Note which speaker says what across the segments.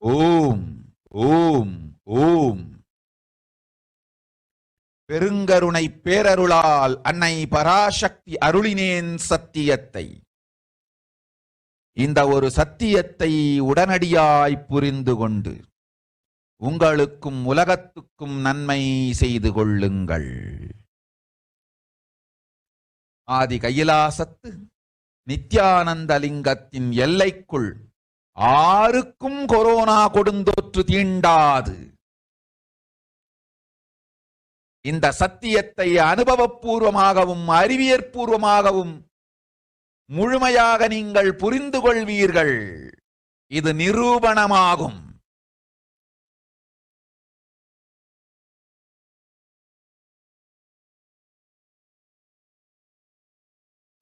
Speaker 1: ஓம் ஓம் ஓம். பெருங்கருணை பேரருளால் அன்னை பராசக்தி அருளினேன் சத்தியத்தை. இந்த ஒரு சத்தியத்தை உடனடியாய் புரிந்து கொண்டு உங்களுக்கும் உலகத்துக்கும் நன்மை செய்து கொள்ளுங்கள். ஆதி கையிலாசத்து நித்யானந்த லிங்கத்தின் எல்லைக்குள் ஆருக்கும் கொரோனா கொடுந்தொற்று தீண்டாது. இந்த சத்தியத்தை அனுபவபூர்வமாகவும் அறிவியற்பூர்வமாகவும் முழுமையாக நீங்கள் புரிந்து கொள்வீர்கள். இது நிரூபணமாகும்.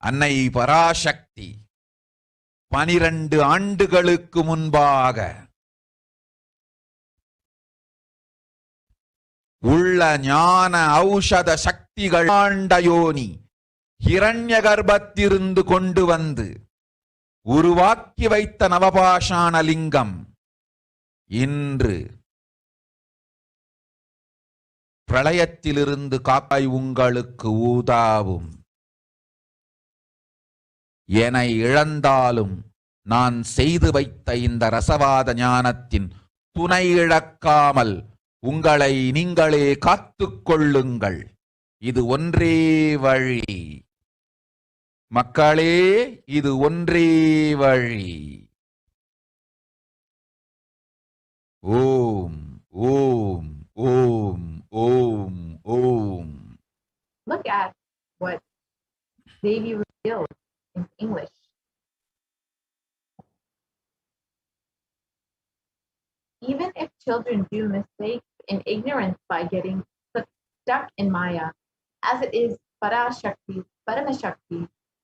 Speaker 1: அன்னை பராசக்தி 12 ஆண்டுகளுக்கு முன்பாக உள்ள ஞான ஔஷத சக்திகள் ஆண்டயோனி ஹிரண்ய கர்ப்பத்திலிருந்து கொண்டு வந்து உருவாக்கி வைத்த நவபாஷாண லிங்கம் இன்று பிரளயத்திலிருந்து காப்பாய் உங்களுக்கு ஊதாவும். என இழந்தாலும் நான் செய்து வைத்த இந்த ரசவாத ஞானத்தின் துணை இழக்காமல் உங்களை நீங்களே காத்துக் கொள்ளுங்கள். இது ஒன்றே வழி மக்களே, இது ஒன்றே வழி. ஓம் ஓம் ஓம் ஓம் ஓம்.
Speaker 2: Look at what Devi revealed in English. Even if children do mistakes in ignorance by getting stuck in Maya, as it is Parashakti, Paramashakti,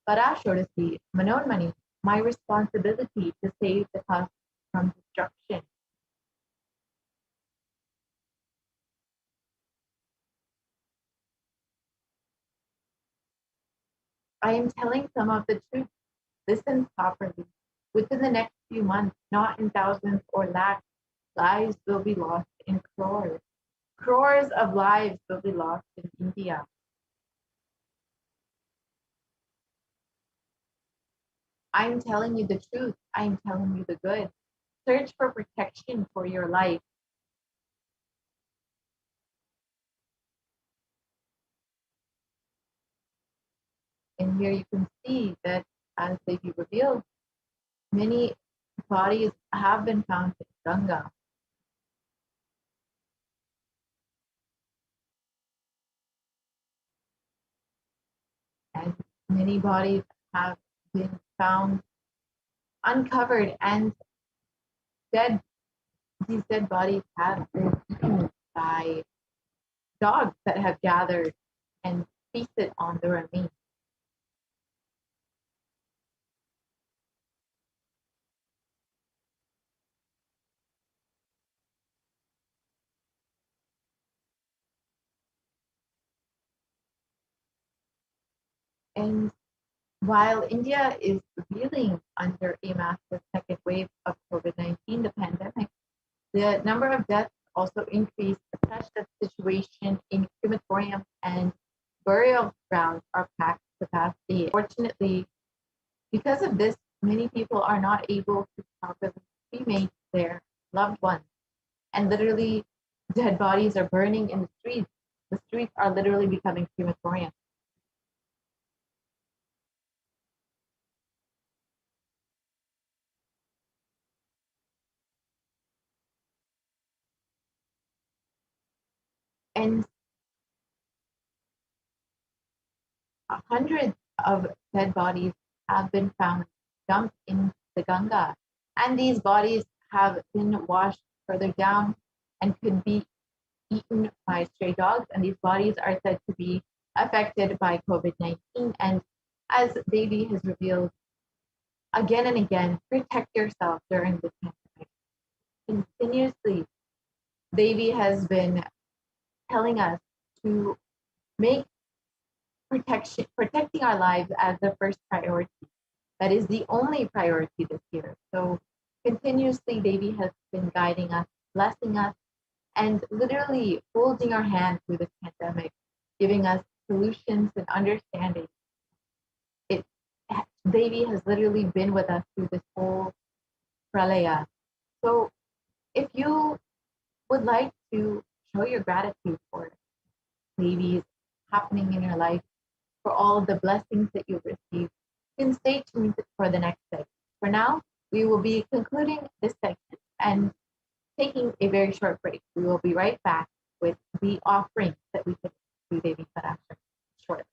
Speaker 2: Parashakti, Manonmani, my responsibility to save the cause from destruction. I am telling some of the truth. Listen properly. Within the next few months, not in thousands or lakhs, lives will be lost in crores. Crores of lives will be lost in India. I'm telling you the truth. I'm telling you the good. Search for protection for your life. And here you can see that as they be revealed, many bodies have been found in Ganga. And many bodies have been found uncovered, and these dead bodies have been eaten by dogs that have gathered and feasted on the remains. And while India is reeling under a massive second wave of COVID-19, the pandemic, the number of deaths also increased such that the situation in crematoriums and burial grounds are packed to capacity. Fortunately, because of this, many people are not able to properly cremate their loved ones. And literally, dead bodies are burning in the streets. The streets are literally becoming crematoriums. And hundreds of dead bodies have been found dumped in the Ganga. And these bodies have been washed further down and could be eaten by stray dogs. And these bodies are said to be affected by COVID-19. And as Devi has revealed again and again, protect yourself during this pandemic. Continuously, Devi has been telling us to make protecting our lives as the first priority. That is the only priority this year. So continue continuously Devi has been guiding us, blessing us, and literally holding our hand through this pandemic, giving us solutions and understanding. It Devi has literally been with us through this whole pralaya. So if you would like to show your gratitude for Devi's happening in your life, for all of the blessings that you've received, you can stay tuned for the next segment. For now, we will be concluding this segment and taking a very short break. We will be right back with the offerings that we took to Devi Parashakti shortly.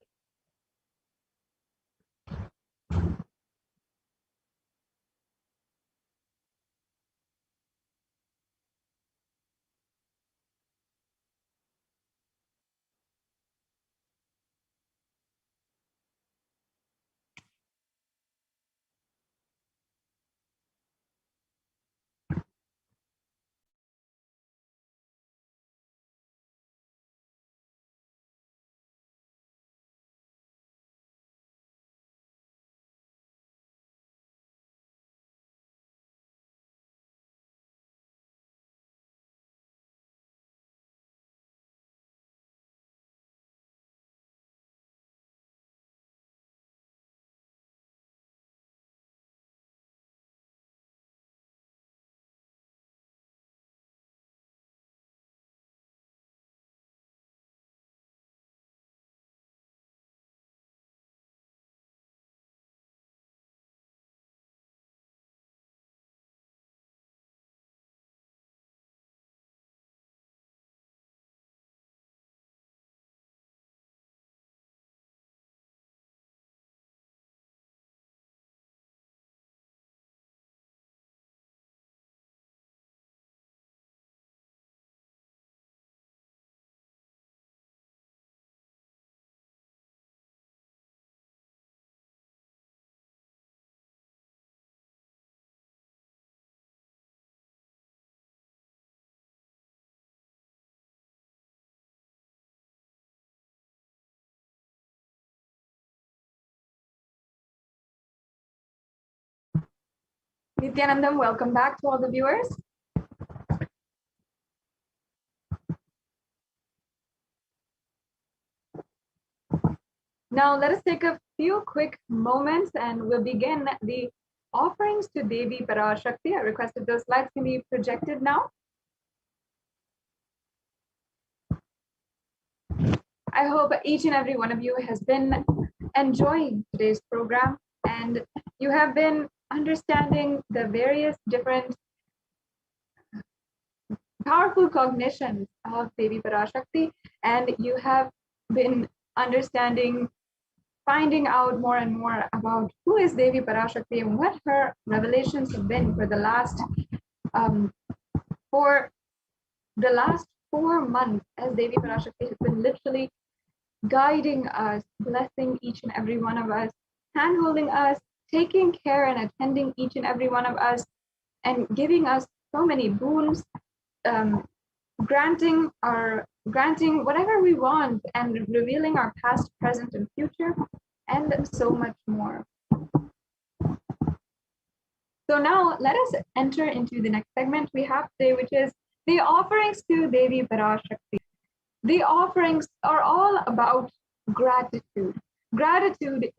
Speaker 3: Nithyanandam, welcome back to all the viewers. Now let us take a few quick moments and we'll begin the offerings to Devi Parashakti. I requested those slides can be projected now. I hope each and every one of you has been enjoying today's program and you have been understanding the various different powerful cognitions of Devi Parashakti, and you have been understanding, finding out more and more about who is Devi Parashakti and what her revelations have been for the last 4 months, as Devi Parashakti has been literally guiding us, blessing each and every one of us, hand-holding us, taking care and attending each and every one of us, and giving us so many boons, granting whatever we want, and revealing our past, present, and future, and so much more. So now let us enter into the next segment we have today, which is the offerings to Devi Parashakti. The offerings are all about gratitude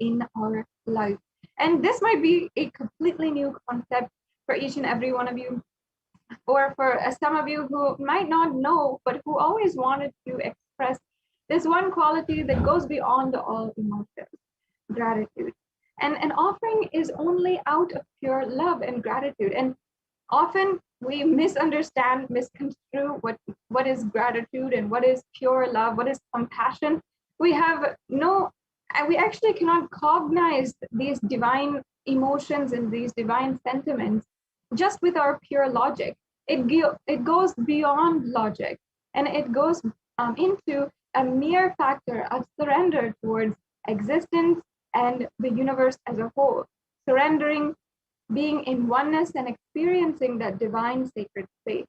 Speaker 3: in our life. And this might be a completely new concept for each and every one of you, or for some of you who might not know, but who always wanted to express this one quality that goes beyond all emotions, gratitude. And an offering is only out of pure love and gratitude. And often we misunderstand, misconstrue what is gratitude and what is pure love, what is compassion. We actually cannot cognize these divine emotions and these divine sentiments just with our pure logic. It goes beyond logic, and it goes into a mere factor of surrender towards existence and the universe as a whole, surrendering, being in oneness and experiencing that divine sacred space.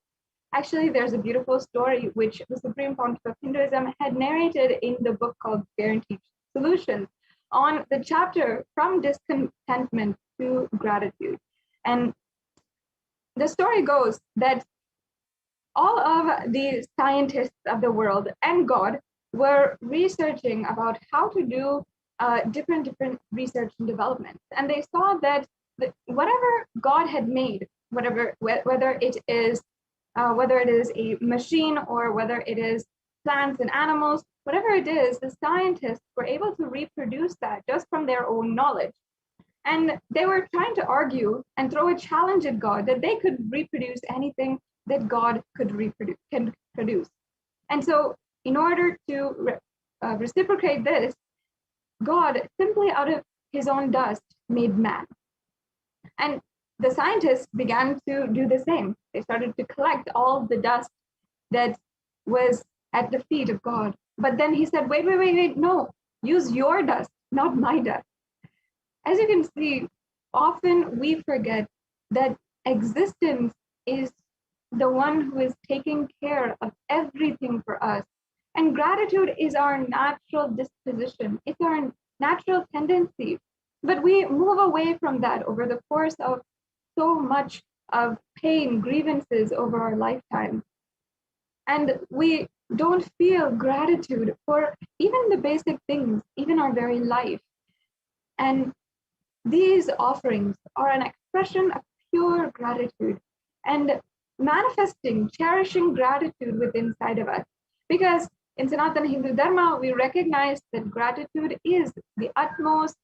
Speaker 3: Actually, there's a beautiful story which the Supreme Pontiff of Hinduism had narrated in the book called Guaranteed Solutions on the chapter from discontentment to gratitude. And the story goes that all of the scientists of the world and God were researching about how to do different research and development, and they saw that whatever God had made, whether it is a machine or whether it is plants and animals, whatever it is, the scientists were able to reproduce that just from their own knowledge. And they were trying to argue and throw a challenge at God that they could reproduce anything that God could produce. And so, in order to reciprocate this, God simply out of his own dust made man. And the scientists began to do the same. They started to collect all the dust that was at the feet of God. But then he said, wait, no, use your dust, not my dust. As you can see, often we forget that existence is the one who is taking care of everything for us. And gratitude is our natural disposition. It's our natural tendency. But we move away from that over the course of so much of pain, grievances over our lifetime. And we don't feel gratitude for even the basic things, even our very life. And these offerings are an expression of pure gratitude and manifesting, cherishing gratitude within inside of us. Because in Sanatana Hindu Dharma, we recognize that gratitude is the utmost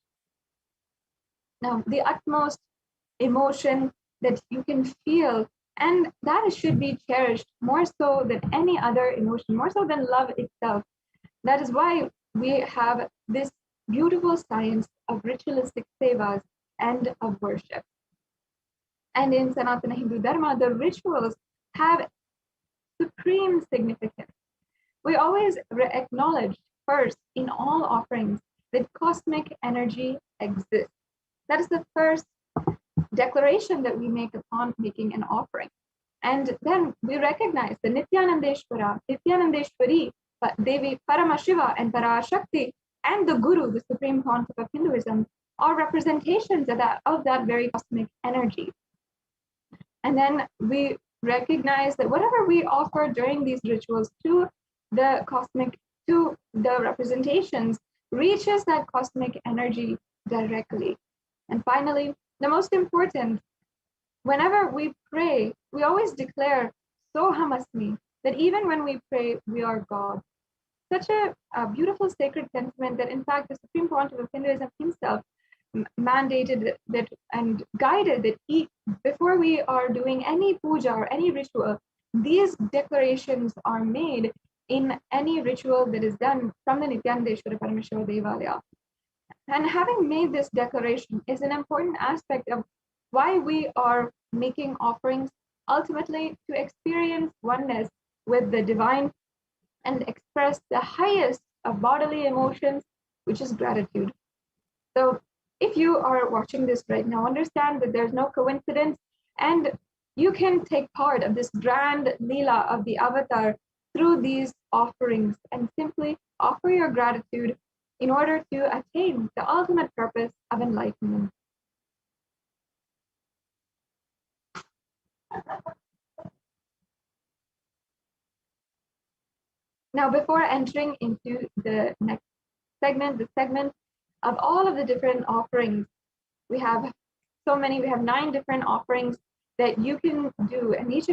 Speaker 3: emotion that you can feel, and that should be cherished more so than any other emotion, more so than love itself. That is why we have this beautiful science of ritualistic sevas and of worship. And in Sanatana Hindu Dharma, the rituals have supreme significance. We always acknowledge first in all offerings that cosmic energy exists. That is the first declaration that we make upon making an offering. And then we recognize the Nithyanandeshwari, Devi Paramashiva and Parashakti, and the Guru, the supreme concept of Hinduism, are representations of that very cosmic energy. And then we recognize that whatever we offer during these rituals to the representations reaches that cosmic energy directly. And finally, the most important, whenever we pray, we always declare Soham Asmi, that even when we pray, we are God. Such a beautiful sacred sentiment that in fact the Supreme Pontiff of Hinduism himself mandated that and guided that before we are doing any puja or any ritual, these declarations are made in any ritual that is done from the Nithyananda Paramashiva Devalaya. And having made this declaration is an important aspect of why we are making offerings, ultimately to experience oneness with the divine and express the highest of bodily emotions, which is gratitude. So if you are watching this right now, understand that there's no coincidence, and you can take part of this grand Leela of the Avatar through these offerings and simply offer your gratitude in order to attain the ultimate purpose of enlightenment. Now, before entering into the next segment, the segment of all of the different offerings, we have so many, we have 9 different offerings that you can do, and each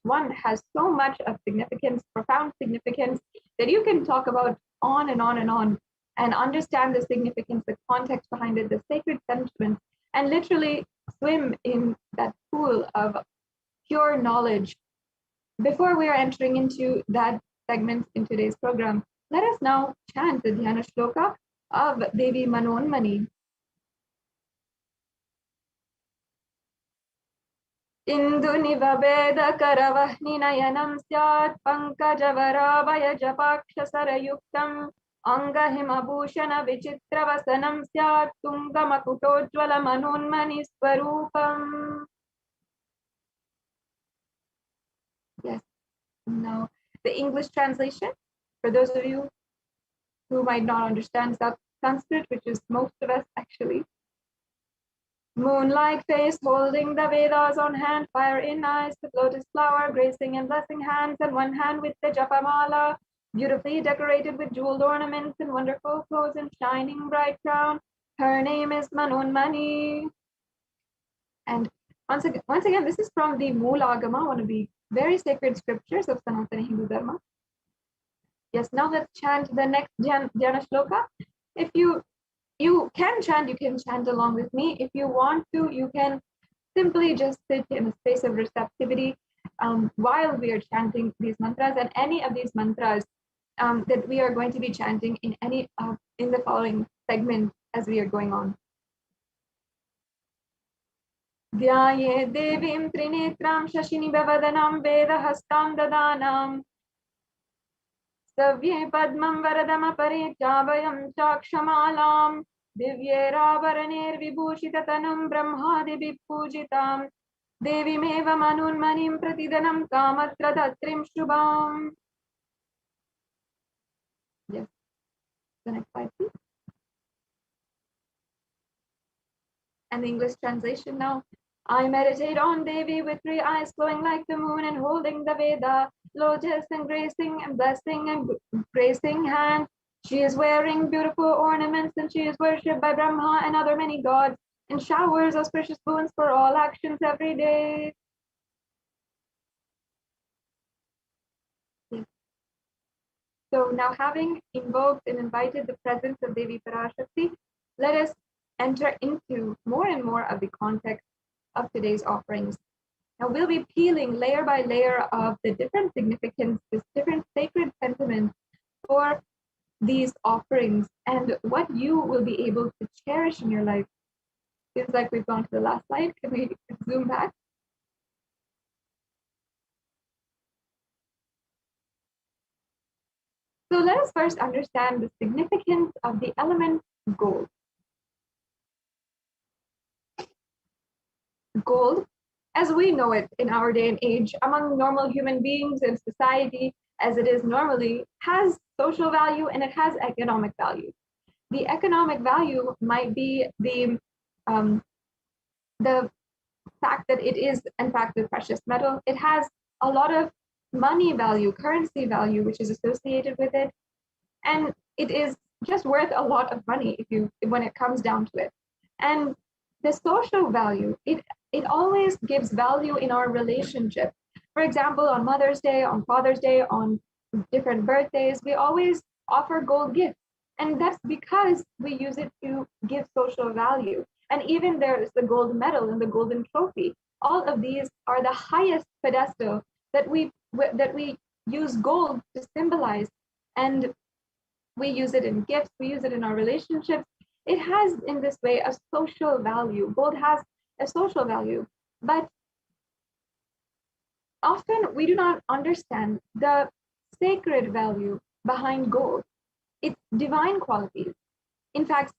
Speaker 3: one has so much of significance, profound significance, that you can talk about on and on and on, and understand the significance, the context behind it, the sacred sentiment, and literally swim in that pool of pure knowledge. Before we are entering into that segment in today's program, let us now chant the Dhyana Shloka of Devi Manonmani. Indunivabeda karavahninayam syat pankajavaravaya japakshasarayuktam angahimabhushana vichitravasanam syat tungamakutojvala manonmani swarupam. Yes. Now, the English translation, for those of you who might not understand Sanskrit, which is most of us actually. Moon-like face holding the Vedas on hand, fire in eyes, the lotus flower gracing and blessing hands, and one hand with the japamala, beautifully decorated with jeweled ornaments and wonderful clothes and shining bright crown. Her name is Manonmani. And once again, this is from the Moola Agama, one of the very sacred scriptures of Sanatana Hindu Dharma. Yes, now let's chant the next Dhyana Shloka. If you can chant along with me. If you want to, you can simply just sit in a space of receptivity while we are chanting these mantras, and any of these mantras that we are going to be chanting in the following segment as we are going on. Dhyaye devim trinetram shashini bhavadanam vedahastam dadanam savye padmam varadam aparijabhayam chakshamalam दिव्यैराभरणैर् विभूषिततनुं ब्रह्मादिभिः पूजितां देवीमेव मनोन्मणिं प्रतिदिनं कामत्रदात्रीं शुभाम्. Yes, the next slide, please. And the English translation now. I meditate on Devi with 3 eyes glowing like the moon and holding the Veda, lotus and gracing and blessing and gracing hand. She is wearing beautiful ornaments and she is worshipped by Brahma and other many gods and showers auspicious boons for all actions every day. So now, having invoked and invited the presence of Devi Parashakti, let us enter into more and more of the context of today's offerings. Now we'll be peeling layer by layer of the different significance, this different sacred sentiments for these offerings and what you will be able to cherish in your life. Seems like we've gone to the last slide. Can we zoom back? So let us first understand the significance of the element gold. Gold, as we know it in our day and age, among normal human beings in society, as it is normally, has social value and it has economic value. The economic value might be the fact that it is, in fact, a precious metal. It has a lot of money value, currency value, which is associated with it, and it is just worth a lot of money when it comes down to it. And the social value, it always gives value in our relationship. For example, on Mother's Day, on Father's Day, on different birthdays, we always offer gold gifts. And that's because we use it to give social value. And even there's the gold medal and the golden trophy. All of these are the highest pedestal that we use gold to symbolize. And we use it in gifts, we use it in our relationships. It has, in this way, a social value. Gold has a social value. But often we do not understand the sacred value behind gold, its divine qualities. In fact,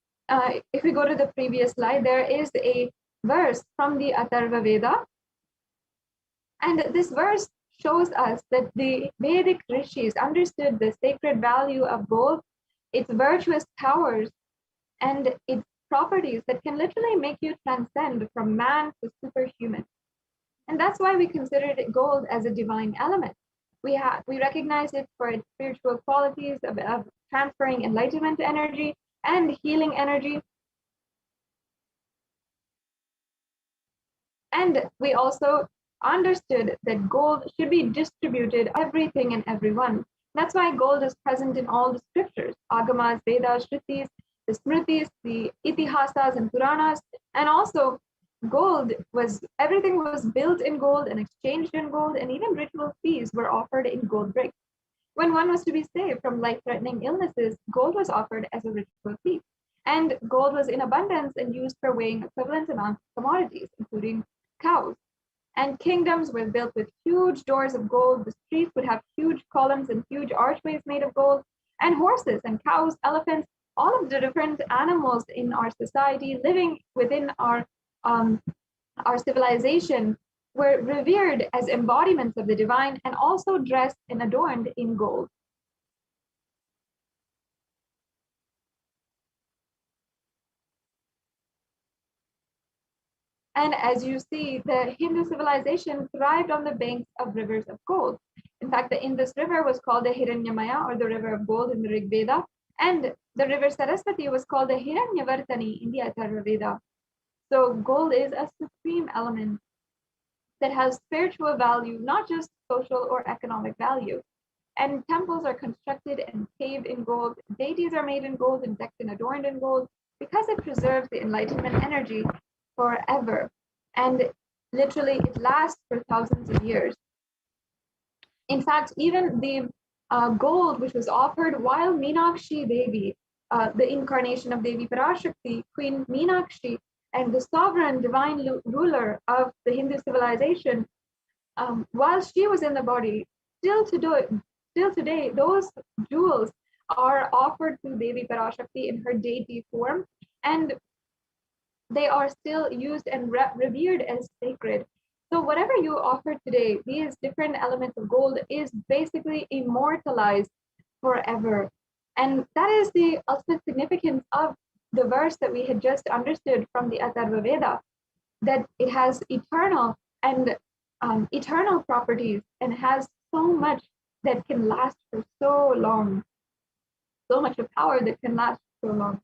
Speaker 3: if we go to the previous slide, there is a verse from the Atharva Veda. And this verse shows us that the Vedic rishis understood the sacred value of gold, its virtuous powers, and its properties that can literally make you transcend from man to superhuman. And that's why we considered gold as a divine element. We recognize it for its spiritual qualities of transferring enlightenment energy and healing energy. And we also understood that gold should be distributed everything and everyone. That's why gold is present in all the scriptures, Agamas, Vedas, Shrutis, the Smritis, the Itihasas and Puranas, and also everything was built in gold and exchanged in gold, and even ritual fees were offered in gold bricks. When one was to be saved from life-threatening illnesses, gold was offered as a ritual fee. And gold was in abundance and used for weighing equivalent amounts of commodities, including cows. And kingdoms were built with huge doors of gold. The streets would have huge columns and huge archways made of gold. And horses and cows, elephants, all of the different animals in our society living within our civilization were revered as embodiments of the divine and also dressed and adorned in gold. And as you see, the Hindu civilization thrived on the banks of rivers of gold. In fact, the Indus River was called the Hiranyamaya, or the river of gold, in the Rig Veda, and the river Saraswati was called the Hiranyavartani in the Atharva Veda. So gold is a supreme element that has spiritual value, not just social or economic value. And temples are constructed and paved in gold. Deities are made in gold and decked and adorned in gold because it preserves the enlightenment energy forever. And literally, it lasts for thousands of years. In fact, even the gold which was offered while Meenakshi Devi, the incarnation of Devi Parashakti, Queen Meenakshi, and the sovereign divine ruler of the Hindu civilization, while she was in the body, still today, those jewels are offered to Devi Parashakti in her deity form, and they are still used and revered as sacred. So whatever you offer today, these different elements of gold is basically immortalized forever. And that is the ultimate significance of the verse that we had just understood from the Atharva Veda, that it has eternal and eternal properties and has so much that can last for so long, so much of power that can last so long.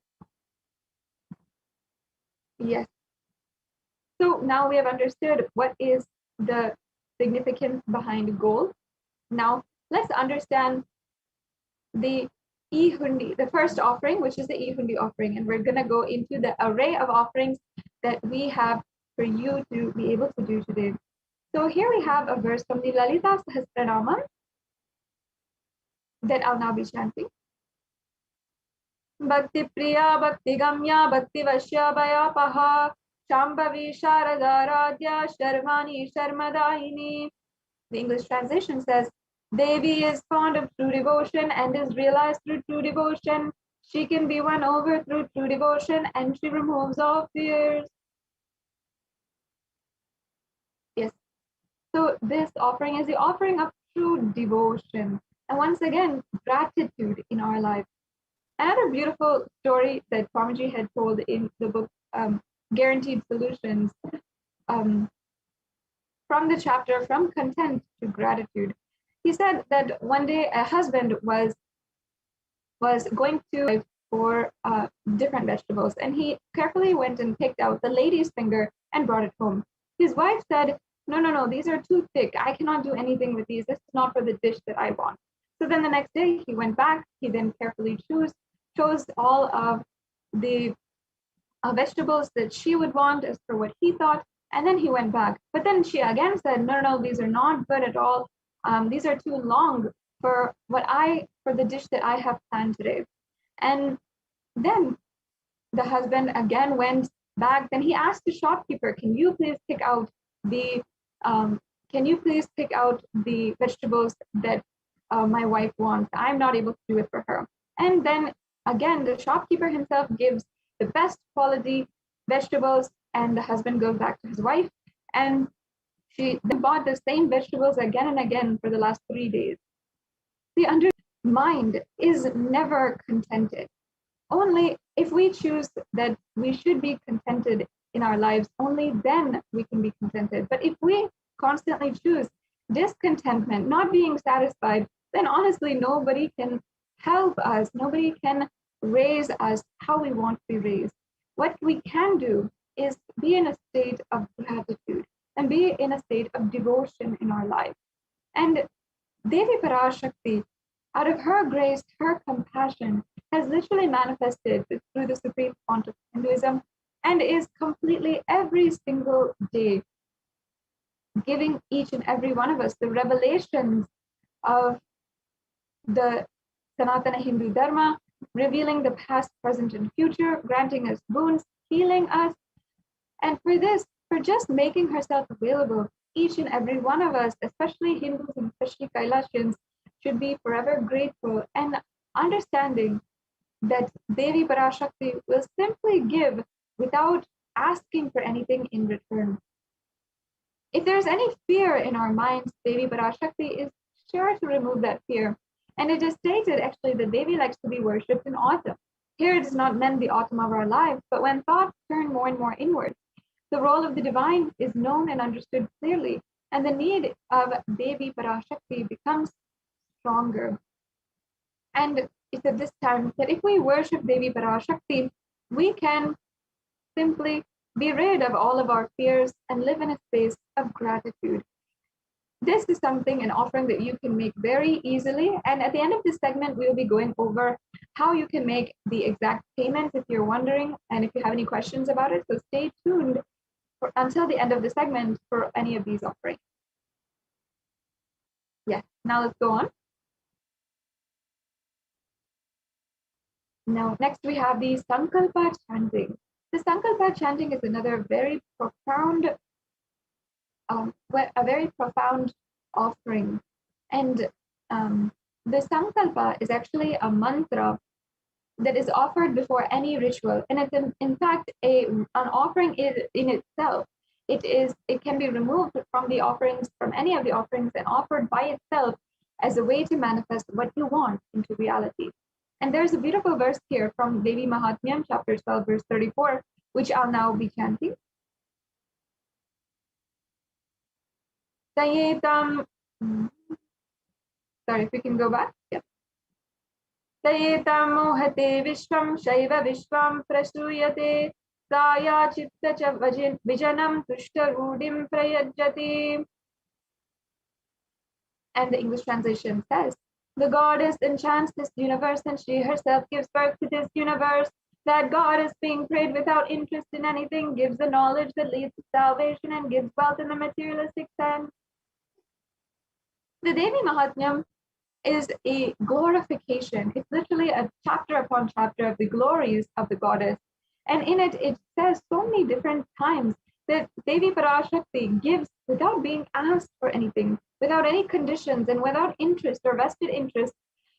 Speaker 3: Yes. So now we have understood what is the significance behind gold. Now let's understand the Ihundi, the first offering, which is the Ihundi offering. And we're going to go into the array of offerings that we have for you to be able to do today. So here we have a verse from the Lalita Sahasranama that I'll now be chanting. Bhakti Priya, Bhakti Gamya, Bhakti Vashya Bhaya Paha, Shambhavi Sharada Radhya, Sharvani Sharmadayini. The English translation says, Devi is fond of true devotion and is realized through true devotion. She can be won over through true devotion and she removes all fears. Yes. So this offering is the offering of true devotion. And once again, gratitude in our life. Another beautiful story that Swamiji had told in the book Guaranteed Solutions, from the chapter From Content to Gratitude. He said that one day a husband was going to for different vegetables, and he carefully went and picked out the lady's finger and brought it home. His wife said, no, these are too thick. I cannot do anything with these. This is not for the dish that I want. So then the next day he went back. He then carefully chose all of the vegetables that she would want as per what he thought, and then he went back. But then she again said, no, these are not good at all. These are too long for the dish that I have planned today. And then the husband again went back. Then he asked the shopkeeper, can you please pick out the vegetables that my wife wants? I'm not able to do it for her. And then again, the shopkeeper himself gives the best quality vegetables, and the husband goes back to his wife, and she then bought the same vegetables again and again for the last 3 days. The mind is never contented. Only if we choose that we should be contented in our lives, only then we can be contented. But if we constantly choose discontentment, not being satisfied, then honestly, nobody can help us. Nobody can raise us how we want to be raised. What we can do is be in a state of gratitude and be in a state of devotion in our life. And Devi Parashakti, out of her grace, her compassion, has literally manifested through the supreme font of Hinduism, and is completely every single day giving each and every one of us the revelations of the Sanatana Hindu Dharma, revealing the past, present, and future, granting us boons, healing us. And for just making herself available, each and every one of us, especially Hindus and especially Kailashians, should be forever grateful and understanding that Devi Parashakti will simply give without asking for anything in return. If there's any fear in our minds, Devi Parashakti is sure to remove that fear. And it is stated actually that Devi likes to be worshipped in autumn. Here it is not meant the autumn of our lives, but when thoughts turn more and more inwards, The role of the divine is known and understood clearly, and the need of Devi Parashakti becomes stronger. And it's at this time that if we worship Devi Parashakti, we can simply be rid of all of our fears and live in a space of gratitude. This is something, an offering that you can make very easily. And at the end of this segment, we'll be going over how you can make the exact payments if you're wondering, and if you have any questions about it. So stay tuned until the end of the segment for any of these offerings. Yes, now let's go on. Now, next we have the Sankalpa chanting. The Sankalpa chanting is another very profound, a very profound offering. And the Sankalpa is actually a mantra that is offered before any ritual. And it's in fact an offering in itself. It can be removed from the offerings, from any of the offerings, and offered by itself as a way to manifest what you want into reality. And there's a beautiful verse here from Devi Mahatmyam, chapter 12, verse 34, which I'll now be chanting. Tayetam, sorry, if we can go back. Yep. Tayetam mohate vishvam shaiva vishvam prasuyate saya chitta cha vijanam tushta rudim prayajati. And the English translation says, the goddess enchants this universe, and she herself gives birth to this universe. That goddess, being prayed without interest in anything, gives the knowledge that leads to salvation and gives wealth in the materialistic sense. The Devi Mahatmyam is a glorification. It's literally a chapter upon chapter of the glories of the goddess. And in it, it says so many different times that Devi Parashakti gives without being asked for anything, without any conditions, and without interest or vested interest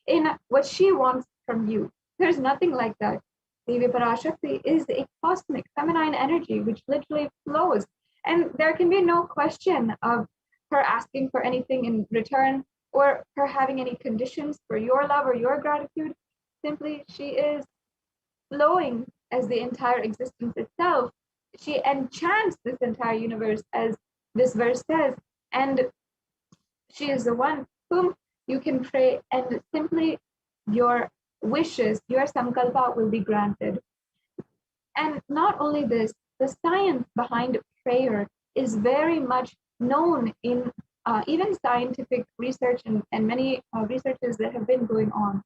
Speaker 3: in what she wants from you. There's nothing like that. Devi Parashakti is a cosmic feminine energy which literally flows, and there can be no question of her asking for anything in return or her having any conditions for your love or your gratitude. Simply, she is flowing as the entire existence itself. She enchants this entire universe, as this verse says, and she is the one whom you can pray, and simply your wishes, your sankalpa will be granted. And not only this, the science behind prayer is very much known in even scientific research and many researches that have been going on.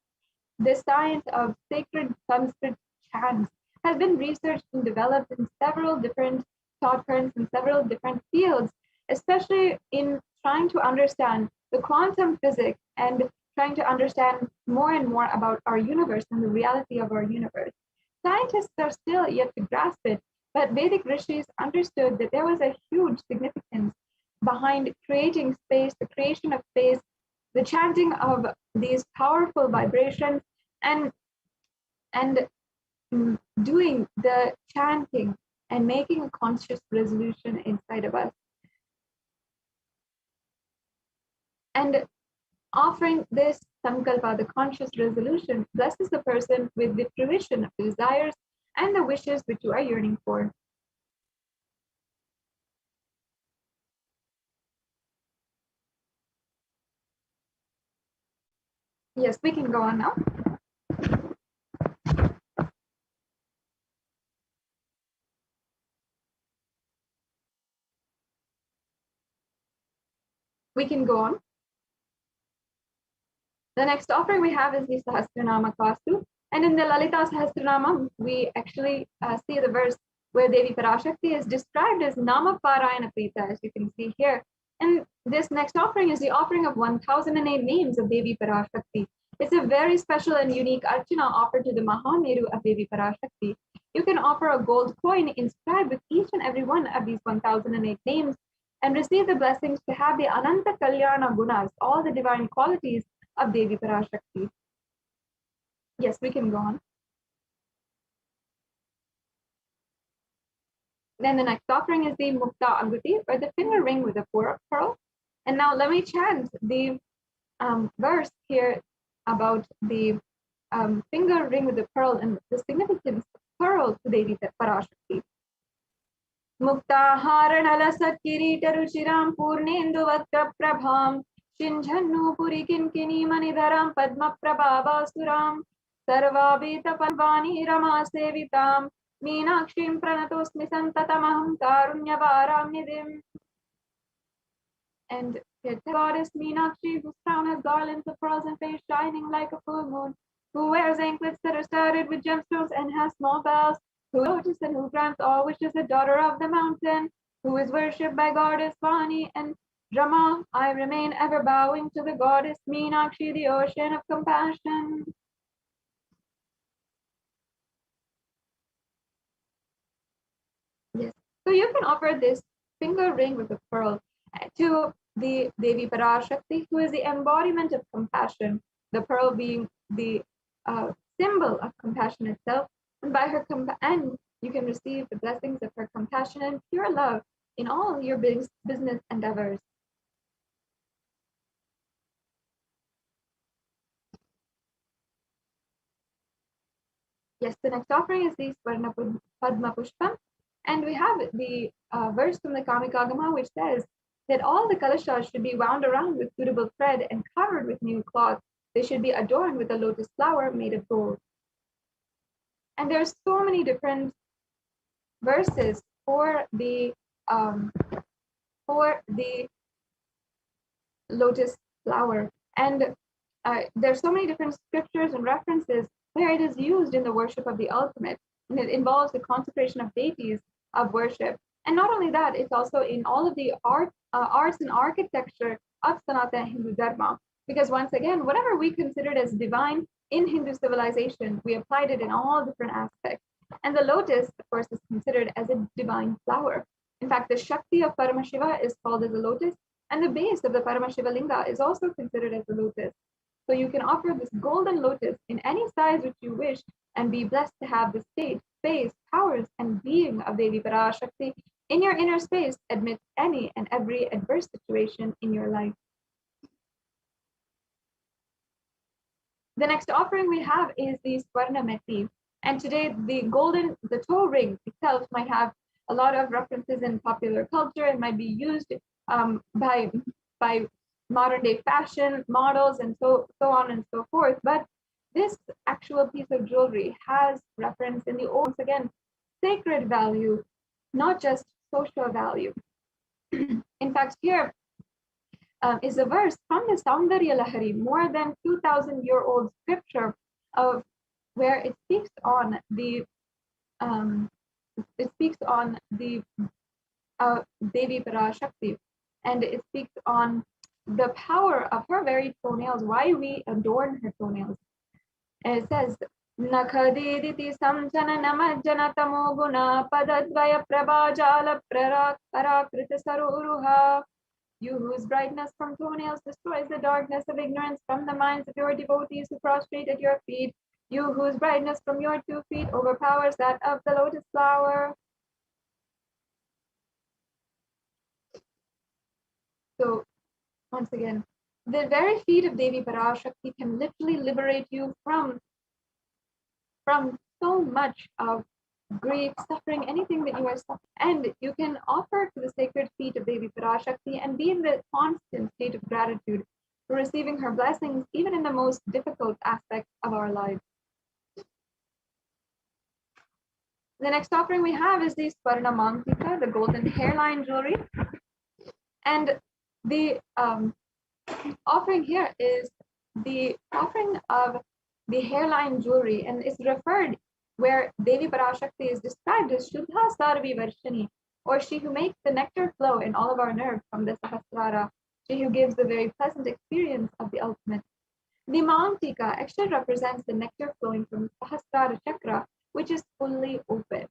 Speaker 3: The science of sacred Sanskrit chants has been researched and developed in several different thought currents in several different fields, especially in trying to understand the quantum physics and trying to understand more and more about our universe and the reality of our universe. Scientists are still yet to grasp it, but Vedic rishis understood that there was a huge significance behind creating space, the creation of space, the chanting of these powerful vibrations, and doing the chanting and making a conscious resolution inside of us. And offering this sankalpa, the conscious resolution, blesses the person with the fruition of the desires and the wishes which you are yearning for. Yes, we can go on now. We can go on. The next offering we have is the Sahasranama Kastu. And in the Lalita Sahasranama, we actually see the verse where Devi Parashakti is described as Nama Parayana Prita, as you can see here. And this next offering is the offering of 1008 names of Devi Parashakti. It's a very special and unique archana offered to the Mahameru of Devi Parashakti. You can offer a gold coin inscribed with each and every one of these 1008 names and receive the blessings to have the Ananta Kalyana Gunas, all the divine qualities of Devi Parashakti. Yes, we can go on. Then the next offering is the Mukta Anguti, or the finger ring with a pearl. And now let me chant the verse here about the finger ring with the pearl and the significance of pearl to Devi Parashakti. मुक्ताहारणलसत्किरीटरुचिरां पूर्णेन्दुवक्त्रप्रभां शिञ्झन्नूपुरी किङ्किणीमणिधरां पद्मप्रभावासुरां सर्वाभीतपल्वाणी रमासेवितां मीनाक्षीं प्रणतोऽस्मि सन्ततमहं कारुण्यवारां. And the goddess Meenakshi, whose crown has garlands of pearls and face shining like a full moon, who wears anklets that are studded with gemstones and has small bells, who lotus and who grants all wishes, the daughter of the mountain, who is worshipped by goddess Vani and Rama. I remain ever bowing to the goddess Meenakshi, the ocean of compassion. Yes. So you can offer this finger ring with a pearl to the Devi Parashakti, who is the embodiment of compassion, the pearl being the symbol of compassion itself. And by her and you can receive the blessings of her compassion and pure love in all your business endeavors. Yes, the next offering is the Swarna Padma Pushpam. And we have the verse from the Kamikagama, which says that all the kalashas should be wound around with suitable thread and covered with new cloth. They should be adorned with a lotus flower made of gold. And there's so many different verses for the lotus flower. And there's so many different scriptures and references where it is used in the worship of the ultimate. And it involves the consecration of deities of worship. And not only that, it's also in all of the arts and architecture of Sanatana Hindu Dharma. Because once again, whatever we considered as divine in Hindu civilization, we applied it in all different aspects. And the lotus, of course, is considered as a divine flower. In fact, the Shakti of Paramashiva is called as a lotus, and the base of the Paramashiva Linga is also considered as a lotus. So you can offer this golden lotus in any size which you wish and be blessed to have the state, space, powers, and being of Devi Parashakti in your inner space amidst any and every adverse situation in your life. The next offering we have is the Swarna Meti. And today the toe ring itself might have a lot of references in popular culture and might be used by modern day fashion models and so on and so forth. But this actual piece of jewelry has reference in the old, once again, sacred value, not just social value. In fact, here is a verse from the Saundarya Lahari, more than 2,000-year-old scripture of where it speaks on the Devi Parashakti, and it speaks on the power of her very toenails, why we adorn her toenails. And it says, Nakhadiditi samjana namajjana tamo guna padadvaya prabhajala parakrita saruruha. You whose brightness from toenails destroys the darkness of ignorance from the minds of your devotees who prostrate at your feet. You whose brightness from your 2 feet overpowers that of the lotus flower. So once again, the very feet of Devi Parashakti can literally liberate you from so much of grief, suffering, anything that you are suffering. And you can offer to the sacred feet of Devi Parashakti and be in the constant state of gratitude for receiving her blessings, even in the most difficult aspects of our lives. The next offering we have is the Swarna Mantika, the golden hairline jewelry. And the offering here is the offering of the hairline jewelry, and is referred where Devi Parashakti is described as Shuddha Sarvi Varshini, or she who makes the nectar flow in all of our nerves from the Sahasrara, she who gives the very pleasant experience of the ultimate. The Mantika actually represents the nectar flowing from the Sahasrara chakra, which is fully open.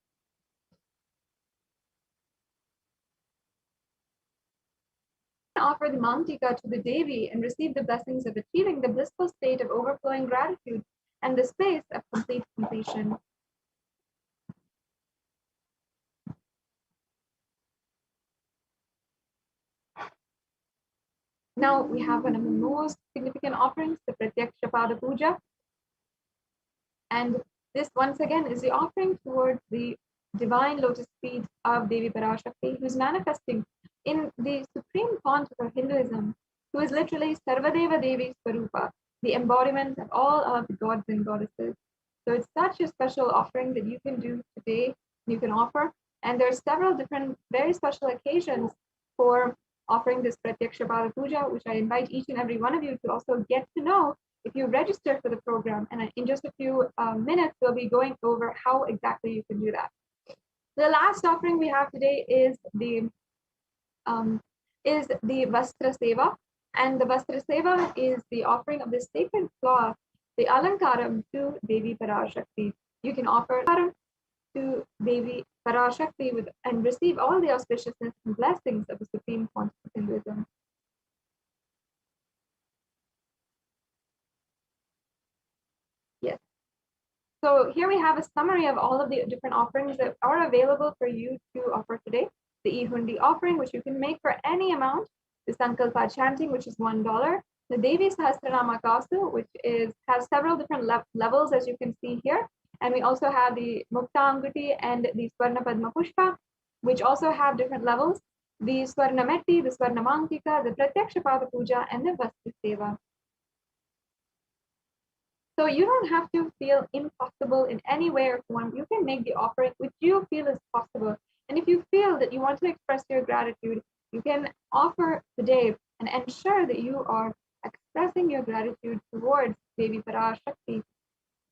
Speaker 3: Offer the Mantika to the Devi and receive the blessings of achieving the blissful state of overflowing gratitude and the space of complete completion. Now we have one of the most significant offerings, the Pratyaksha Pada Puja. And this once again is the offering towards the divine lotus feet of Devi Parashakti, who's manifesting in the supreme font of Hinduism, who is literally Sarvadeva Devi Swarupa, the embodiment of all of the gods and goddesses. So it's such a special offering that you can do today, you can offer. And there's several different very special occasions for offering this Pratyaksha Pada Puja, which I invite each and every one of you to also get to know if you register for the program. And in just a few minutes, we'll be going over how exactly you can do that. The last offering we have today is the Vastra Seva. And the Vastra Seva is the offering of the sacred cloth, the Alankaram, to Devi Parashakti. You can offer to Devi Parashakti and receive all the auspiciousness and blessings of the supreme font of Hinduism. Yes. So here we have a summary of all of the different offerings that are available for you to offer today. The Ihundi offering, which you can make for any amount. The Sankalpa chanting, which is $1. The Devi Sahasranama Kasu, which has several different levels, as you can see here. And we also have the Mukta Anguti and the Swarna Padma Pushpa, which also have different levels. The Swarna Metti, the Swarna Mantika, the Pratyaksha Pada Puja, and the Vastra Seva. So you don't have to feel impossible in any way or form. You can make the offering which you feel is possible. And if you feel that you want to express your gratitude, you can offer today and ensure that you are expressing your gratitude towards Devi Parashakti,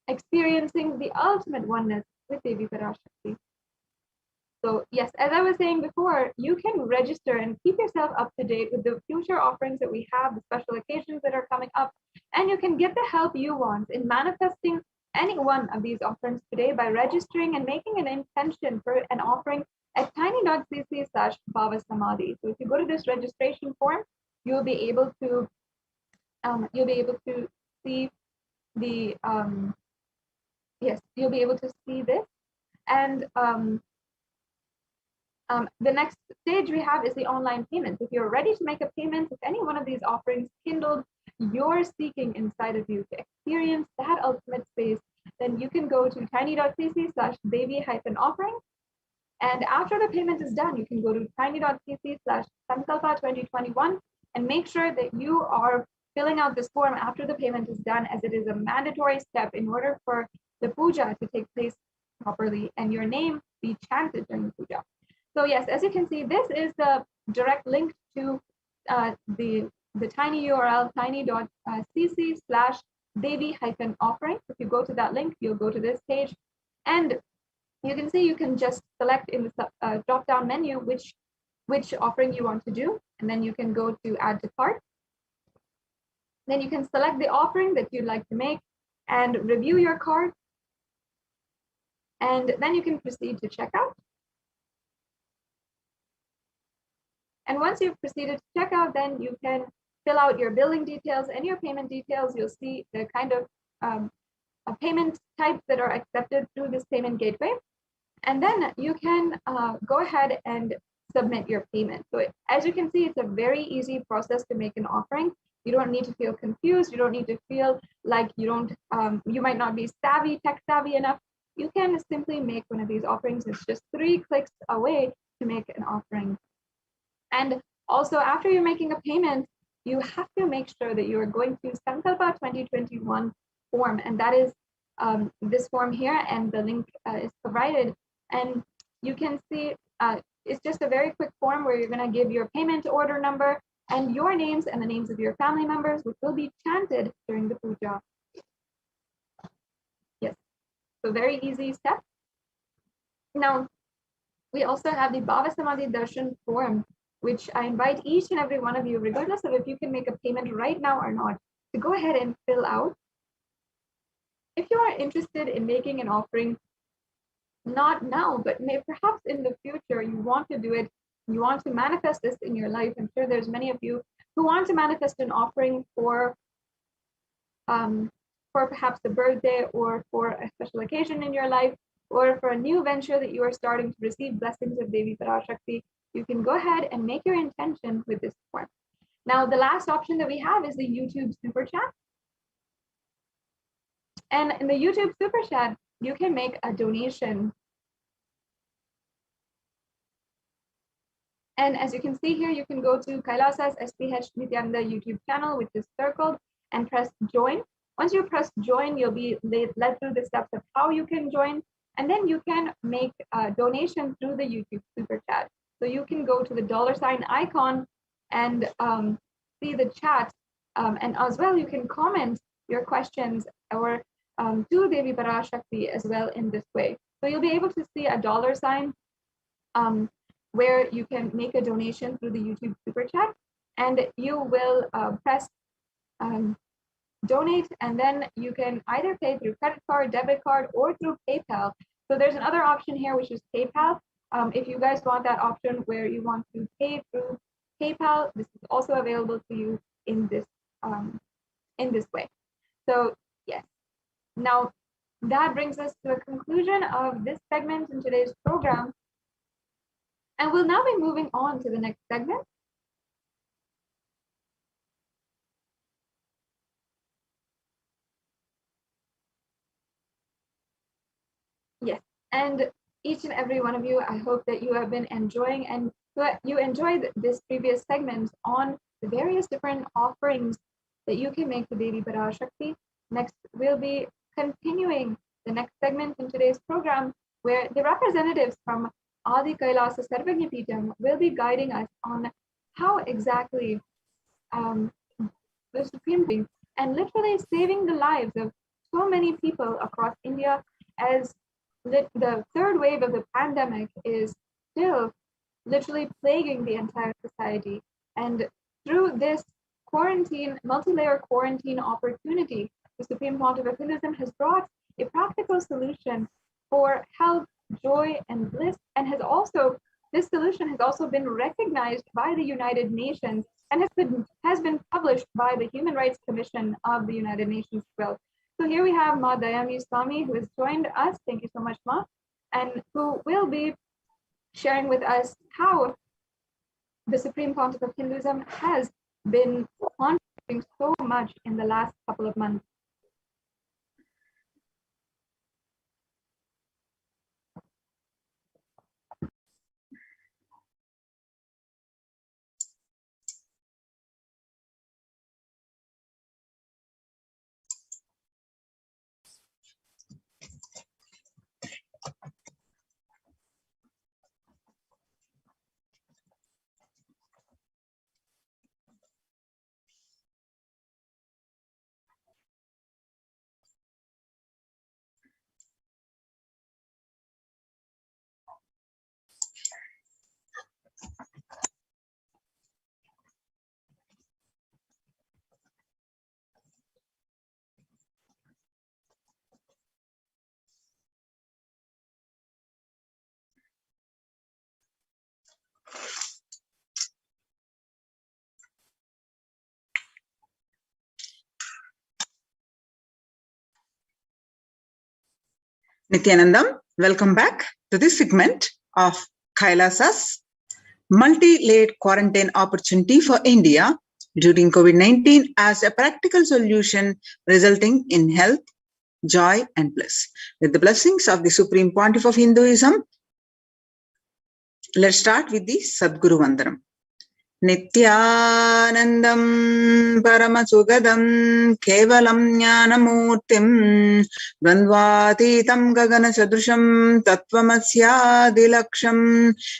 Speaker 3: experiencing the ultimate oneness with Devi Parashakti. So yes, as I was saying before, you can register and keep yourself up to date with the future offerings that we have, the special occasions that are coming up, and you can get the help you want in manifesting any one of these offerings today by registering and making an intention for an offering at tiny.cc/bhavasamadhi. So if you go to this registration form, you'll be able to see the you'll be able to see this. And the next stage we have is the online payment. If you're ready to make a payment, if any one of these offerings kindled your seeking inside of you to experience that ultimate space, then you can go to tiny.cc/Devi-offering. And after the payment is done, you can go to tiny.cc/Sankalpa2021 and make sure that you are filling out this form after the payment is done, as it is a mandatory step in order for the puja to take place properly and your name be chanted during the puja. So yes, as you can see, this is the direct link to the tiny URL, tiny.cc/Devi-offering. If you go to that link, you'll go to this page, and you can see you can just select in the drop-down menu which offering you want to do, and then you can go to add to cart. Then you can select the offering that you'd like to make and review your cart, and then you can proceed to checkout. And once you've proceeded to checkout, then you can fill out your billing details and your payment details. You'll see the kind of payment types that are accepted through this payment gateway. And then you can go ahead and submit your payment. So as you can see, it's a very easy process to make an offering. You don't need to feel confused. You don't need to feel like you might not be tech savvy enough. You can simply make one of these offerings. It's just 3 clicks away to make an offering. And also, after you're making a payment, you have to make sure that you are going to Sankalpa 2021 form, and that is this form here, and the link is provided. And you can see it's just a very quick form where you're going to give your payment order number and your names and the names of your family members, which will be chanted during the puja. Yes, so very easy step. Now, we also have the Bhava Samadhi Darshan form, which I invite each and every one of you, regardless of if you can make a payment right now or not, to go ahead and fill out. If you are interested in making an offering, not now, but perhaps in the future, you want to do it, you want to manifest this in your life. I'm sure there's many of you who want to manifest an offering for perhaps a birthday or for a special occasion in your life, or for a new venture that you are starting to receive blessings of Devi Parashakti. You can go ahead and make your intention with this form. Now, the last option that we have is the YouTube Super Chat. And in the YouTube Super Chat, you can make a donation And as you can see here, you can go to Kailasa's HDH Nithyananda YouTube channel, which is circled, and press join. Once you press join, you'll be led through the steps of how you can join, and then you can make a donation through the YouTube super chat. So you can go to the $ icon and see the chat, and as well you can comment your questions or to Devi Parashakti as well in this way. So you'll be able to see a $ where you can make a donation through the YouTube super chat, and you will press donate, and then you can either pay through credit card, debit card, or through PayPal. So there's another option here, which is PayPal. If you guys want that option where you want to pay through PayPal, this is also available to you in this way. So yes, now that brings us to the conclusion of this segment in today's program. And we'll now be moving on to the next segment. Yes, and each and every one of you, I hope that you have been enjoying and you enjoyed this previous segment on the various different offerings that you can make to Devi Parashakti. Next, we'll be continuing the next segment in today's program, where the representatives from Adi Kailasa Sarvagya Peetham will be guiding us on how exactly the Supreme Being and literally saving the lives of so many people across India, as the third wave of the pandemic is still literally plaguing the entire society. And through this quarantine, multi-layer quarantine opportunity, the Supreme Pontiff of Hinduism has brought a practical solution for health, joy, and bliss, and this solution has also been recognized by the United Nations and has been published by the Human Rights Commission of the United Nations as well. So here we have Ma Dayami Swami, who has joined us. Thank you so much, Ma, and who will be sharing with us how the Supreme Pontiff of Hinduism has been contributing so much in the last couple of months.
Speaker 4: Nithyanandam, welcome back to this segment of Kailasa's multi-layered quarantine opportunity for India during COVID-19 as a practical solution resulting in health, joy, and bliss. With the blessings of the Supreme Pontiff of Hinduism, let's start with the Sadguru Vandanam. Nithyanandam Paramachivoham Kevalam Jnanamurtim Dvandvatitam Gagana Sadrusham Tattvamasyaadilaksham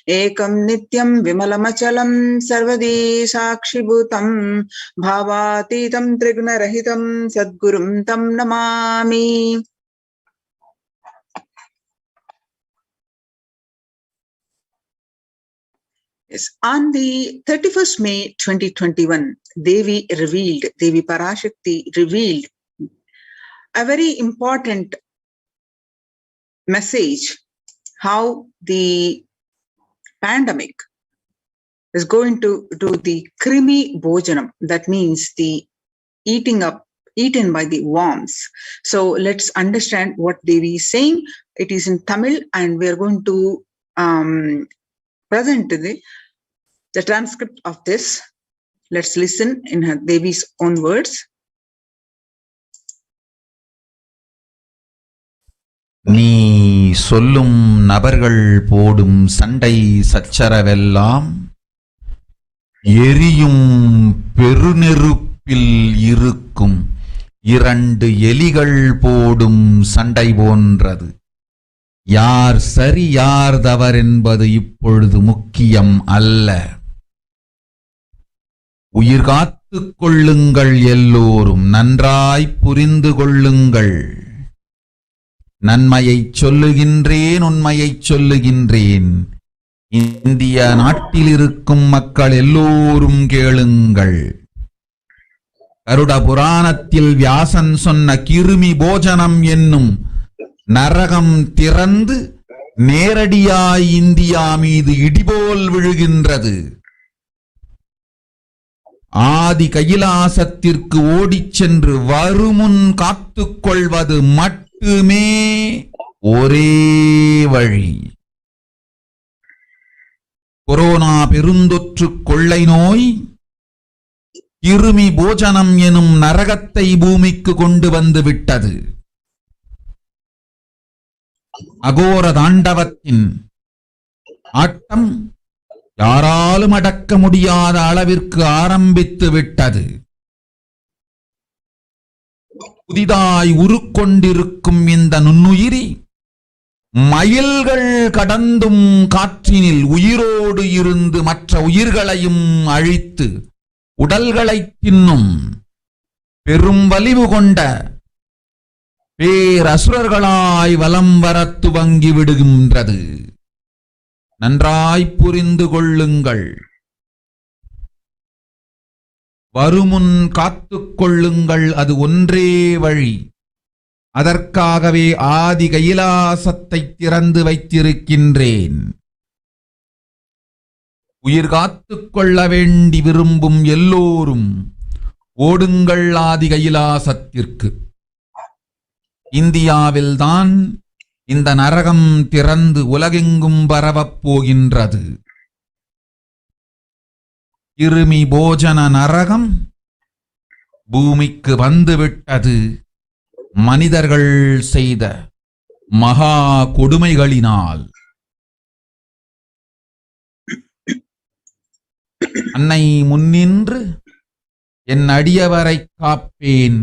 Speaker 4: Ekam Nityam Vimalamachalam Sarvadi Sakshibhutam Bhavatitam Trigunarahitam Sadgurum Tam Namami. Yes. On the 31st May 2021, Devi Parashakti revealed a very important message, how the pandemic is going to do the krimi bhojanam, that means the eaten by the worms. So let's understand what Devi is saying. It is in Tamil, and we are going to present the transcript of this. Let's listen in her Devi's own words.
Speaker 1: நீ சொல்லும் நபர்கள் போடும் சண்டை சச்சரவெல்லாம் எரியும் பெருநெருப்பில் இருக்கும் இரண்டு எலிகள் போடும் சண்டை போன்றது. யார் சரி யார் தவறென்பது இப்பொழுது முக்கியம் அல்ல. உயிர் காத்துக் கொள்ளுங்கள், எல்லோரும் நன்றாய் புரிந்து கொள்ளுங்கள். நன்மையைச் சொல்லுகின்றேன், உண்மையைச் சொல்லுகின்றேன். இந்திய நாட்டில் இருக்கும் மக்கள் எல்லோரும் கேளுங்கள். கருட புராணத்தில் வியாசன் சொன்ன கிருமி போஜனம் என்னும் நரகம் திறந்து நேரடியாய் இந்தியா மீது இடிபோல் விழுகின்றது. ஆதி கைலாசத்திற்கு ஓடிச் சென்று வருமுன் காத்துக் கொள்வது மட்டுமே ஒரே வழி. கொரோனா பெருந்தொற்று கொள்ளை நோய் கிருமி போஜனம் எனும் நரகத்தை பூமிக்கு கொண்டு வந்து விட்டது. அகோர தாண்டவத்தின் ஆட்டம் யாராலும் அடக்க முடியாத அளவிற்கு ஆரம்பித்து விட்டது. புதிதாய் உருக்கொண்டிருக்கும் இந்த நுண்ணுயிரி மைல்கள் கடந்தும் காற்றினில் உயிரோடு இருந்து மற்ற உயிர்களையும் அழித்து உடல்களை தின்னும் பெரும் வலிவு கொண்ட பேரசுரர்களாய் வலம் வரத் துவங்கி விடுகின்றது. நன்றாய் புரிந்து கொள்ளுங்கள். வருமுன் காத்துக் கொள்ளுங்கள், அது ஒன்றே வழி. அதற்காகவே ஆதி கைலாசத்தை திறந்து வைத்திருக்கின்றேன். உயிர் காத்துக் கொள்ள வேண்டி விரும்பும் எல்லோரும் ஓடுங்கள் ஆதி கைலாசத்திற்கு. இந்தியாவில்தான் இந்த நரகம் திறந்து உலகெங்கும் பரவப் போகின்றது. கிருமி போஜன நரகம் பூமிக்கு வந்துவிட்டது. மனிதர்கள் செய்த மகா கொடுமைகளினால். அன்னை முன்னின்று என் அடியவரை காப்பேன்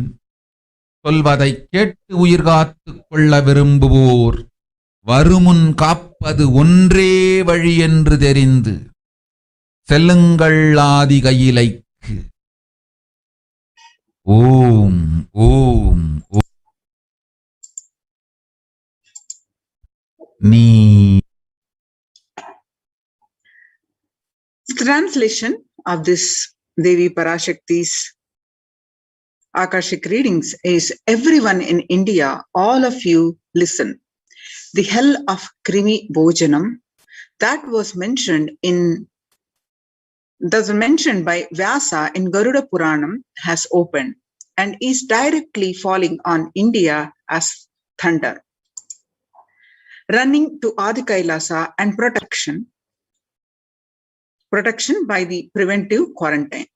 Speaker 1: சொல்வதை கேட்டு உயிர் காத்துக் கொள்ள விரும்புவோர் வருமுன் காப்பது ஒன்றே வழி என்று தெரிந்து செல்லுங்கள் ஆதி கையிலைக்கு. ஓம் ஓம் ஓம். நீ
Speaker 4: Translation of this Devi Parashakti's Akashic readings is: everyone in India, all of you listen. The hell of Krimi Bhojanam that was mentioned by Vyasa in Garuda Puranam has opened and is directly falling on India as thunder. Running to Adi Kailasa and protection by the preventive quarantine.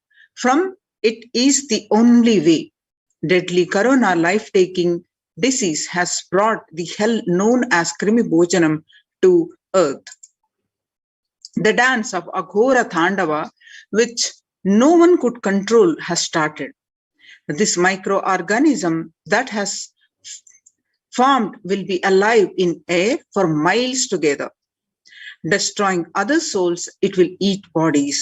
Speaker 4: From it is the only way. Deadly corona life-taking disease has brought the hell known as Krimi Bhojanam to earth. The dance of Aghora Thandava, which no one could control, has started. This microorganism that has formed will be alive in air for miles together. Destroying other souls, it will eat bodies.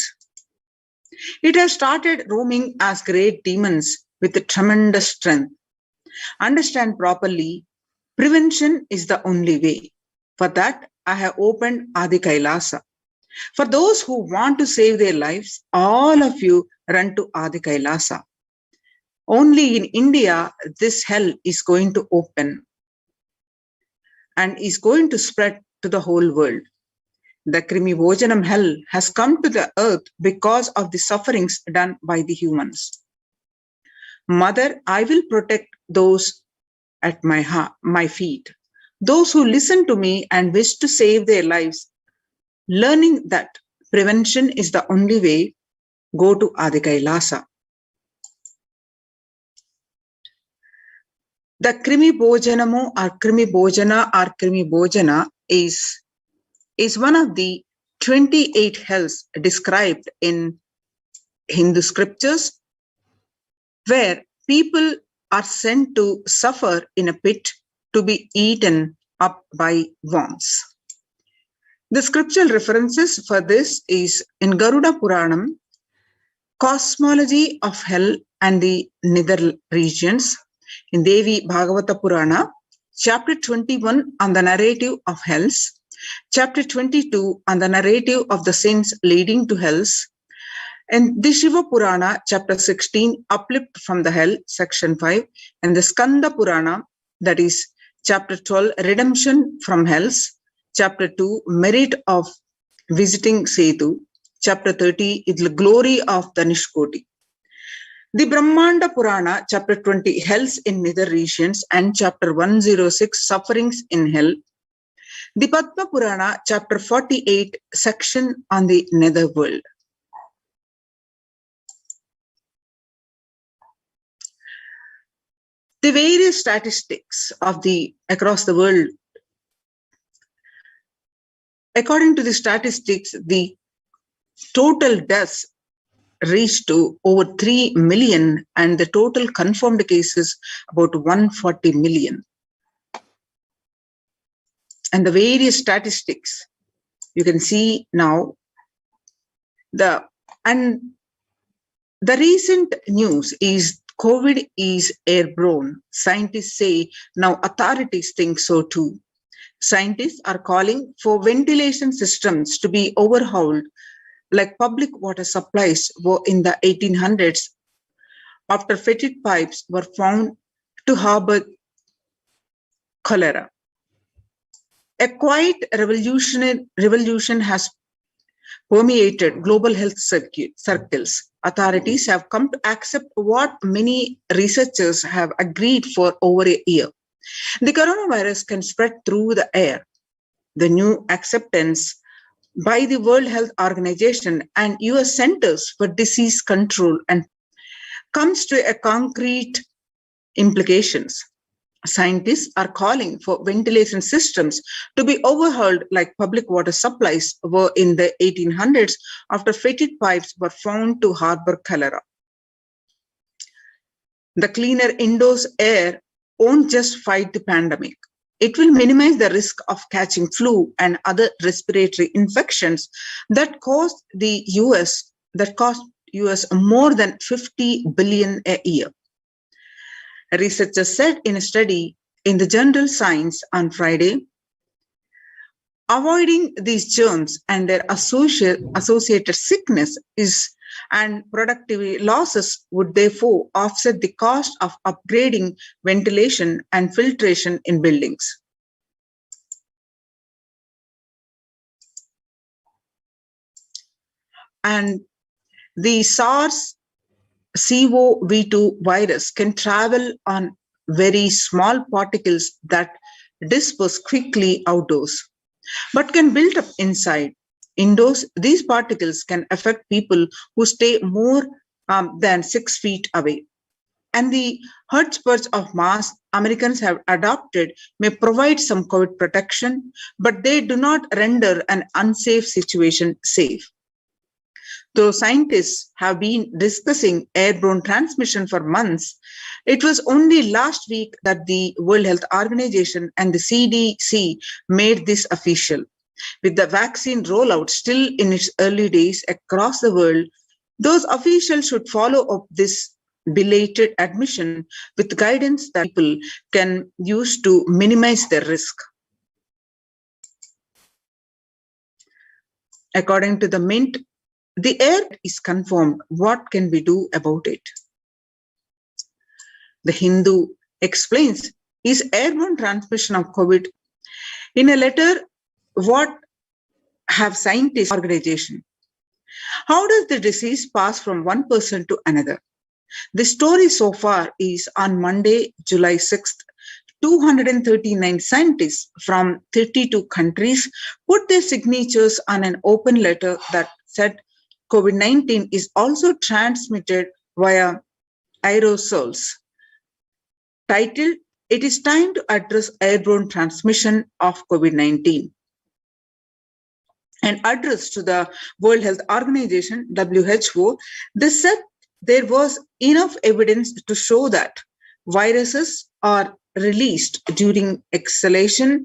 Speaker 4: It has started roaming as great demons with a tremendous strength. Understand properly, prevention is the only way. For that, I have opened Adi Kailasa. For those who want to save their lives, all of you run to Adi Kailasa. Only in India, this hell is going to open and is going to spread to the whole world. The Krimi Bhojanam hell has come to the earth because of the sufferings done by the humans. Mother, I will protect those at my feet, those who listen to me and wish to save their lives. Learning that prevention is the only way, go to Adi Kailasa. The Krimi Bhojanamu or Krimi Bhojana is one of the 28 hells described in Hindu scriptures, where people are sent to suffer in a pit to be eaten up by worms. The scriptural references for this is in Garuda Puranam, Cosmology of Hell and the Nether Regions, in Devi Bhagavata Purana, chapter 21 on the narrative of hells, chapter 22 on the narrative of the sins leading to hells, and the Shiva Purana, chapter 16, Uplift from the Hell, section 5, and the Skanda Purana, that is chapter 12, Redemption from Hells, chapter 2, Merit of Visiting Setu, chapter 30 is the Glory of the Nishkoti. The Brahmanda Purana, chapter 20, Hells in Nether Regions, and chapter 106, Sufferings in Hell. The Padma Purana, chapter 48, section on the Nether World. The various statistics of across the world. According to the statistics, the total deaths reached to over 3 million and the total confirmed cases about 140 million. And the various statistics you can see now. The recent news is COVID is airborne. Scientists say now authorities think so too. Scientists are calling for ventilation systems to be overhauled like public water supplies were in the 1800s after fetid pipes were found to harbor cholera. A quiet revolution has permeated global health circles. Authorities have come to accept what many researchers have agreed for over a year. The coronavirus can spread through the air. The new acceptance by the World Health Organization and US Centers for Disease Control and comes to a concrete implications. Scientists are calling for ventilation systems to be overhauled like public water supplies were in the 1800s after fetid pipes were found to harbor cholera. The cleaner indoors air won't just fight the pandemic. It will minimize the risk of catching flu and other respiratory infections that cost US more than $50 billion a year. Researchers said in a study in the journal Science on Friday, avoiding these germs and their associated sickness and productivity losses would therefore offset the cost of upgrading ventilation and filtration in buildings. And the SARS-CoV-2 virus can travel on very small particles that disperse quickly outdoors, but can build up inside. Indoors, these particles can affect people who stay more than 6 feet away. And the hodgepodge of masks Americans have adopted may provide some COVID protection, but they do not render an unsafe situation safe. Though scientists have been discussing airborne transmission for months, it was only last week that the World Health Organization and the CDC made this official. With the vaccine rollout still in its early days across the world, those officials should follow up this belated admission with guidance that people can use to minimize their risk. According to the Mint, the air is confirmed. What can we do about it? The Hindu explains is airborne transmission of COVID. In a letter, what have scientists organization? How does the disease pass from one person to another? The story so far is on Monday, July 6th, 239 scientists from 32 countries put their signatures on an open letter that said COVID-19 is also transmitted via aerosols. Titled, "It is time to address airborne transmission of COVID-19." an address to the World Health Organization, WHO, they said there was enough evidence to show that viruses are released during exhalation,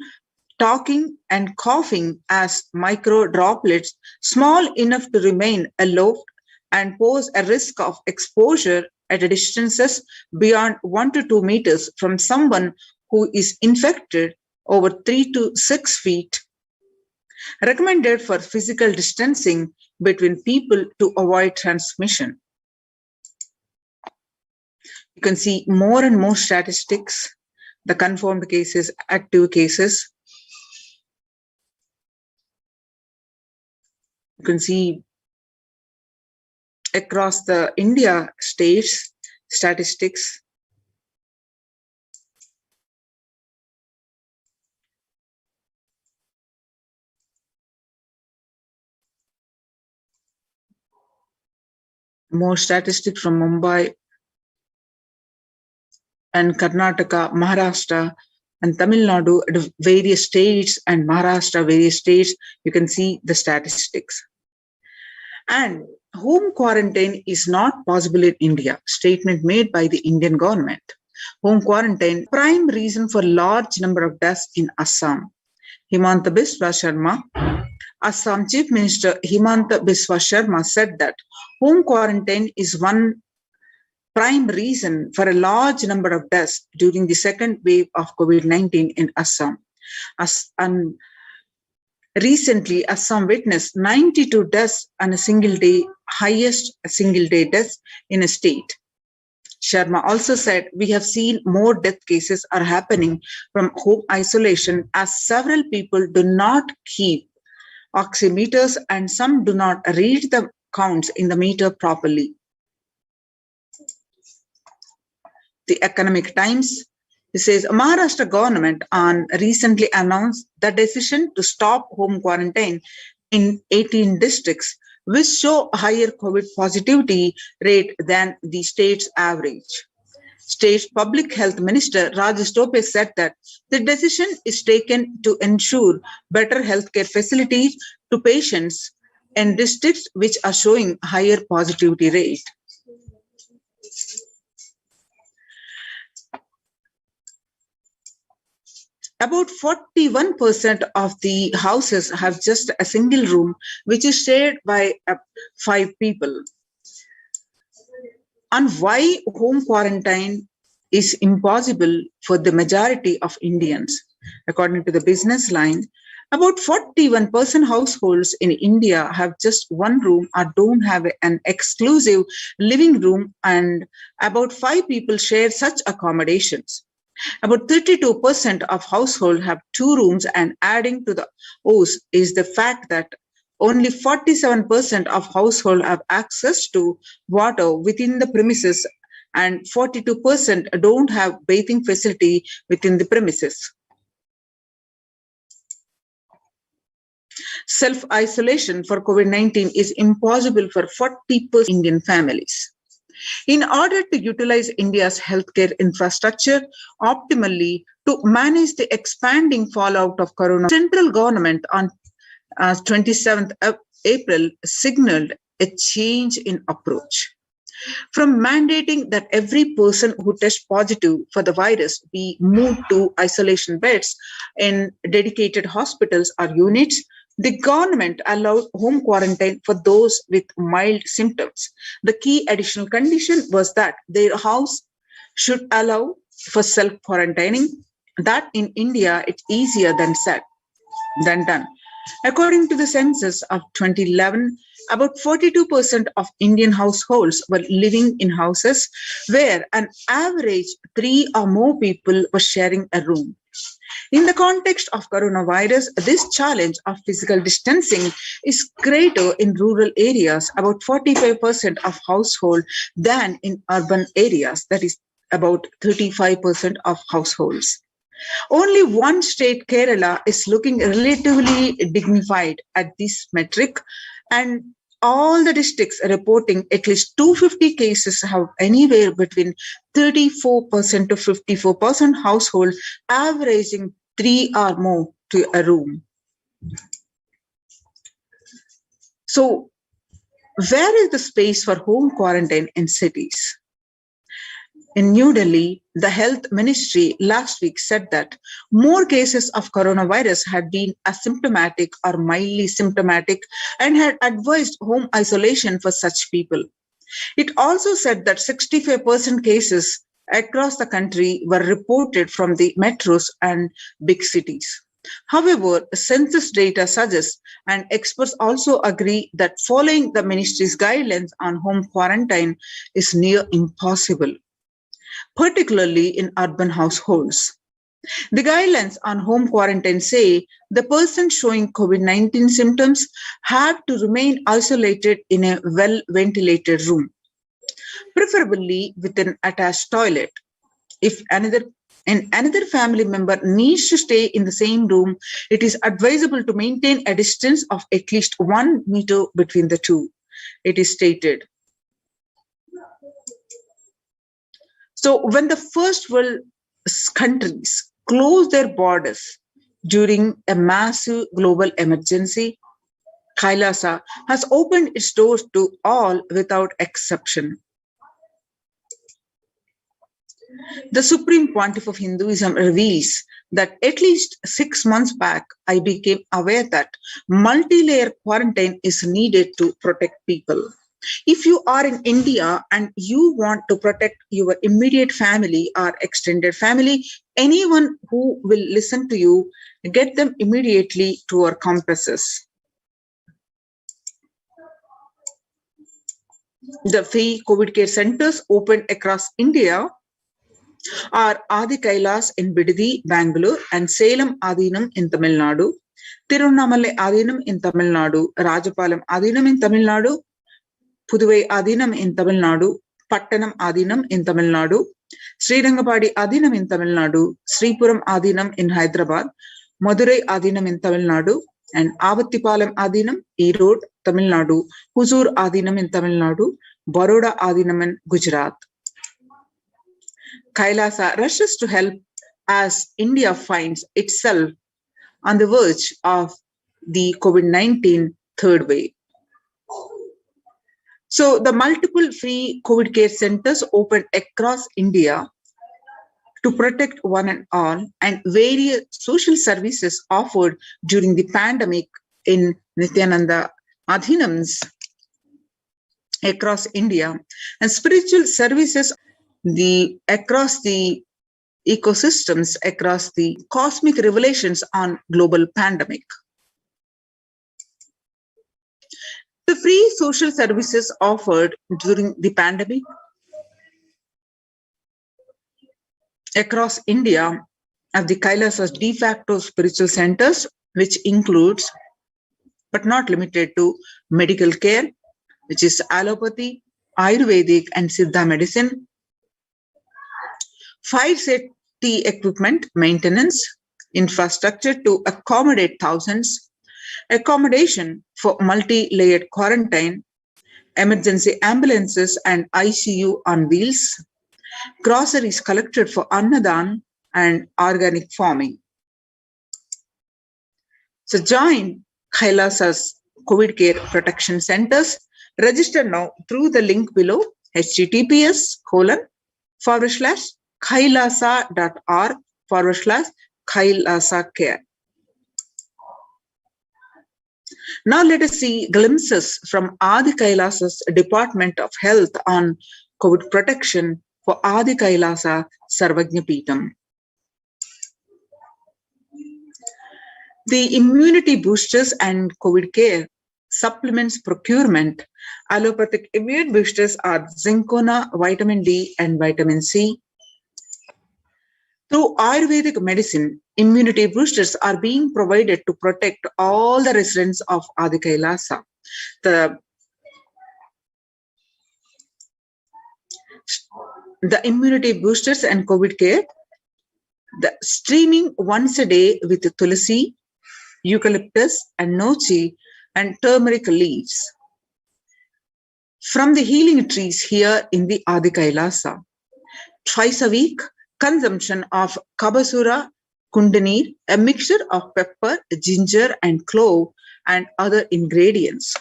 Speaker 4: talking, and coughing as micro droplets small enough to remain aloft and pose a risk of exposure at distances beyond 1 to 2 meters from someone who is infected over 3 to 6 feet, recommended for physical distancing between people to avoid transmission. You can see more and more statistics, the confirmed cases, active cases. You can see across the India states statistics. More statistics from Mumbai and Karnataka, Maharashtra, and Tamil Nadu, various states, and Maharashtra, various states. You can see the statistics. And home quarantine is not possible in India. Statement made by the Indian government. Home quarantine, prime reason for large number of deaths in Assam. Himanta Biswa Sharma, Assam Chief Minister Himanta Biswa Sharma said that home quarantine is one prime reason for a large number of deaths during the second wave of COVID-19 in Assam. And recently, Assam witnessed 92 deaths on a single day, highest single day deaths in a state. Sharma also said, we have seen more death cases are happening from home isolation as several people do not keep oximeters and some do not read the counts in the meter properly. The Economic Times, it says Maharashtra government recently announced the decision to stop home quarantine in 18 districts, which show higher COVID positivity rate than the state's average. State Public Health Minister Rajesh Tope said that the decision is taken to ensure better healthcare facilities to patients in districts which are showing higher positivity rate. About 41% of the houses have just a single room, which is shared by 5 people. And why home quarantine is impossible for the majority of Indians? According to the Business Line, about 41% households in India have just one room or don't have an exclusive living room, and about 5 people share such accommodations. About 32% of households have 2 rooms, and adding to the O's is the fact that only 47% of households have access to water within the premises, and 42% don't have bathing facility within the premises. Self-isolation for COVID-19 is impossible for 40% Indian families. In order to utilize India's healthcare infrastructure optimally to manage the expanding fallout of corona, central government on 27th of April signaled a change in approach. From mandating that every person who tests positive for the virus be moved to isolation beds in dedicated hospitals or units, the government allowed home quarantine for those with mild symptoms. The key additional condition was that their house should allow for self-quarantining. That in India, it's easier than said than done. According to the census of 2011, about 42% of Indian households were living in houses where an average 3 or more people were sharing a room. In the context of coronavirus, this challenge of physical distancing is greater in rural areas, about 45% of households, than in urban areas, that is about 35% of households. Only one state, Kerala, is looking relatively dignified at this metric, and all the districts are reporting at least 250 cases have anywhere between 34% to 54% household, averaging 3 or more to a room. So, where is the space for home quarantine in cities? In New Delhi, the health ministry last week said that more cases of coronavirus had been asymptomatic or mildly symptomatic and had advised home isolation for such people. It also said that 65% cases across the country were reported from the metros and big cities. However, census data suggests, and experts also agree, that following the ministry's guidelines on home quarantine is near impossible, particularly in urban households. The guidelines on home quarantine say the person showing COVID-19 symptoms have to remain isolated in a well-ventilated room, preferably with an attached toilet. If another family member needs to stay in the same room, it is advisable to maintain a distance of at least 1 meter between the two, it is stated. So when the first world countries closed their borders during a massive global emergency, Kailasa has opened its doors to all without exception. The Supreme Pontiff of Hinduism reveals that at least 6 months back, I became aware that multi-layer quarantine is needed to protect people. If you are in India and you want to protect your immediate family or extended family, anyone who will listen to you, get them immediately to our campuses. The free COVID care centers opened across India are Adi Kailas in Bidadi, Bangalore, and Salem Adinam in Tamil Nadu, Tirunnamalai Adinam in Tamil Nadu, Rajapalam Adinam in Tamil Nadu, Puduvai Adinam in Tamil Nadu, Pattanam Adinam in Tamil Nadu, Srirangapadi Adinam in Tamil Nadu, Sripuram Adinam in Hyderabad, Madurai Adinam in Tamil Nadu, and Avattipalam Adinam, Erode, Tamil Nadu, Huzur Adinam in Tamil Nadu, Baroda Adinam in Gujarat. Kailasa rushes to help as India finds itself on the verge of the COVID-19 third wave. So the multiple free COVID care centers opened across India to protect one and all, and various social services offered during the pandemic in Nithyananda Adhinams across India, and spiritual services across the ecosystems, across the cosmic revelations on global pandemic. The free social services offered during the pandemic across India are the Kailasa's de facto spiritual centers, which includes, but not limited to, medical care, which is allopathy, Ayurvedic and Siddha medicine, fire safety equipment maintenance, infrastructure to accommodate thousands, accommodation for multi-layered quarantine, emergency ambulances and ICU on wheels, groceries collected for Annadan, and organic farming. So join Kailasa's COVID care protection centers. Register now through the link below, https://kailasa.org/Kailasa care. Now let us see glimpses from Adi Kailasa's Department of Health on COVID protection for Adi Kailasa Sarvajnapeetham. The immunity boosters and COVID care supplements procurement. Allopathic immune boosters are Zincona, vitamin D, and vitamin C. Through Ayurvedic medicine, immunity boosters are being provided to protect all the residents of Adi Kailasa. The immunity boosters and COVID care, the streaming once a day with tulsi, eucalyptus and nochi and turmeric leaves from the healing trees here in the Adi Kailasa. Twice a week, consumption of Kabasura Kundanir, a mixture of pepper, ginger and clove and other ingredients.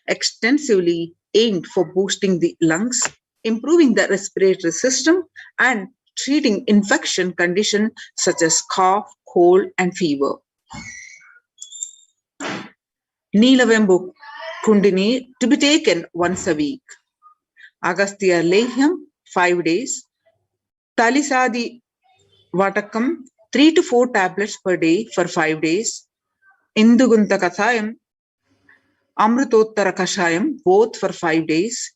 Speaker 4: extensively aimed for boosting the lungs, improving the respiratory system, and treating infection conditions such as cough, cold, and fever. Neelavembu Kundini to be taken once a week. Agastya Lehyam 5 days. Talisadi Vatakam 3 to 4 tablets per day for 5 days. Indugunta Kathayam, Amrutottara Kashayam both for 5 days.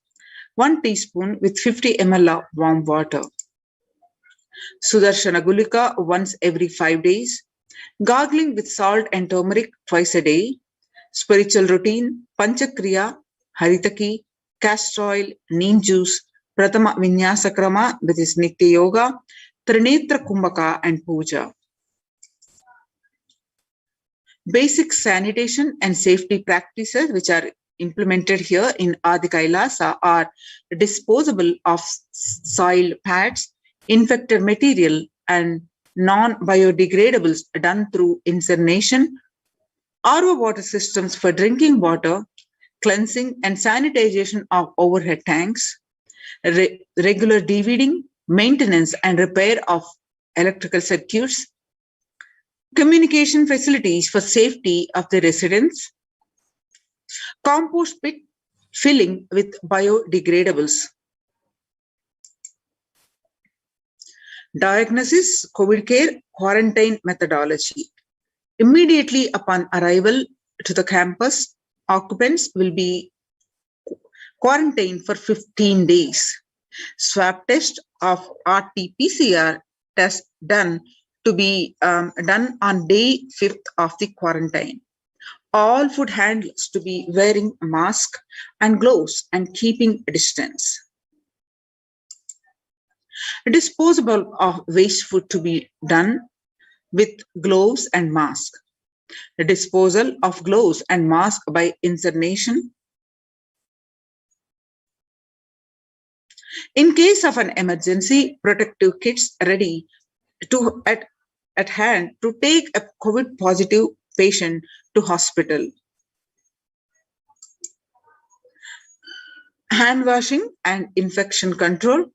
Speaker 4: 1 teaspoon with 50 ml of warm water. Sudarshana Gulika once every 5 days. Gargling with salt and turmeric twice a day. Spiritual routine, Panchakriya, Haritaki, castor oil, neem juice, Pratama Vinyasa Krama, that is Nitya Yoga, Trinetra Kumbhaka and Puja. Basic sanitation and safety practices which are implemented here in Adi Kailasa are disposable of soil pads, infected material and non-biodegradables done through incineration, RO water systems for drinking water, cleansing and sanitization of overhead tanks, regular DVDing, maintenance and repair of electrical circuits, communication facilities for safety of the residents, compost pit filling with biodegradables. Diagnosis, COVID care, quarantine methodology. Immediately upon arrival to the campus, occupants will be quarantined for 15 days. Swab test of RT-PCR test done to be done on day 5th of the quarantine. All food handlers to be wearing a mask and gloves and keeping a distance. Disposable of waste food to be done with gloves and mask. The disposal of gloves and mask by incineration. In case of an emergency, protective kits ready to at hand to take a COVID positive patient to hospital. Hand washing and infection control.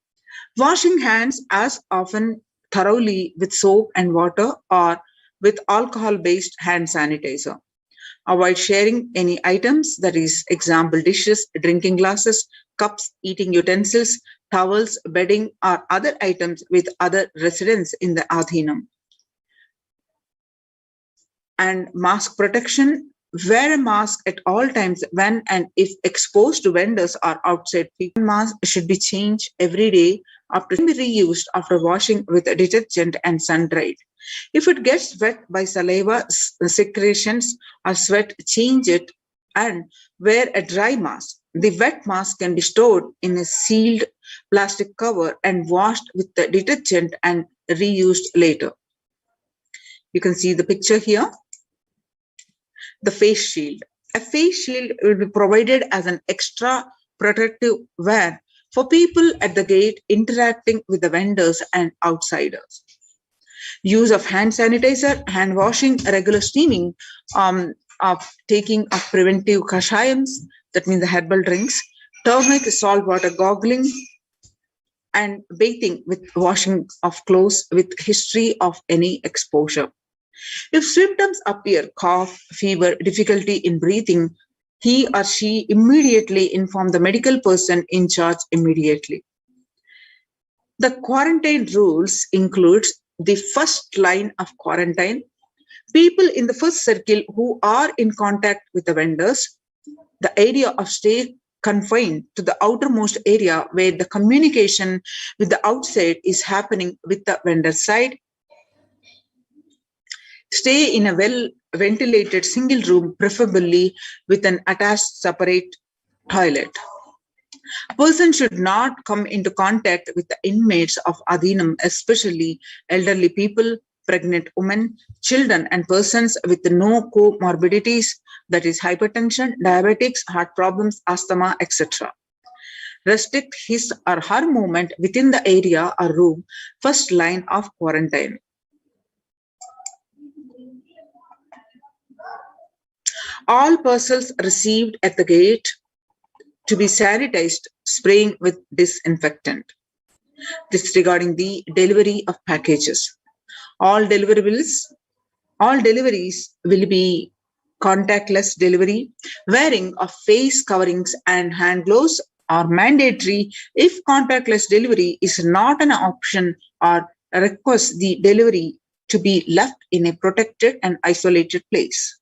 Speaker 4: Washing hands as often thoroughly with soap and water or with alcohol-based hand sanitizer. Avoid sharing any items, that is, example, dishes, drinking glasses, cups, eating utensils, towels, bedding, or other items with other residents in the Adhinam. And mask protection. Wear a mask at all times when and if exposed to vendors or outside people. Mask should be changed every day after being reused after washing with detergent and sun-dried. If it gets wet by saliva, secretions or sweat, change it and wear a dry mask. The wet mask can be stored in a sealed plastic cover and washed with the detergent and reused later. You can see the picture here. The face shield. A face shield will be provided as an extra protective wear for people at the gate interacting with the vendors and outsiders. Use of hand sanitizer, hand washing, regular steaming, of taking of preventive kashayams, that means the herbal drinks, turmeric, salt water gargling, and bathing with washing of clothes with history of any exposure. If symptoms appear, cough, fever, difficulty in breathing, he or she immediately inform the medical person in charge immediately. The quarantine rules includes the first line of quarantine, people in the first circle who are in contact with the vendors, the area of stay confined to the outermost area where the communication with the outside is happening with the vendor side. Stay in a well-ventilated single room, preferably with an attached separate toilet. A person should not come into contact with the inmates of Adhinam, especially elderly people, pregnant women, children, and persons with no comorbidities, that is hypertension, diabetics, heart problems, asthma, etc. Restrict his or her movement within the area or room, first line of quarantine. All parcels received at the gate to be sanitized, spraying with disinfectant. This is regarding the delivery of packages. All deliveries will be contactless delivery. Wearing of face coverings and hand gloves are mandatory if contactless delivery is not an option, or request the delivery to be left in a protected and isolated place.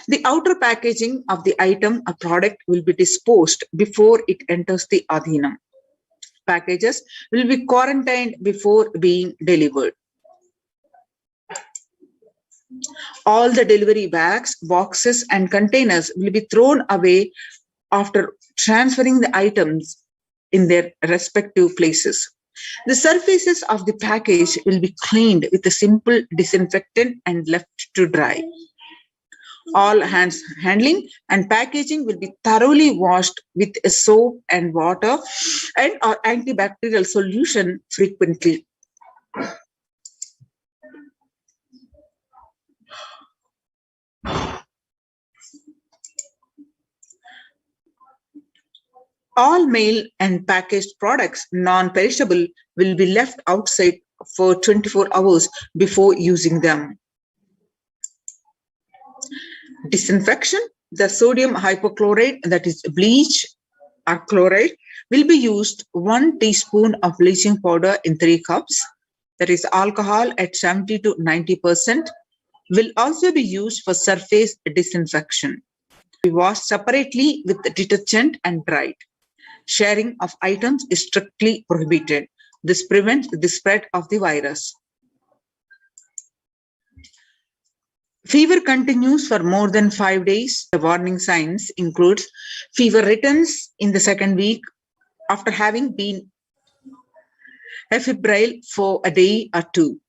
Speaker 4: The outer packaging of the item or product will be disposed before it enters the Adhinam. Packages will be quarantined before being delivered. All the delivery bags, boxes, and containers will be thrown away after transferring the items in their respective places. The surfaces of the package will be cleaned with a simple disinfectant and left to dry. All handling and packaging will be thoroughly washed with a soap and water and or antibacterial solution frequently. All mail and packaged products, non-perishable, will be left outside for 24 hours before using them. Disinfection, the sodium hypochlorite, that is bleach or chloride, will be used 1 teaspoon of bleaching powder in 3 cups, that is alcohol at 70 to 90%, will also be used for surface disinfection. Be washed separately with detergent and dried. Sharing of items is strictly prohibited. This prevents the spread of the virus. Fever continues for more than 5 days. The warning signs include fever returns in the 2nd week after having been febrile for a day or 2.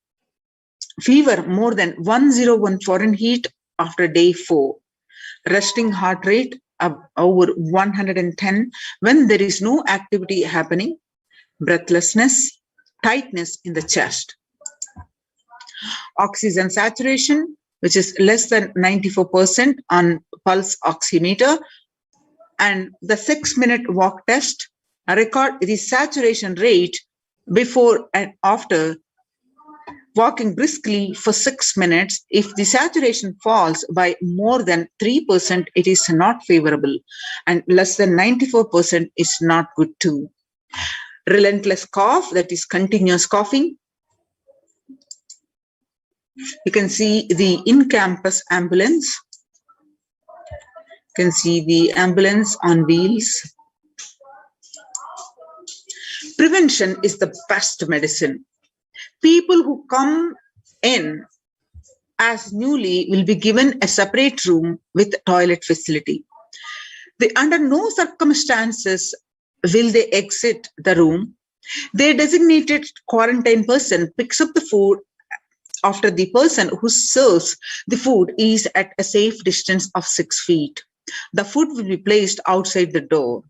Speaker 4: Fever more than 101 Fahrenheit after day 4. Resting heart rate of over 110 when there is no activity happening. Breathlessness, tightness in the chest. Oxygen saturation, which is less than 94% on pulse oximeter, and the 6-minute walk test record the saturation rate before and after walking briskly for 6 minutes. If the saturation falls by more than 3%, it is not favorable, and less than 94% is not good too. Relentless cough, that is continuous coughing. You can see the in-campus ambulance. You can see the ambulance on wheels. Prevention is the best medicine. People who come in as newly will be given a separate room with toilet facility. Under no circumstances will they exit the room. Their designated quarantine person picks up the food after the person who serves the food is at a safe distance of 6 feet. The food will be placed outside the door.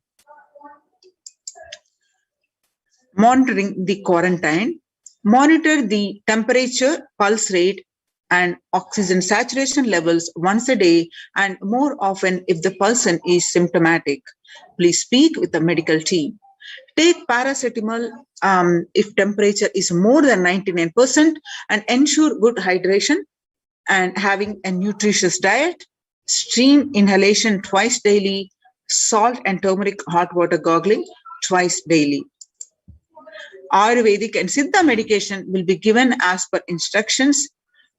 Speaker 4: Monitoring the quarantine. Monitor the temperature, pulse rate, and oxygen saturation levels once a day and more often if the person is symptomatic. Please speak with the medical team. Take paracetamol if temperature is more than 99% and ensure good hydration and having a nutritious diet. Steam inhalation twice daily. Salt and turmeric hot water gargling twice daily. Ayurvedic and Siddha medication will be given as per instructions.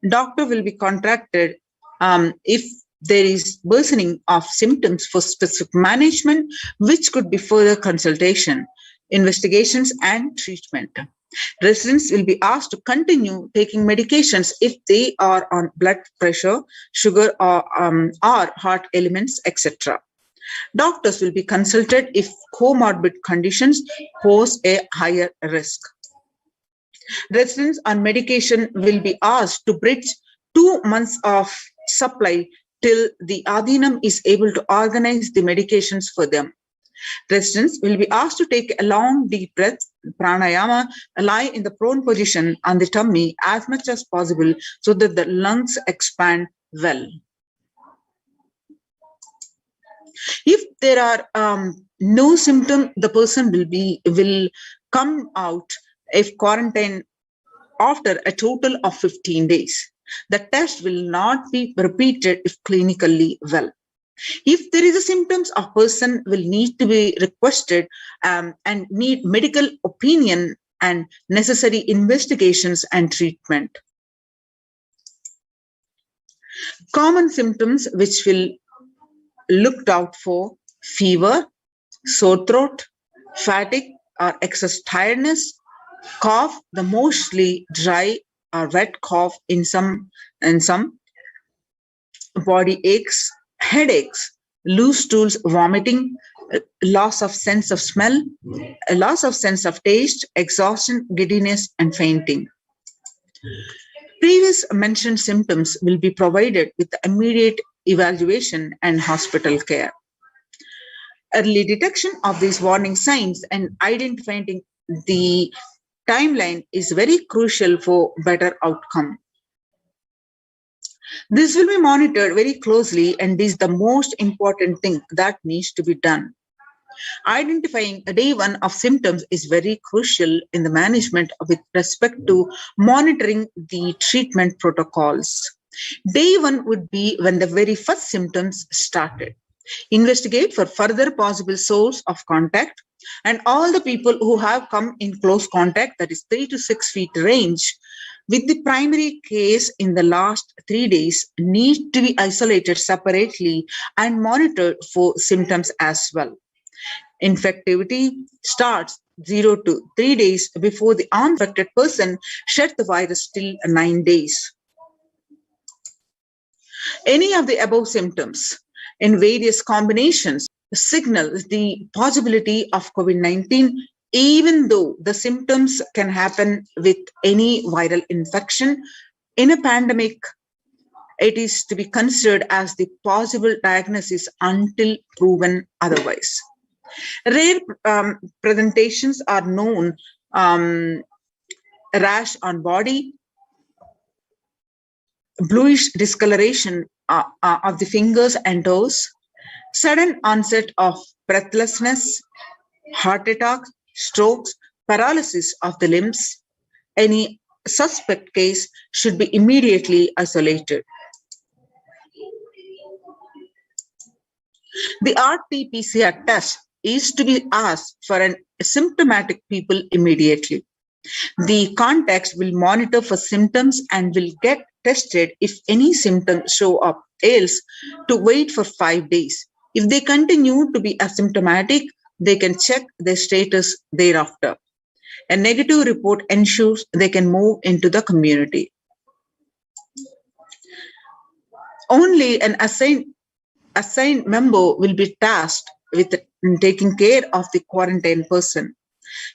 Speaker 4: Doctor will be contacted if there is worsening of symptoms for specific management, which could be further consultation, investigations, and treatment. Residents will be asked to continue taking medications if they are on blood pressure, sugar, or heart elements, etc. Doctors will be consulted if comorbid conditions pose a higher risk. Residents on medication will be asked to bridge 2 months of supply till the Adhinam is able to organize the medications for them. Residents will be asked to take a long deep breath, pranayama, lie in the prone position on the tummy as much as possible so that the lungs expand well. If there are no symptom, the person will come out if quarantine after a total of 15 days. The test will not be repeated if clinically well. If there is a symptoms, a person will need to be requested and need medical opinion and necessary investigations and treatment. Common symptoms which will looked out for: fever, sore throat, fatigue or excess tiredness, cough, the mostly dry or wet cough in some, body aches, headaches, loose stools, vomiting, loss of sense of smell, loss of sense of taste, exhaustion, giddiness, and fainting. Previous mentioned symptoms will be provided with immediate evaluation and hospital care. Early detection of these warning signs and identifying the timeline is very crucial for better outcome. This will be monitored very closely and is the most important thing that needs to be done. Identifying day one of symptoms is very crucial in the management with respect to monitoring the treatment protocols. Day one would be when the very first symptoms started. Investigate for further possible source of contact, and all the people who have come in close contact, that is 3 to 6 feet range, with the primary case in the last 3 days need to be isolated separately and monitored for symptoms as well. Infectivity starts 0 to 3 days before the uninfected person shed the virus till 9 days. Any of the above symptoms in various combinations signal the possibility of COVID-19, even though the symptoms can happen with any viral infection. In a pandemic, it is to be considered as the possible diagnosis until proven otherwise. Rare presentations are known: rash on body, bluish discoloration of the fingers and toes, sudden onset of breathlessness, heart attack, strokes, paralysis of the limbs. Any suspect case should be immediately isolated. The RT-PCR test is to be asked for an asymptomatic people immediately. The contacts will monitor for symptoms and will get tested if any symptoms show up, else to wait for 5 days. If they continue to be asymptomatic, they can check their status thereafter. A negative report ensures they can move into the community. Only an assigned member will be tasked with taking care of the quarantine person.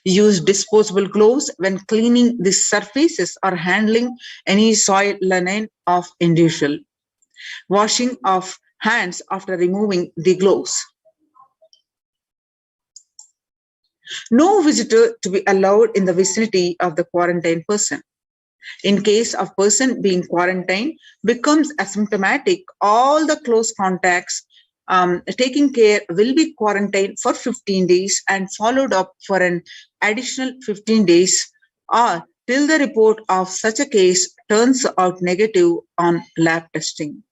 Speaker 4: Use disposable gloves when cleaning the surfaces or handling any soil linen of individual. Washing of hands after removing the gloves. No visitor to be allowed in the vicinity of the quarantine person. In case of person being quarantined becomes asymptomatic, all the close contacts taking care will be quarantined for 15 days and followed up for an additional 15 days or till the report of such a case turns out negative on lab testing.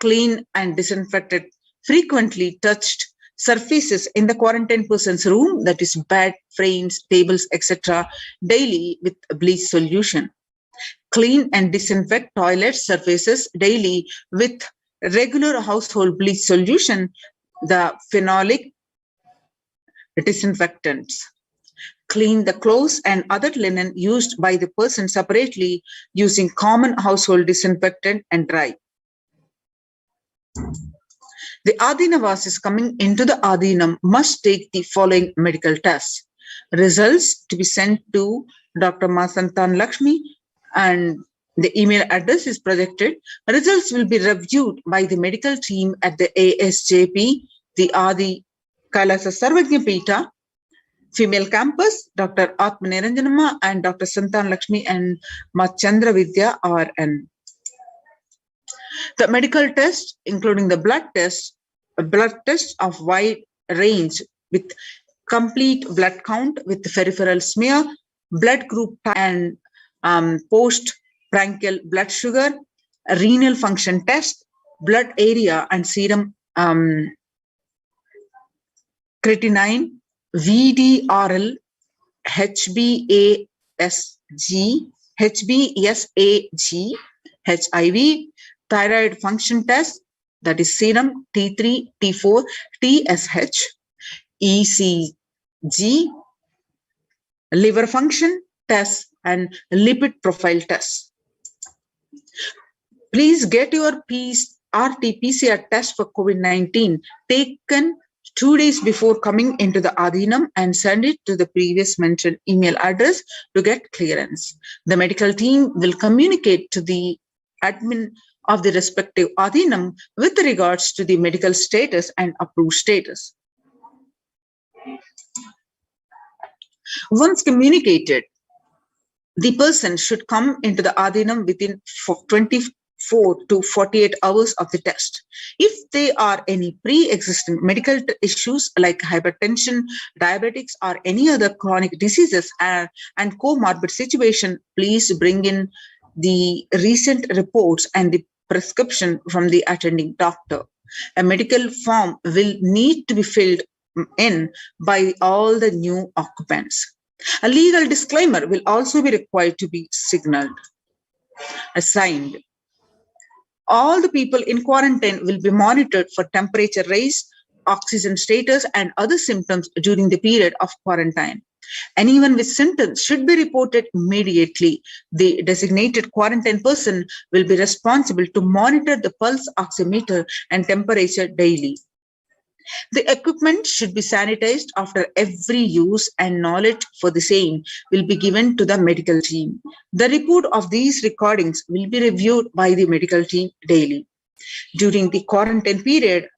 Speaker 4: Clean and disinfected frequently touched surfaces in the quarantine person's room, that is bed, frames, tables, etc., daily with bleach solution. Clean and disinfect toilet surfaces daily with regular household bleach solution, the phenolic disinfectants. Clean the clothes and other linen used by the person separately using common household disinfectant and dry. The Adinavasis coming into the Adinam must take the following medical tests. Results to be sent to Dr. Masantan Lakshmi and the email address is projected. Results will be reviewed by the medical team at the ASJP, the Adi Kailasa Sarvajna Peeta, female campus, Dr. Atma Niranjanama and Dr. Santan Lakshmi and Ma Chandra Vidya RN. The medical tests, including the blood tests of wide range with complete blood count with peripheral smear, blood group and post-prandial blood sugar, renal function test, blood area and serum creatinine, VDRL, HbASG, HIV, thyroid function test, that is serum T3, T4, TSH, ECG, liver function test, and lipid profile test. Please get your RT-PCR test for COVID-19 taken 2 days before coming into the Adhinam and send it to the previous mentioned email address to get clearance. The medical team will communicate to the admin of the respective Adhinam with regards to the medical status and approved status. Once communicated, the person should come into the Adhinam within 24 to 48 hours of the test. If there are any pre-existing medical issues like hypertension, diabetics, or any other chronic diseases and comorbid situation, please bring in the recent reports and the prescription from the attending doctor. A medical form will need to be filled in by all the new occupants. A legal disclaimer will also be required to be signed. All the people in quarantine will be monitored for temperature rise, oxygen status, and other symptoms during the period of quarantine. Anyone with symptoms should be reported immediately. The designated quarantine person will be responsible to monitor the pulse oximeter and temperature daily. The equipment should be sanitized after every use, and knowledge for the same will be given to the medical team. The report of these recordings will be reviewed by the medical team daily. During the quarantine period,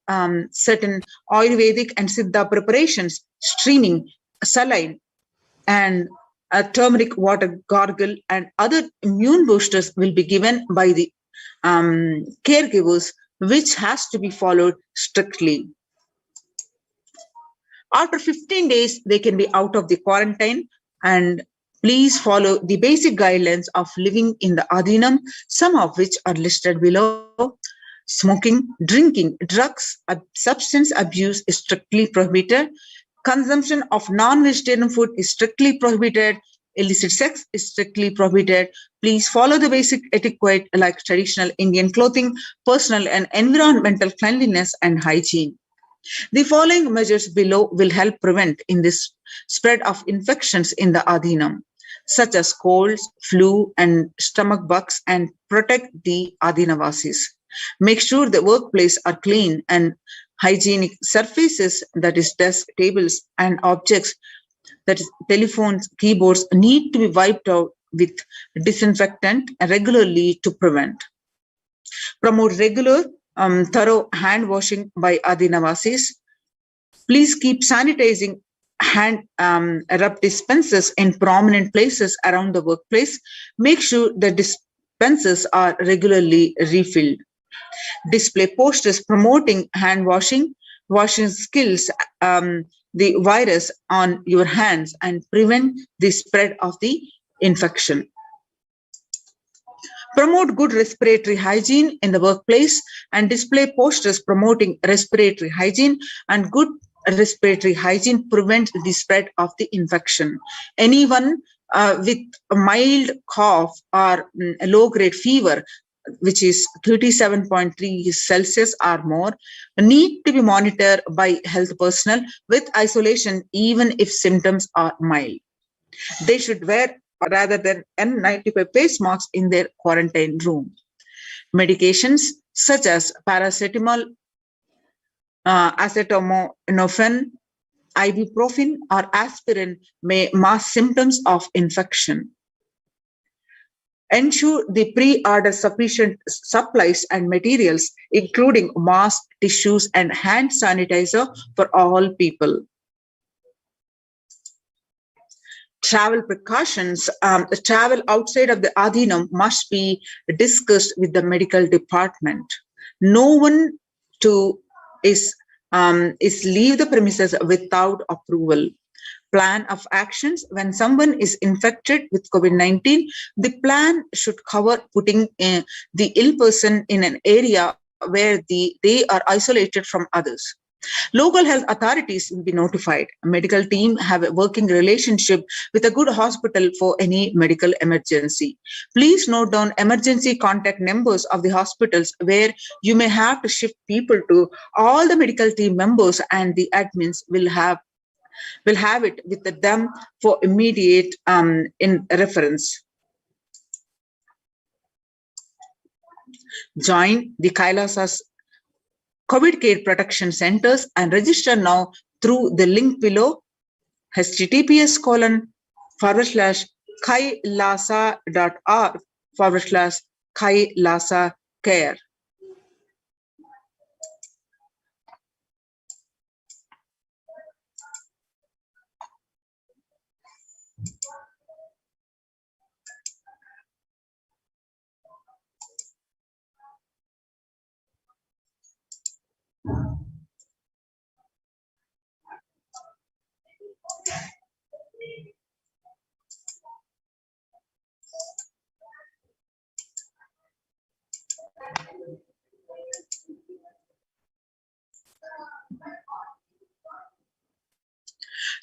Speaker 4: certain Ayurvedic and Siddha preparations, streaming, saline, and a turmeric water gargle and other immune boosters will be given by the caregivers, which has to be followed strictly. After 15 days, they can be out of the quarantine, and please follow the basic guidelines of living in the Adhinam, some of which are listed below. Smoking, drinking, drugs, substance abuse is strictly prohibited. Consumption of non-vegetarian food is strictly prohibited. Illicit sex is strictly prohibited. Please follow the basic etiquette like traditional Indian clothing, personal and environmental cleanliness, and hygiene. The following measures below will help prevent in this spread of infections in the Adhinam, such as colds, flu, and stomach bugs, and protect the Adhinavasis. Make sure the workplace are clean and hygienic surfaces, that is desk, tables, and objects, that is telephones, keyboards, need to be wiped out with disinfectant regularly to prevent. Promote regular thorough hand washing by Adhinavasis. Please keep sanitizing hand rub dispensers in prominent places around the workplace. Make sure the dispensers are regularly refilled. Display posters promoting hand washing skills, the virus on your hands, and prevent the spread of the infection. Promote good respiratory hygiene in the workplace and display posters promoting respiratory hygiene, and good respiratory hygiene prevents the spread of the infection. Anyone with a mild cough or a low-grade fever, which is 37.3 Celsius or more, need to be monitored by health personnel with isolation even if symptoms are mild. They should wear rather than N95 face masks in their quarantine room. Medications such as paracetamol, acetaminophen, ibuprofen, or aspirin may mask symptoms of infection. Ensure the pre-order sufficient supplies and materials, including masks, tissues, and hand sanitizer for all people. travel precautions, the travel outside of the Adhinam must be discussed with the medical department. No one is leave the premises without approval. Plan of actions: when someone is infected with COVID-19, the plan should cover putting the ill person in an area where they are isolated from others. Local health authorities will be notified. A medical team have a working relationship with a good hospital for any medical emergency. Please note down emergency contact numbers of the hospitals where you may have to shift people to. All the medical team members and the admins will have it with them for immediate in reference. Join the Kailasas COVID Care Protection Centers and register now through the link below, https://kailasa.org/Kailasa Care.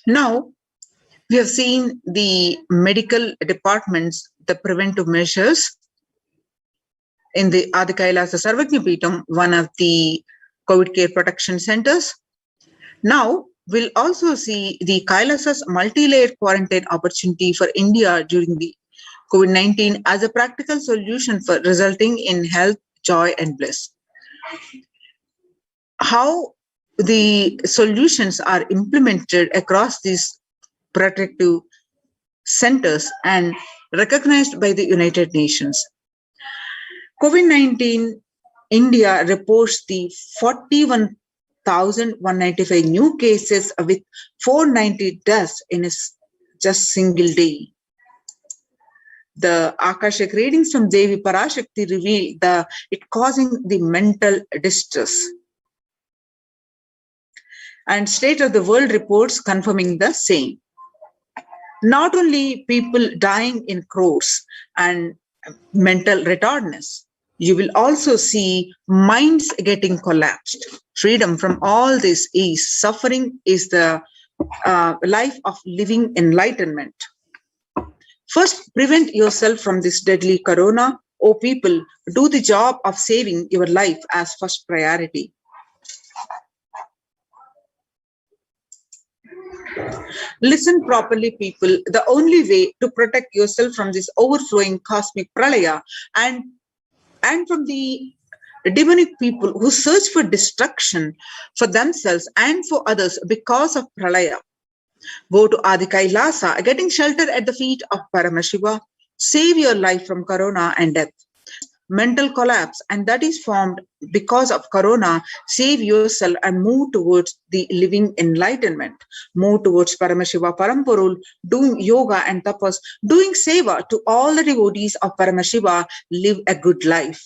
Speaker 4: Now, we have seen the medical departments, the preventive measures in the Adi Kailasa Sarvajna Peetham, one of the COVID care protection centers. Now, we'll also see the Kailasas multi-layered quarantine opportunity for India during the COVID-19 as a practical solution for resulting in health, joy, and bliss. How the solutions are implemented across these protective centers and recognized by the United Nations. COVID-19, India reports the 41,195 new cases with 490 deaths in a just single day. The Akashic readings from Devi Parashakti reveal it causing the mental distress. And State of the World reports confirming the same. Not only people dying in crores and mental retardedness, you will also see minds getting collapsed. Freedom from all this is suffering is the life of living enlightenment. First, prevent yourself from this deadly corona. Oh people, do the job of saving your life as first priority. Listen properly, people. The only way to protect yourself from this overflowing cosmic pralaya and from the demonic people who search for destruction for themselves and for others because of pralaya. Go to Adi Kailasa, getting shelter at the feet of Paramashiva. Save your life from corona and death. Mental collapse, and that is formed because of corona. Save yourself and move towards the living enlightenment. Move towards Paramashiva Paramporul, doing yoga and tapas, doing seva to all the devotees of Paramashiva. Live a good life.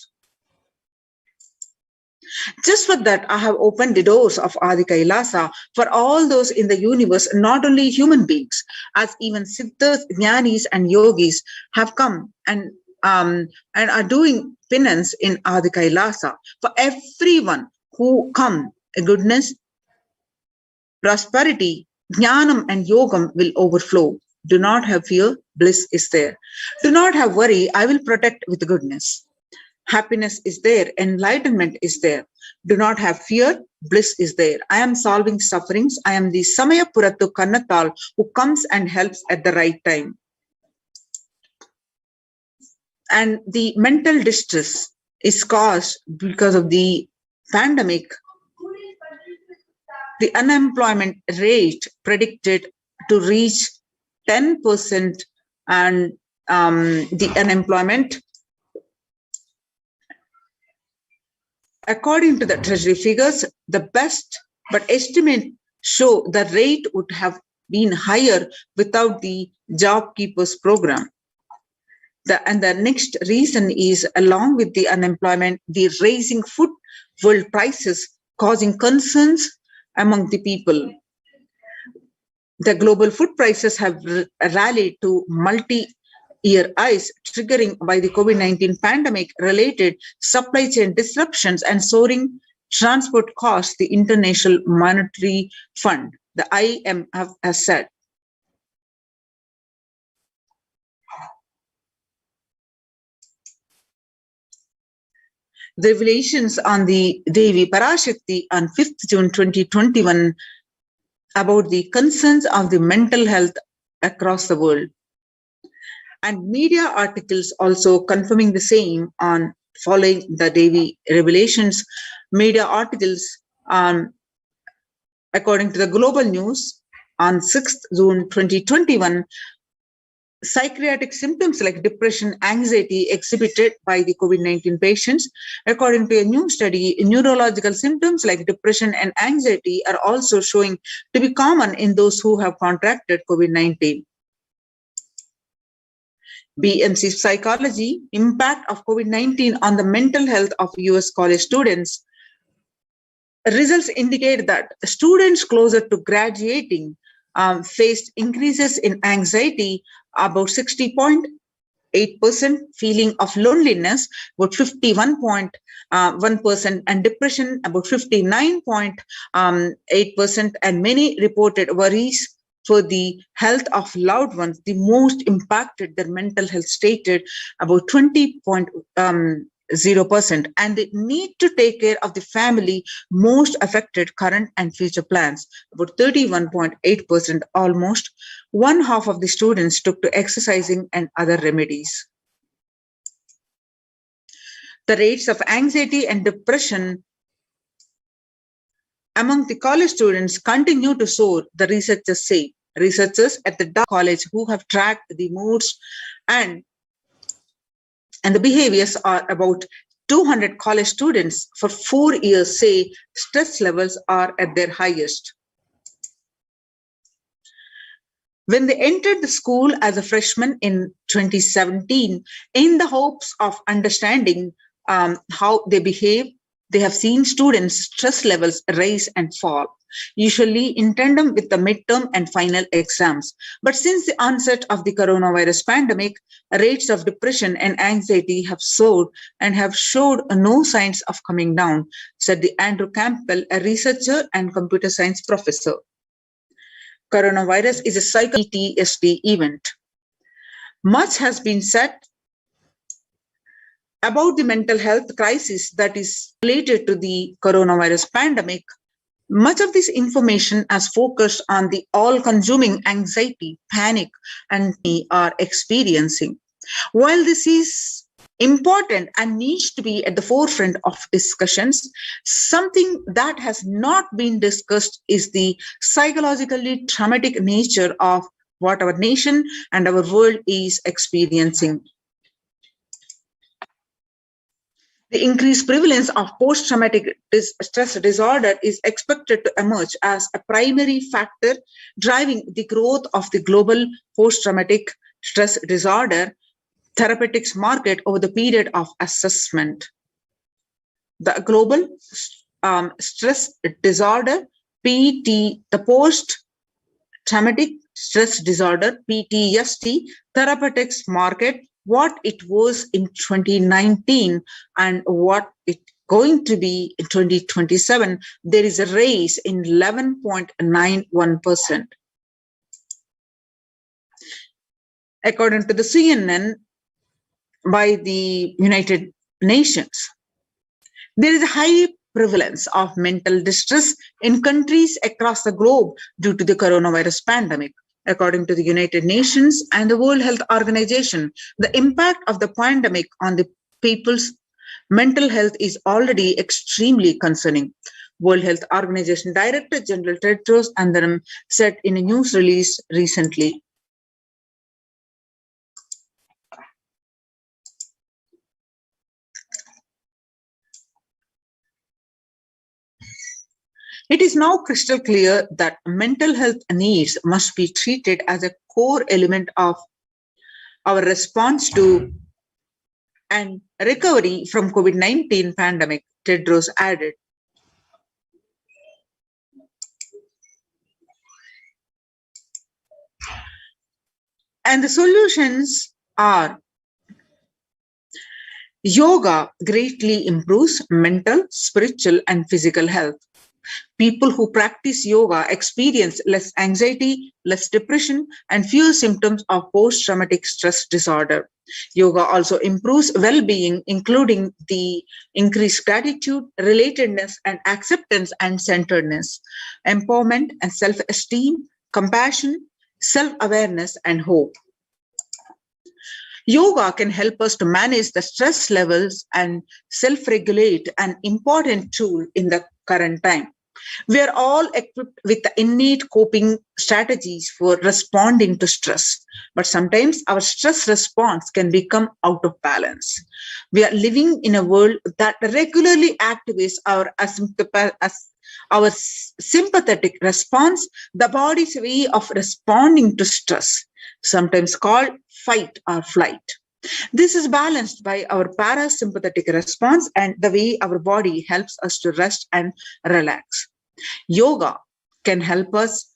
Speaker 4: Just for that, I have opened the doors of Adi Kailasa for all those in the universe, not only human beings, as even Siddhas, Jnanis, and Yogis have come and are doing penance in Adi Kailasa. For everyone who come, goodness, prosperity, Jnanam and Yogam will overflow. Do not have fear, bliss is there. Do not have worry, I will protect with goodness. Happiness is there, enlightenment is there. Do not have fear, bliss is there. I am solving sufferings. I am the Samaya Purattu Kannatal who comes and helps at the right time. And the mental distress is caused because of the pandemic. The unemployment rate predicted to reach 10%, and the unemployment, according to the treasury figures, the best but estimate show the rate would have been higher without the Job Keepers program. The next reason is, along with the unemployment, the rising food world prices causing concerns among the people. The global food prices have rallied to multi-year highs, triggering by the COVID-19 pandemic-related supply chain disruptions and soaring transport costs, the International Monetary Fund, the IMF, has said. The revelations on the Devi Parashakti on 5th June 2021 about the concerns of the mental health across the world, and media articles also confirming the same on following the Devi revelations. Media articles according to the Global News on 6th June 2021, psychiatric symptoms like depression, anxiety exhibited by the COVID-19 patients. According to a new study, neurological symptoms like depression and anxiety are also showing to be common in those who have contracted COVID-19. BMC Psychology, Impact of COVID-19 on the Mental Health of US College Students. Results indicate that students closer to graduating faced increases in anxiety, about 60.8%, feeling of loneliness, about 51.1%, and depression, about 59.8%, and many reported worries for the health of loved ones. The most impacted their mental health stated about 20.0%, and they need to take care of the family most affected current and future plans, about 31.8%. Almost one half of the students took to exercising and other remedies. The rates of anxiety and depression among the college students continue to soar, the researchers say. Researchers at the college who have tracked the moods and the behaviors are about 200 college students for 4 years say stress levels are at their highest. When they entered the school as a freshman in 2017, in the hopes of understanding how they behave, they have seen students' stress levels rise and fall, usually in tandem with the midterm and final exams. But since the onset of the coronavirus pandemic, rates of depression and anxiety have soared and have showed no signs of coming down, said the Andrew Campbell, a researcher and computer science professor. Coronavirus is a PTSD event. Much has been said about the mental health crisis that is related to the coronavirus pandemic. Much of this information has focused on the all-consuming anxiety, panic, and we are experiencing. While this is important and needs to be at the forefront of discussions, something that has not been discussed is the psychologically traumatic nature of what our nation and our world is experiencing. The increased prevalence of post-traumatic stress disorder is expected to emerge as a primary factor driving the growth of the global post-traumatic stress disorder therapeutics market over the period of assessment. The global stress disorder, the post-traumatic stress disorder, PTSD therapeutics market, what it was in 2019 and what it's going to be in 2027, there is a rise in 11.91%. According to the CNN by the United Nations, there is a high prevalence of mental distress in countries across the globe due to the coronavirus pandemic. According to the United Nations and the World Health Organization, the impact of the pandemic on the people's mental health is already extremely concerning. World Health Organization Director General Tedros Adhanom said in a news release recently. It is now crystal clear that mental health needs must be treated as a core element of our response to and recovery from COVID-19 pandemic, Tedros added. And the solutions are: yoga greatly improves mental, spiritual, and physical health. People who practice yoga experience less anxiety, less depression, and fewer symptoms of post-traumatic stress disorder. Yoga also improves well-being, including the increased gratitude, relatedness, and acceptance and centeredness, empowerment and self-esteem, compassion, self-awareness, and hope. Yoga can help us to manage the stress levels and self-regulate, an important tool in the current time. We are all equipped with the innate coping strategies for responding to stress, but sometimes our stress response can become out of balance. We are living in a world that regularly activates our sympathetic response, the body's way of responding to stress, sometimes called fight or flight. This is balanced by our parasympathetic response and the way our body helps us to rest and relax. Yoga can help us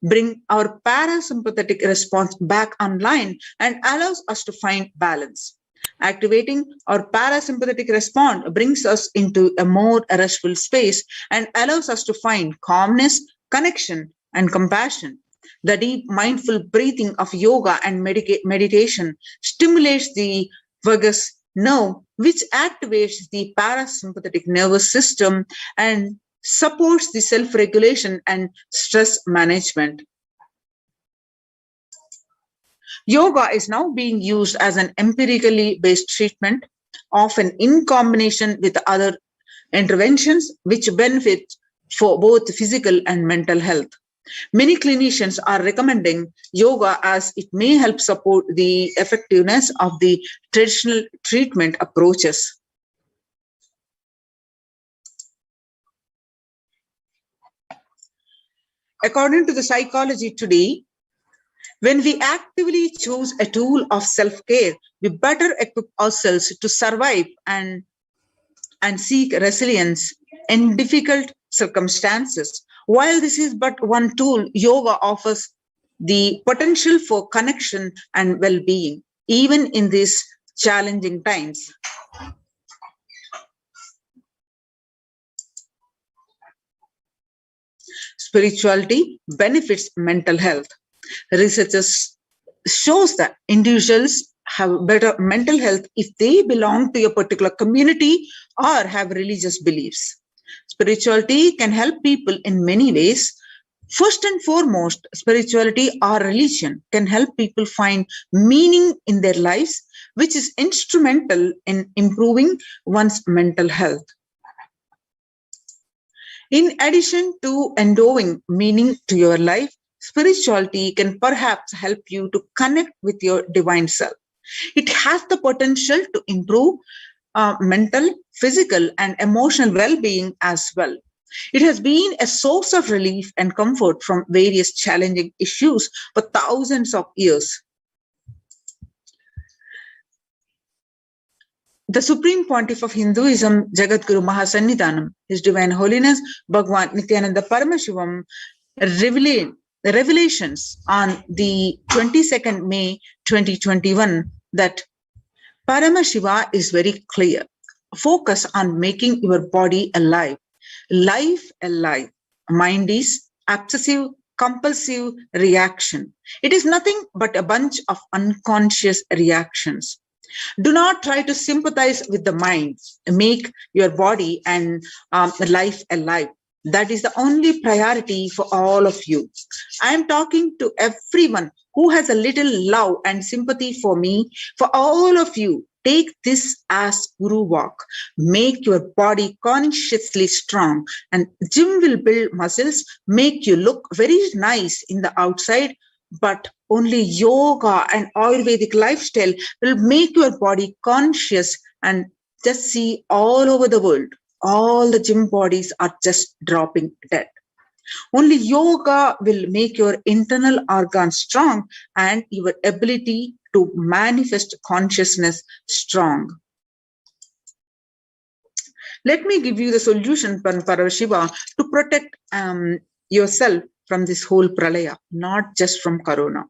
Speaker 4: bring our parasympathetic response back online and allows us to find balance. Activating our parasympathetic response brings us into a more restful space and allows us to find calmness, connection, and compassion. The deep mindful breathing of yoga and meditation stimulates the vagus nerve, which activates the parasympathetic nervous system and supports the self-regulation and stress management. Yoga is now being used as an empirically based treatment, often in combination with other interventions which benefit for both physical and mental health. Many clinicians are recommending yoga as it may help support the effectiveness of the traditional treatment approaches. According to the Psychology Today, when we actively choose a tool of self-care, we better equip ourselves to survive and seek resilience in difficult circumstances. While this is but one tool, yoga offers the potential for connection and well-being, even in these challenging times. Spirituality benefits mental health. Researchers shows that individuals have better mental health if they belong to a particular community or have religious beliefs. Spirituality can help people in many ways. First and foremost, spirituality or religion can help people find meaning in their lives, which is instrumental in improving one's mental health. In addition to endowing meaning to your life, spirituality can perhaps help you to connect with your divine self. It has the potential to improve mental, physical, and emotional well-being as well. It has been a source of relief and comfort from various challenging issues for thousands of years. The Supreme Pontiff of Hinduism, Jagadguru Mahasannidhanam, His Divine Holiness Bhagwan Nithyananda Paramashivam, revelations on the 22nd May 2021 that Paramashiva is very clear. Focus on making your body alive. Life alive. Mind is obsessive, compulsive reaction. It is nothing but a bunch of unconscious reactions. Do not try to sympathize with the mind. Make your body and life alive. That is the only priority for all of you. I am talking to everyone who has a little love and sympathy for me. For all of you, take this as Guru walk. Make your body consciously strong, and gym will build muscles, make you look very nice in the outside, but only yoga and Ayurvedic lifestyle will make your body conscious. And just see all over the world, all the gym bodies are just dropping dead. Only yoga will make your internal organs strong and your ability to manifest consciousness strong. Let me give you the solution, Parashiva, to protect yourself from this whole pralaya, not just from corona.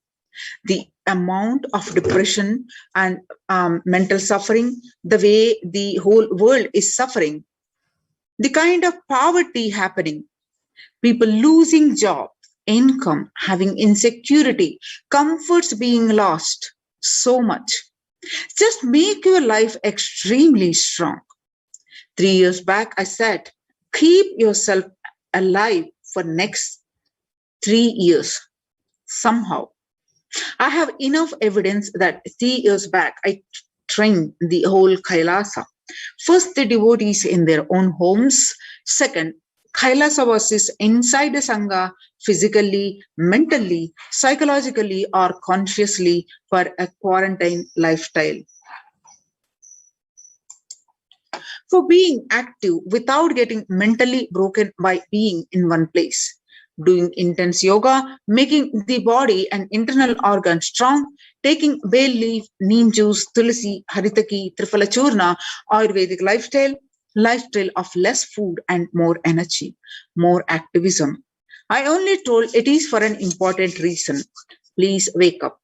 Speaker 4: The amount of depression and mental suffering, the way the whole world is suffering, the kind of poverty happening, people losing job, income, having insecurity, comforts being lost, so much. Just make your life extremely strong. 3 years back, I said, keep yourself alive for next 3 years somehow. I have enough evidence that 3 years back, I trained the whole Kailasa. First, the devotees in their own homes. Second, Kailasa was inside the Sangha, physically, mentally, psychologically, or consciously for a quarantine lifestyle. For being active without getting mentally broken by being in one place. Doing intense yoga, making the body and internal organs strong, taking bay leaf, neem juice, tulsi, haritaki, triphala churna, Ayurvedic lifestyle of less food and more energy, more activism. I only told it is for an important reason. Please wake up.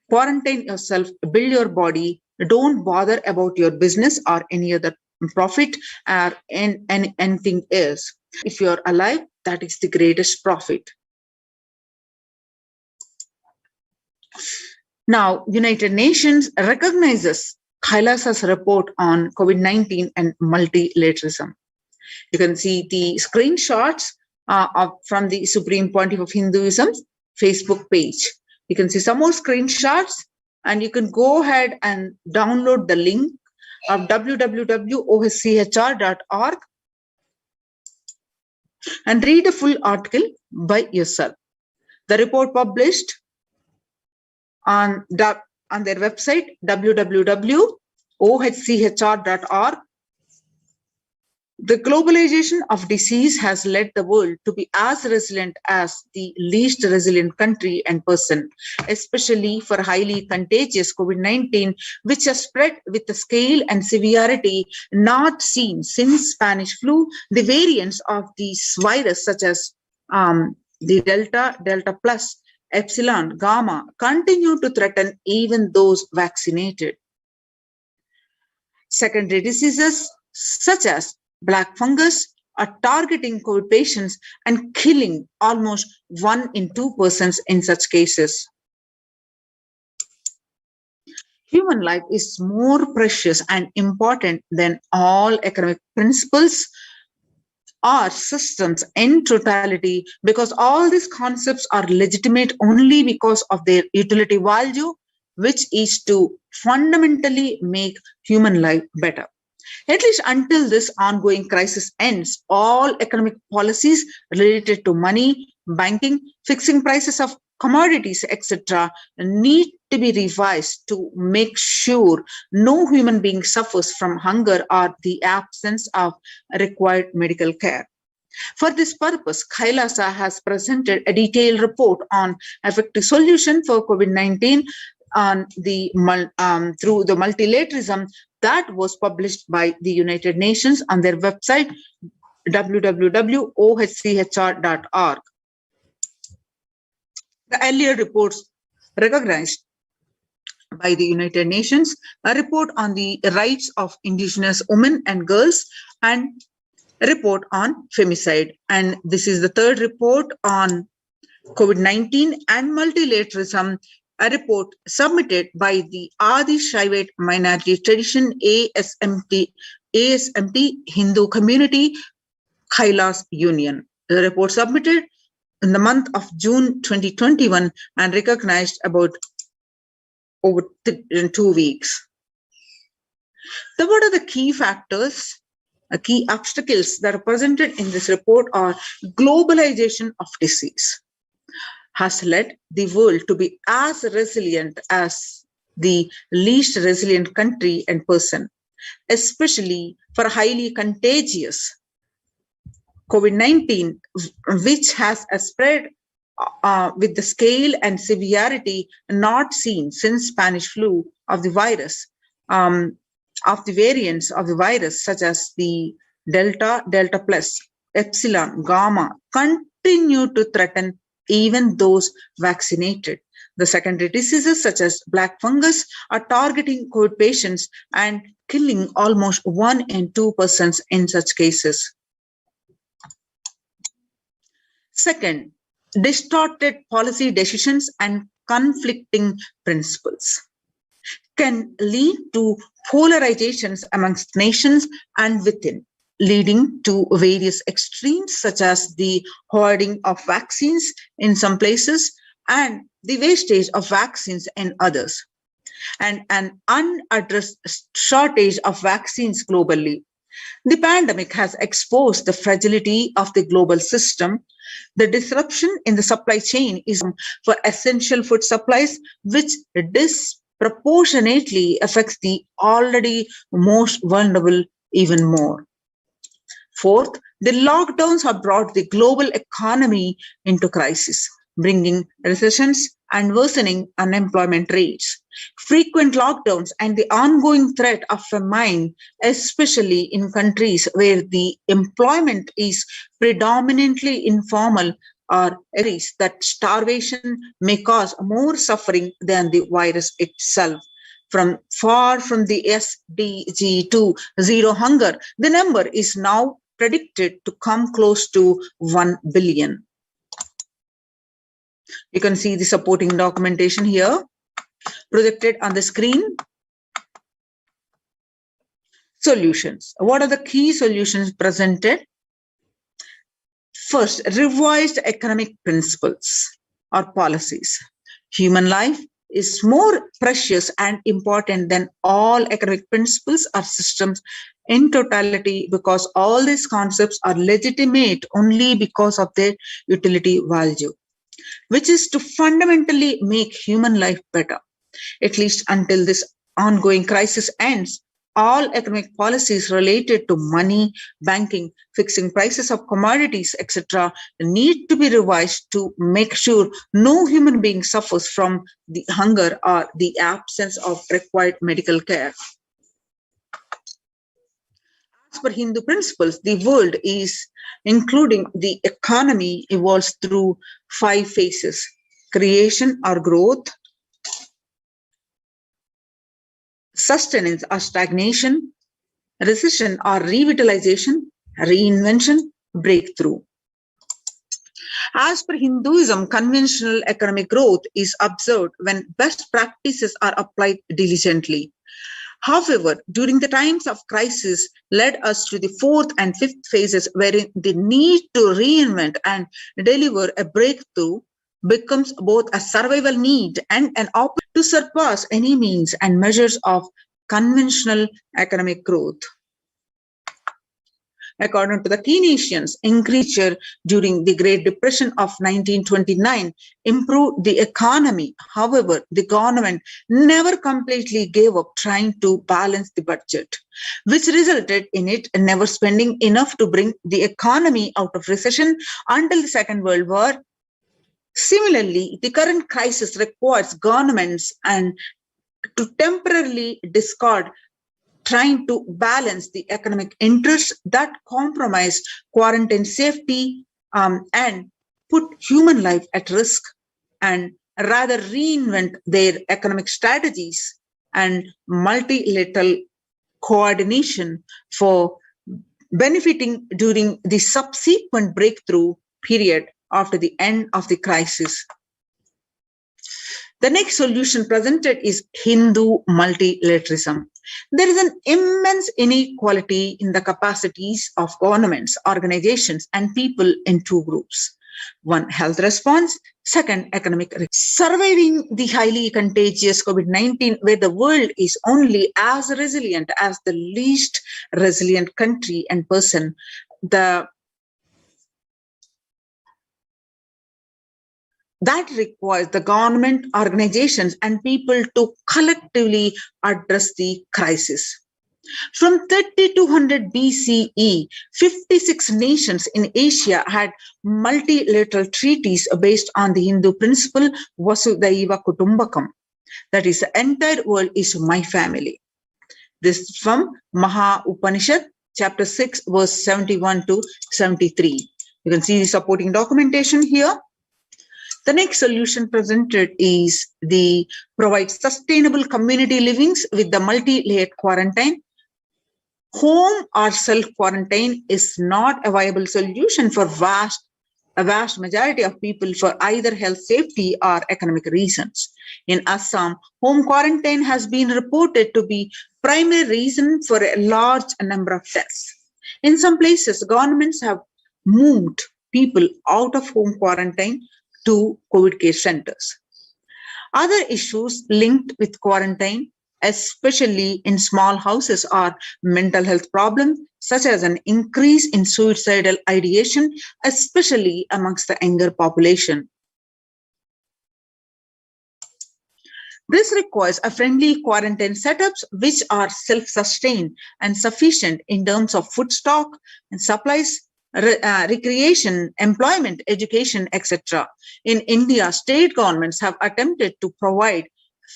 Speaker 4: Quarantine yourself, build your body, don't bother about your business or any other profit or anything else. If you're alive, that is the greatest profit. Now, United Nations recognizes Kailasa's report on COVID-19 and multilateralism. You can see the screenshots from the Supreme Pontiff of Hinduism Facebook page. You can see some more screenshots, and you can go ahead and download the link of www.oschr.org and read a full article by yourself. The report published on their website www.ochchr.org. The globalization of disease has led the world to be as resilient as the least resilient country and person, especially for highly contagious COVID-19, which has spread with a scale and severity not seen since Spanish flu. The variants of this virus, such as the Delta plus, Epsilon, Gamma, continue to threaten even those vaccinated. Secondary diseases such as black fungus are targeting COVID patients and killing almost 1 in 2 persons in such cases. Human life is more precious and important than all economic principles or systems in totality, because all these concepts are legitimate only because of their utility value, which is to fundamentally make human life better. At least until this ongoing crisis ends, all economic policies related to money, banking, fixing prices of commodities, etc., need to be revised to make sure no human being suffers from hunger or the absence of required medical care. For this purpose, Kailasa has presented a detailed report on effective solution for COVID-19 on through the multilateralism that was published by the United Nations on their website www.ochchr.org. The earlier reports recognized by the United Nations a report on the rights of indigenous women and girls and a report on femicide. And this is the third report on COVID-19 and multilateralism, a report submitted by the Adi Shaivite Minority Tradition ASMT Hindu Community Kailas Union. The report submitted in the month of June 2021 and recognized about over 2 weeks. So what are the key factors, key obstacles that are presented in this report? Are globalization of disease has led the world to be as resilient as the least resilient country and person, especially for highly contagious COVID-19, which has a spread with the scale and severity not seen since Spanish flu of the virus, of the variants of the virus, such as the Delta, Delta plus, Epsilon, Gamma, continue to threaten even those vaccinated. The secondary diseases such as black fungus are targeting COVID patients and killing almost 1 in 2 persons in such cases. Second, distorted policy decisions and conflicting principles can lead to polarizations amongst nations and within, leading to various extremes such as the hoarding of vaccines in some places and the wastage of vaccines in others, and an unaddressed shortage of vaccines globally. The pandemic has exposed the fragility of the global system. The disruption in the supply chain is for essential food supplies, which disproportionately affects the already most vulnerable even more. Fourth, the lockdowns have brought the global economy into crisis, bringing recessions and worsening unemployment rates. Frequent lockdowns and the ongoing threat of famine, especially in countries where the employment is predominantly informal, are areas that starvation may cause more suffering than the virus itself. Far from the SDG to zero hunger, the number is now predicted to come close to 1 billion. You can see the supporting documentation here projected on the screen. Solutions. What are the key solutions presented? First, revised economic principles or policies. Human life is more precious and important than all economic principles or systems in totality, because all these concepts are legitimate only because of their utility value, which is to fundamentally make human life better. At least until this ongoing crisis ends, all economic policies related to money, banking, fixing prices of commodities, etc., need to be revised to make sure no human being suffers from the hunger or the absence of required medical care. As per Hindu principles, the world is, including the economy, evolves through 5 phases: creation or growth, sustenance or stagnation, recession or revitalization, reinvention, breakthrough. As per Hinduism, conventional economic growth is observed when best practices are applied diligently. However, during the times of crisis led us to the 4th and 5th phases, wherein the need to reinvent and deliver a breakthrough becomes both a survival need and an opportunity to surpass any means and measures of conventional economic growth. According to the Keynesians, increase during the Great Depression of 1929 improved the economy. However, the government never completely gave up trying to balance the budget, which resulted in it never spending enough to bring the economy out of recession until the Second World War. Similarly, the current crisis requires governments and to temporarily discard trying to balance the economic interests that compromise quarantine safety and put human life at risk, and rather reinvent their economic strategies and multilateral coordination for benefiting during the subsequent breakthrough period after the end of the crisis. The next solution presented is Hindu multilateralism. There is an immense inequality in the capacities of governments, organizations, and people in 2 groups. 1, health response. 2, economic risk. Surviving the highly contagious COVID-19, where the world is only as resilient as the least resilient country and person, that requires the government, organizations, and people to collectively address the crisis. From 3200 BCE, 56 nations in Asia had multilateral treaties based on the Hindu principle Vasudhaiva Kutumbakam. That is, the entire world is my family. This is from Maha Upanishad, chapter 6, verse 71 to 73. You can see the supporting documentation here. The next solution presented is the provide sustainable community livings with the multi-layered quarantine. Home or self-quarantine is not a viable solution for a vast majority of people for either health, safety, or economic reasons. In Assam, home quarantine has been reported to be primary reason for a large number of deaths. In some places, governments have moved people out of home quarantine to COVID care centers. Other issues linked with quarantine, especially in small houses, are mental health problems, such as an increase in suicidal ideation, especially amongst the younger population. This requires a friendly quarantine setups which are self-sustained and sufficient in terms of food stock and supplies, recreation, employment, education, etc. In India, state governments have attempted to provide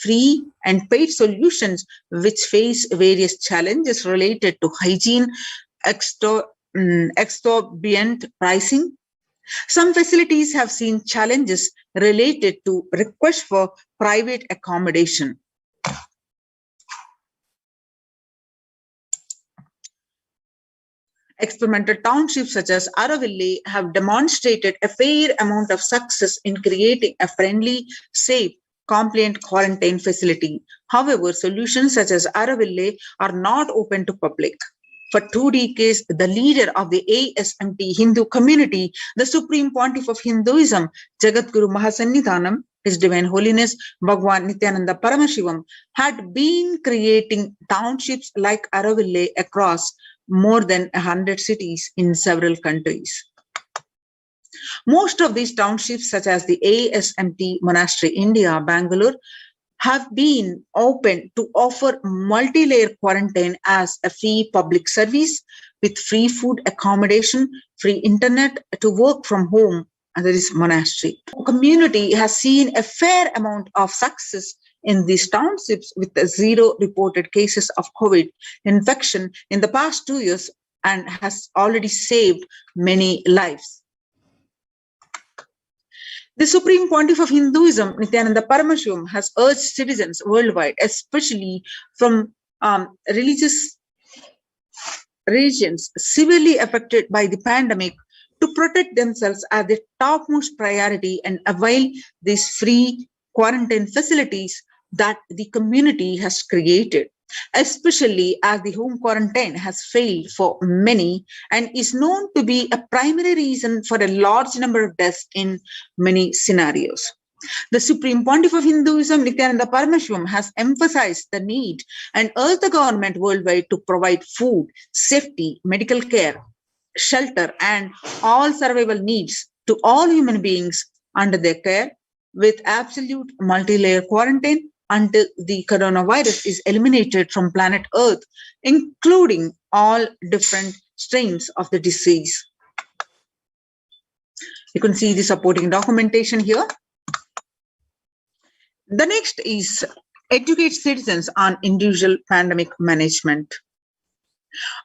Speaker 4: free and paid solutions which face various challenges related to hygiene, exorbitant pricing. Some facilities have seen challenges related to requests for private accommodation. Experimental townships such as Aravalli have demonstrated a fair amount of success in creating a friendly, safe, compliant quarantine facility. However, solutions such as Aravalli are not open to public. For 2 decades, the leader of the ASMT Hindu community, the Supreme Pontiff of Hinduism, Jagadguru Mahasannidhanam, His Divine Holiness Bhagwan Nithyananda Paramashivam, had been creating townships like Aravalli across more than 100 cities in several countries. Most of these townships, such as the ASMT Monastery India, Bangalore, have been open to offer multi-layer quarantine as a free public service with free food accommodation, free internet to work from home, and that is monastery. The community has seen a fair amount of success in these townships with 0 reported cases of COVID infection in the past 2 years and has already saved many lives. The Supreme Pontiff of Hinduism, Nithyananda Paramashivam, has urged citizens worldwide, especially from religious regions severely affected by the pandemic, to protect themselves as the topmost priority and avail these free quarantine facilities that the community has created, especially as the home quarantine has failed for many and is known to be a primary reason for a large number of deaths in many scenarios. The Supreme Pontiff of Hinduism, Nithyananda Paramashivam, has emphasized the need and urged the government worldwide to provide food, safety, medical care, shelter, and all survival needs to all human beings under their care with absolute multi-layer quarantine until the coronavirus is eliminated from planet Earth, including all different strains of the disease. You can see the supporting documentation here. The next is educate citizens on individual pandemic management.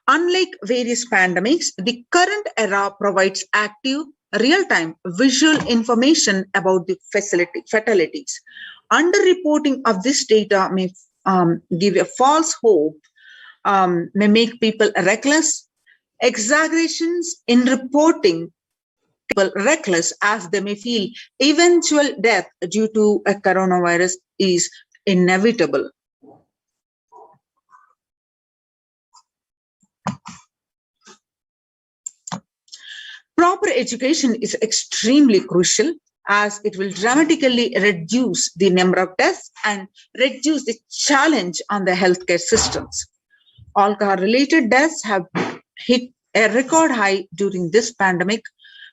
Speaker 4: Unlike various pandemics, the current era provides active, real-time visual information about the fatalities. Underreporting of this data may give a false hope, may make people reckless. Exaggerations in reporting people reckless as they may feel eventual death due to a coronavirus is inevitable. Proper education is extremely crucial as it will dramatically reduce the number of deaths and reduce the challenge on the healthcare systems. Alcohol-related deaths have hit a record high during this pandemic,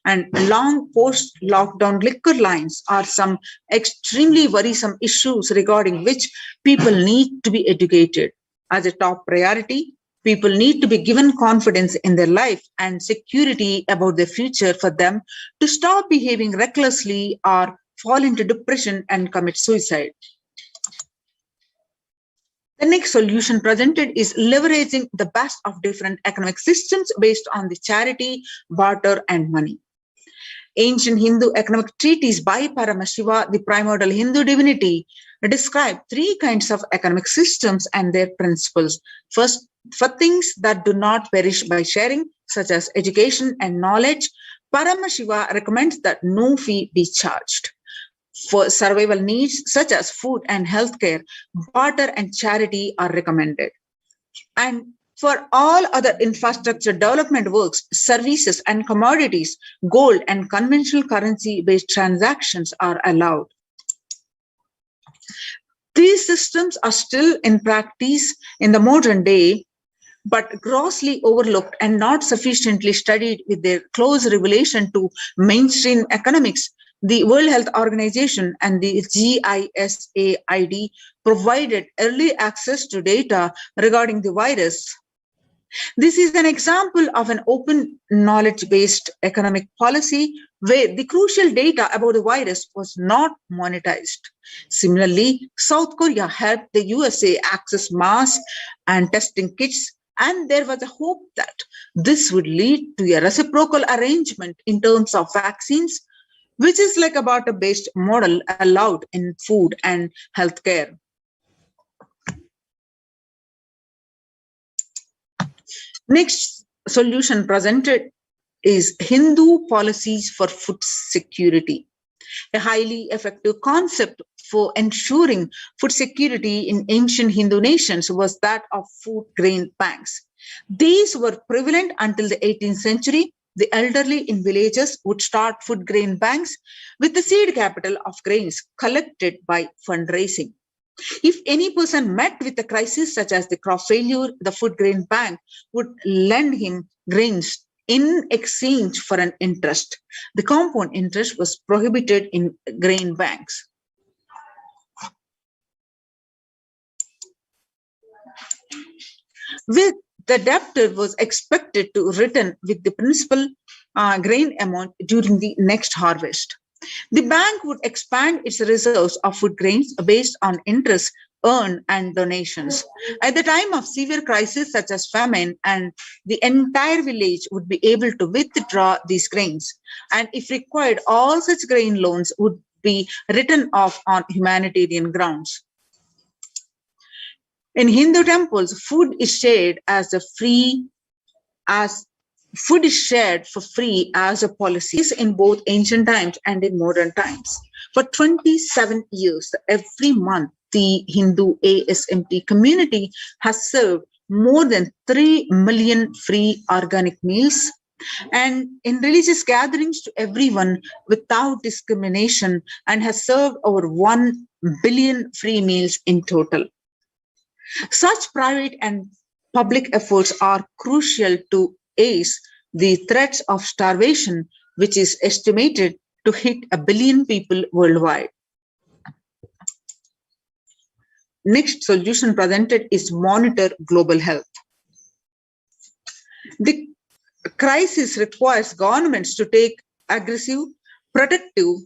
Speaker 4: and long post-lockdown liquor lines are some extremely worrisome issues regarding which people need to be educated. As a top priority, People need to be given confidence in their life and security about their future for them to stop behaving recklessly or fall into depression and commit suicide. The next solution presented is leveraging the best of different economic systems based on the charity, barter, and money. Ancient Hindu economic treatise by Paramashiva, the primordial Hindu divinity, describe three kinds of economic systems and their principles. First, for things that do not perish by sharing, such as education and knowledge, Paramashiva recommends that no fee be charged. For survival needs such as food and healthcare, barter and charity are recommended. And for all other infrastructure development works, services and commodities, gold and conventional currency-based transactions are allowed. These systems are still in practice in the modern day, but grossly overlooked and not sufficiently studied with their close relation to mainstream economics. The World Health Organization and the GISAID provided early access to data regarding the virus. This is an example of an open knowledge-based economic policy where the crucial data about the virus was not monetized. Similarly, South Korea helped the USA access masks and testing kits, and there was a hope that this would lead to a reciprocal arrangement in terms of vaccines, which is like a barter-based model allowed in food and healthcare. Next solution presented is Hindu policies for food security, a highly effective concept for ensuring food security in ancient Hindu nations was that of food grain banks. These were prevalent until the 18th century. The elderly in villages would start food grain banks with the seed capital of grains collected by fundraising. If any person met with a crisis such as the crop failure, the food grain bank would lend him grains in exchange for an interest. The compound interest was prohibited in grain banks. With the debtor was expected to return with the principal grain amount during the next harvest. The bank would expand its reserves of food grains based on interest earned and donations. At the time of severe crisis such as famine, and the entire village would be able to withdraw these grains. And if required, all such grain loans would be written off on humanitarian grounds. In Hindu temples, food is shared for free as a policy in both ancient times and in modern times. For 27 years, every month, the Hindu ASMT community has served more than 3 million free organic meals, and in religious gatherings to everyone without discrimination, and has served over 1 billion free meals in total. Such private and public efforts are crucial to ease the threats of starvation, which is estimated to hit 1 billion people worldwide. Next solution presented is monitor global health. The crisis requires governments to take aggressive, proactive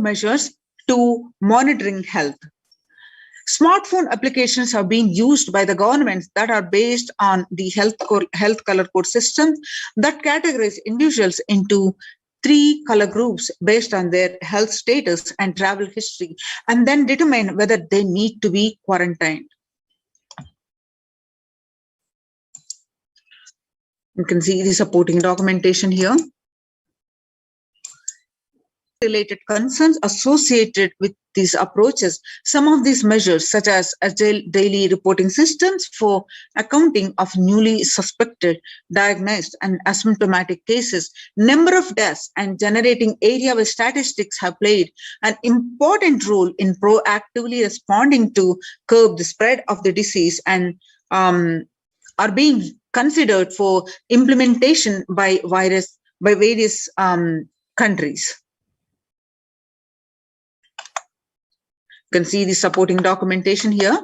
Speaker 4: measures to monitoring health. Smartphone applications have been used by the governments that are based on the health color code system that categorize individuals into 3 color groups based on their health status and travel history, and then determine whether they need to be quarantined. You can see the supporting documentation here. Related concerns associated with these approaches. Some of these measures, such as agile daily reporting systems for accounting of newly suspected, diagnosed, and asymptomatic cases, number of deaths, and generating area-wide statistics have played an important role in proactively responding to curb the spread of the disease, and are being considered for implementation by various countries. You can see the supporting documentation here.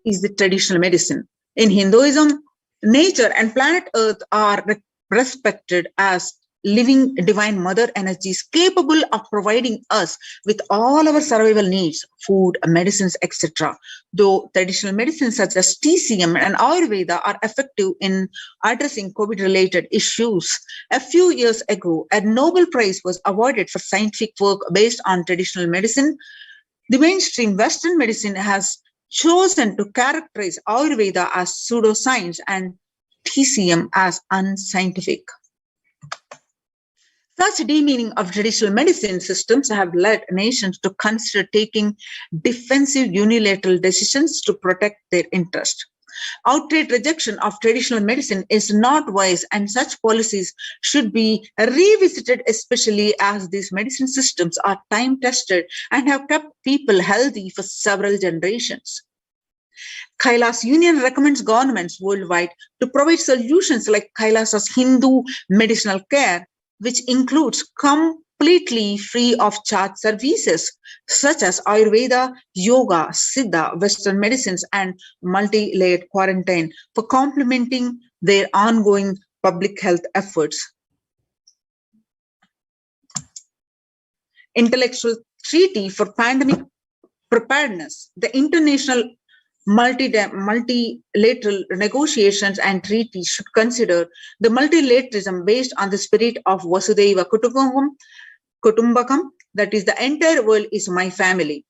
Speaker 4: is the traditional medicine. In Hinduism, nature and planet Earth are respected as living divine mother energies capable of providing us with all our survival needs, food, medicines, etc. Though traditional medicines such as TCM and Ayurveda are effective in addressing COVID-related issues, a few years ago, a Nobel Prize was awarded for scientific work based on traditional medicine. The mainstream Western medicine has chosen to characterize Ayurveda as pseudoscience and TCM as unscientific. Such demeaning of traditional medicine systems have led nations to consider taking defensive unilateral decisions to protect their interest. Outright rejection of traditional medicine is not wise, and such policies should be revisited, especially as these medicine systems are time-tested and have kept people healthy for several generations. Kailas Union recommends governments worldwide to provide solutions like Kailasa's Hindu medicinal care, which includes completely free of charge services such as Ayurveda, Yoga, Siddha, Western medicines, and multi-layered quarantine for complementing their ongoing public health efforts. Intellectual Treaty for Pandemic Preparedness. The international multilateral negotiations and treaties should consider the multilateralism based on the spirit of Vasudhaiva Kutumbakam, that is, the entire world is my family.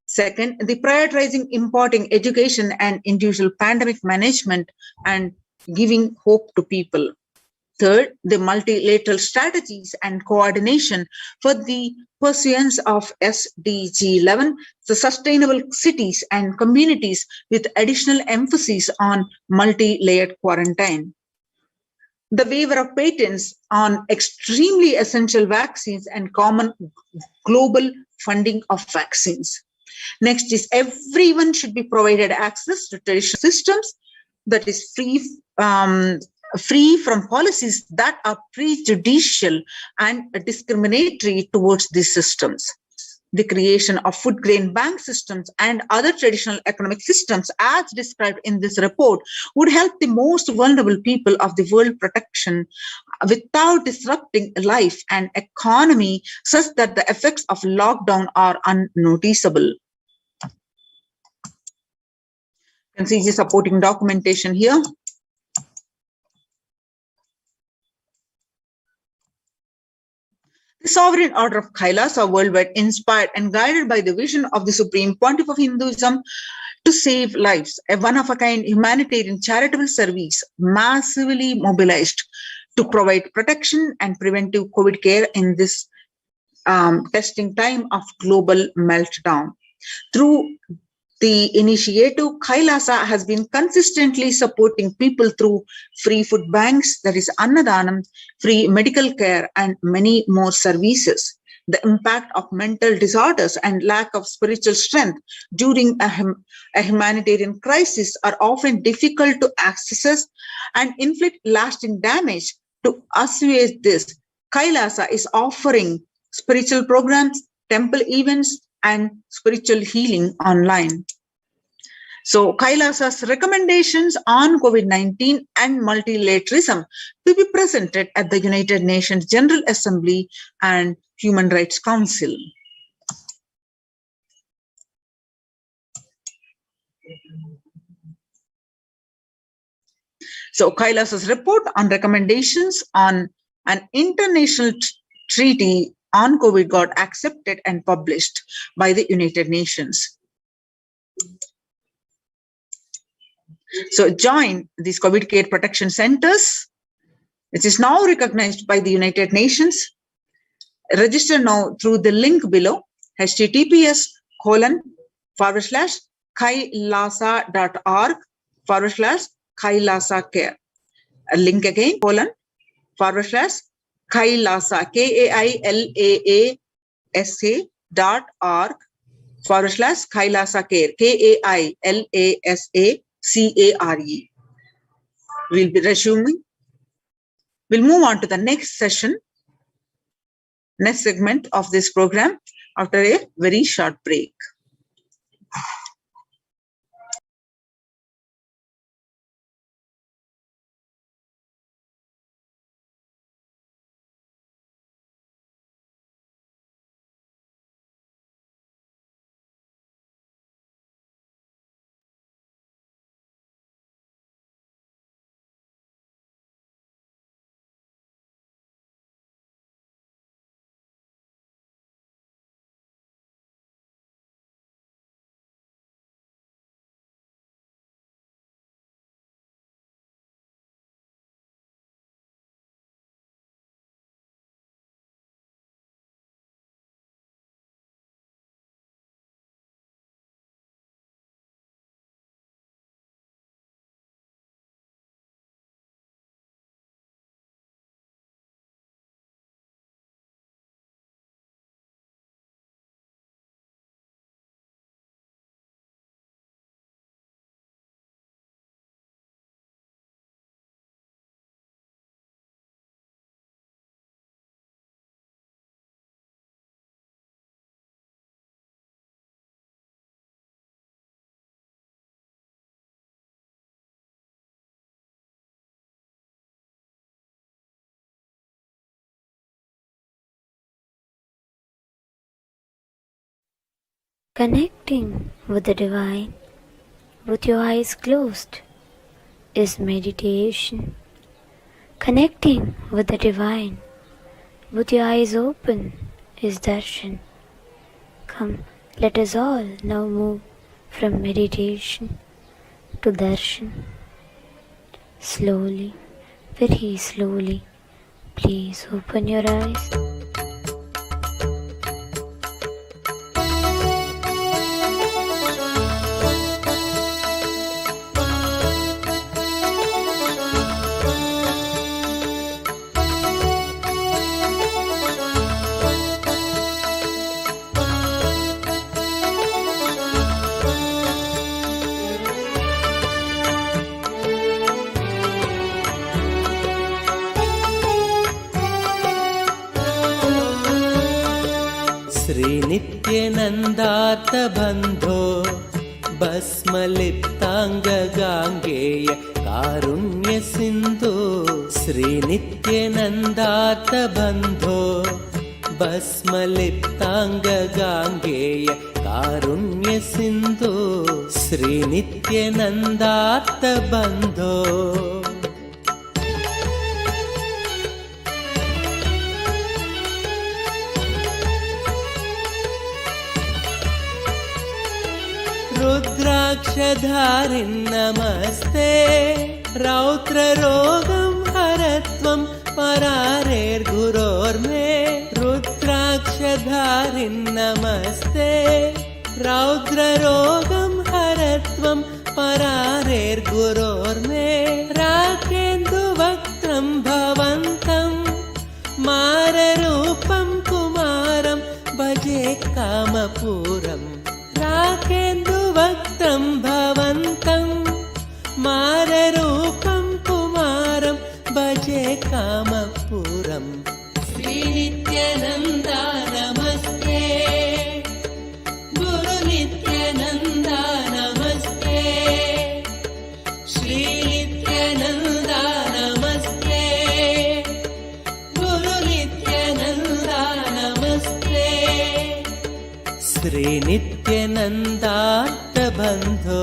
Speaker 4: Second, the prioritizing importing education and individual pandemic management and giving hope to people. Third, the multilateral strategies and coordination for the pursuance of SDG 11, the sustainable cities and communities with additional emphasis on multi-layered quarantine. The waiver of patents on extremely essential vaccines and common global funding of vaccines. Next is everyone should be provided access to traditional systems that is free from policies that are prejudicial and discriminatory towards these systems. The creation of food grain bank systems and other traditional economic systems as described in this report would help the most vulnerable people of the world protection without disrupting life and economy such that the effects of lockdown are unnoticeable. You can see the supporting documentation here. The sovereign order of Kailasa worldwide, inspired and guided by the vision of the Supreme Pontiff of Hinduism to save lives, a one-of-a-kind humanitarian charitable service massively mobilized to provide protection and preventive COVID care in this testing time of global meltdown. Through the initiative, Kailasa has been consistently supporting people through free food banks, that is Annadanam, free medical care, and many more services. The impact of mental disorders and lack of spiritual strength during a humanitarian crisis are often difficult to access and inflict lasting damage. To assuage this, Kailasa is offering spiritual programs, temple events, and spiritual healing online. So Kailasa's recommendations on COVID-19 and multilateralism to be presented at the United Nations General Assembly and Human Rights Council. So Kailasa's report on recommendations on an international treaty on COVID got accepted and published by the United Nations. So join these COVID care protection centers, which is now recognized by the United Nations. Register now through the link below, https://kailasa.org/Kailasa care. A link again, /Kailasa, KAILASA.org/Kailasa care, KAILASACARE. We'll be resuming. We'll move on to the next session, next segment of this program after a very short break.
Speaker 5: Connecting with the divine with your eyes closed is meditation. Connecting with the divine with your eyes open is darshan. Come, let us all now move from meditation to darshan. Slowly, very slowly, please open your eyes.
Speaker 6: श्रीनित्यनन्दार्तबन्धो भस्मलिप्ताङ्गगाङ्गेय कारुण्यसिन्धो श्रीनित्यनन्दार्तबन्धो भस्मलिप्ताङ्गगाङ्गेय कारुण्यसिन्धो श्रीनित्यनन्दार्तबन्धो रुद्राक्षधारिन् नमस्ते रौद्ररोगं हरत्वं परारेर्गुरोर्मे रुद्राक्षधारिन् नमस्ते रौद्ररोगं हरत्वं परारेर्गुरोर्मे राकेन्दुवक्त्रं भवन्तं माररूपं कुमारं भजे कामपूरम् राकेन्दुवक्त्रं भवन्तं माररूपं कुमारं भजे कामपूरम् श्रीनित्यानन्दा नमस्ते गुरुनित्यानन्दा नमस्ते श्रीनित्यानन्दा नमस्ते गुरुनित्यानन्दा नमस्ते श्रीनित्यानन्दार्तबन्धो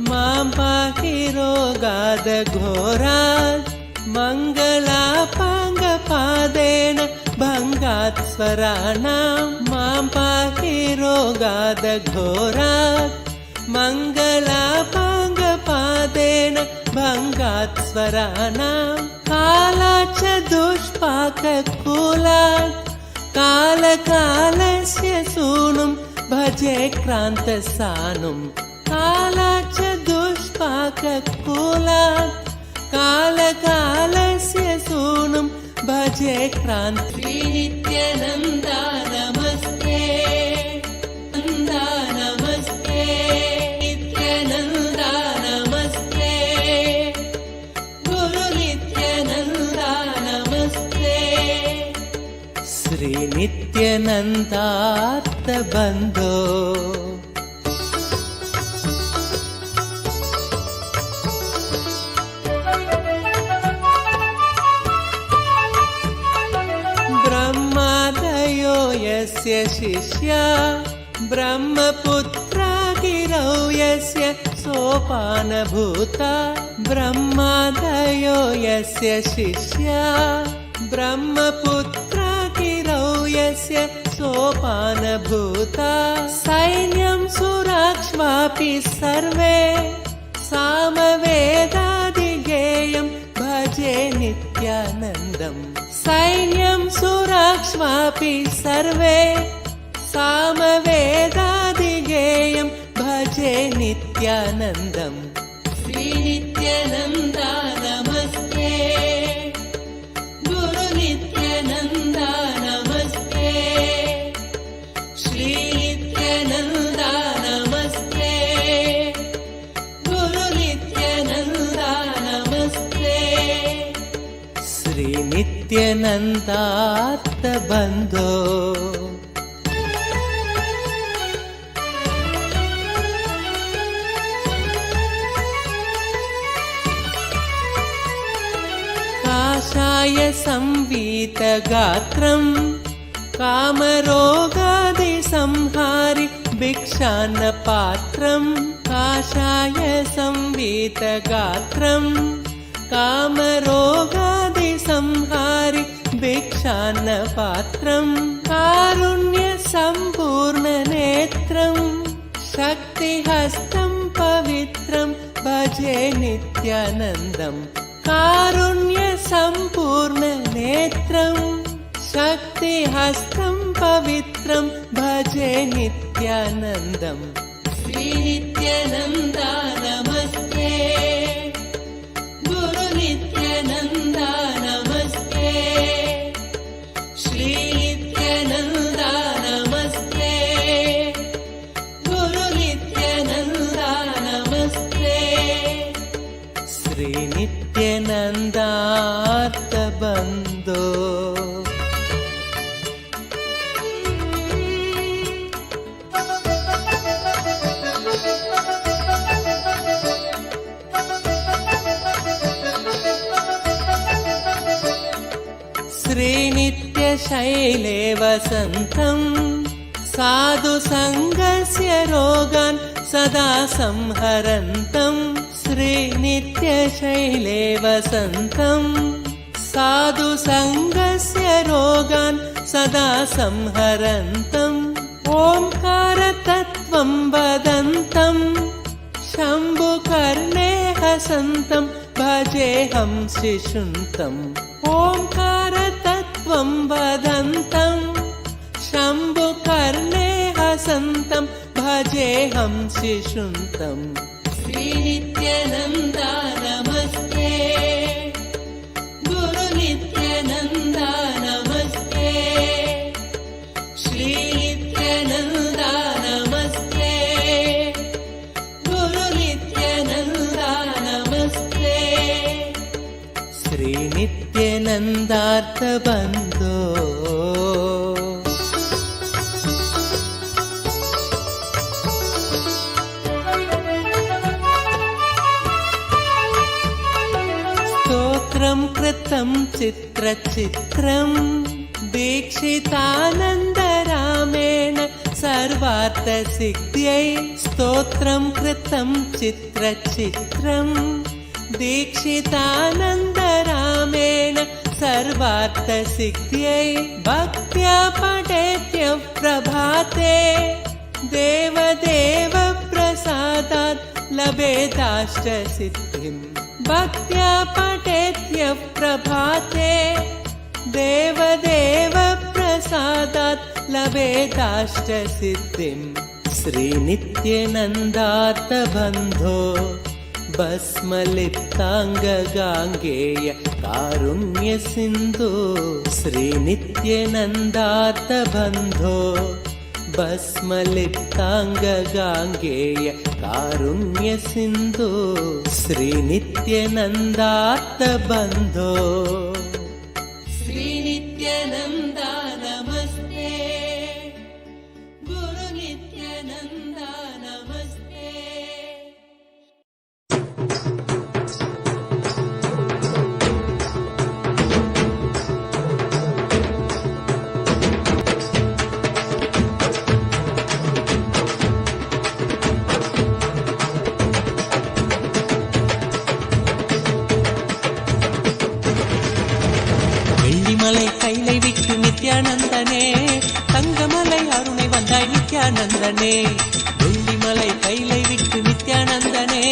Speaker 6: मां पाहि रोगादघोरात् मङ्गलापाङ्गपादेन भङ्गात् स्वराणां मां पाहि रोगादघोरात् मङ्गलापाङ्गपादेन भङ्गात् स्वराणां कालाच्च दुष्पाककूलात् कालकालस्य सूनुं भजे क्रान्तसानुं कालाच्च दुष्पाककूलात् कालकालस्य सूनुं भजे श्रीनित्यानन्दा नमस्ते नन्दा नमस्ते नित्यानन्दा नमस्ते गुरुनित्यानन्दा नमस्ते श्रीनित्यानन्दार्तबन्धो ब्रह्मादयो यस्य शिष्या ब्रह्मपुत्रा गिरौ यस्य सोपानभूता ब्रह्मादयो यस्य शिष्या ब्रह्मपुत्रा गिरौ यस्य सोपानभूता सैन्यं सुराक्ष्वापि सर्वे सामवेदादिगेयं भजे नित्यानन्दम् सैन्यं सुराक्ष्वापि सर्वे सामवेदादिगेयं भजे नित्यानन्दम् श्रीनित्यानन्दा नमस्ते गुरुनित्यानन्दा नमस्ते श्रीनित्यानन्दा नमस्ते गुरुनित्यानन्दा नमस्ते श्रीनित्यानन्दार्तबन्धो काषाय संवीतगात्रम् कामरोगादिसंहारि भिक्षान्नपात्रम् काषाय संवीतगात्रम् कामरोगादिसंहारि भिक्षान्नपात्रम् कारुण्यसम्पूर्णनेत्रम् शक्तिहस्तं पवित्रं भजे नित्यानन्दम् कारुण्यसम्पूर्णनेत्रं शक्तिहस्तं पवित्रं भजे नित्यानन्दम् श्रीनित्यानन्दा नमस्ते गुरु नित्यानन्दा नमस्ते श्रीनित्यानन्दा नमस्ते गुरु नित्यानन्दा नमस्ते श्रीनित्यानन्दार्थबन्धो श्रीनित्यशैले वसन्तम् साधु सङ्गस्य रोगान् सदा संहरन्तम् श्रीनित्यशैले वसन्तम् साधु सङ्गस्य रोगान् सदा संहरन्तम् ओङ्कारतत्त्वं वदन्तम् शम्भुकर्णे हसन्तम् भजेऽहं शिशुन्तम् ओङ्कारतत्त्वं वदन्तम् शम्भुकर्णे हसन्तम् भजेऽहं शिशुन्तम् श्रीनित्यानन्दा नमस्ते गुरु नित्यानन्दा नमस्ते श्रीनित्यानन्दा नमस्ते गुरु नित्यानन्दा नमस्ते श्रीनित्यानन्दार्थबन्धो कृतं चित्रचित्रं दीक्षितानन्दरामेण सर्वार्थसिद्ध्यै स्तोत्रं कृतं चित्रचित्रं दीक्षितानन्दरामेण सर्वार्थसिद्ध्यै भक्त्या पठेत्यः प्रभाते देवदेव प्रसादात् लभेदाष्टसिद्धिम् भक्त्या पठेत्यः प्रभाते देवदेव प्रसादात् लभेदाष्टसिद्धिम् श्रीनित्यानन्दार्थबन्धो भस्मलिप्ताङ्गगाङ्गेय कारुण्यसिन्धो श्रीनित्यानन्दार्थबन्धो भस्मलिप्ताङ्गगाङ्गेय कारुण्यसिन्धो श्रीनित्यानन्दार्थबन्धो श्रीनित्यानन्दा नमस्ते गुरु नित्यानन्दा नमस्ते கைலை விட்டு நித்யானந்தனே தங்கமலை அருணை வந்தாய் நித்யானந்தனே வெள்ளிமலை கைலை விட்டு நித்யானந்தனே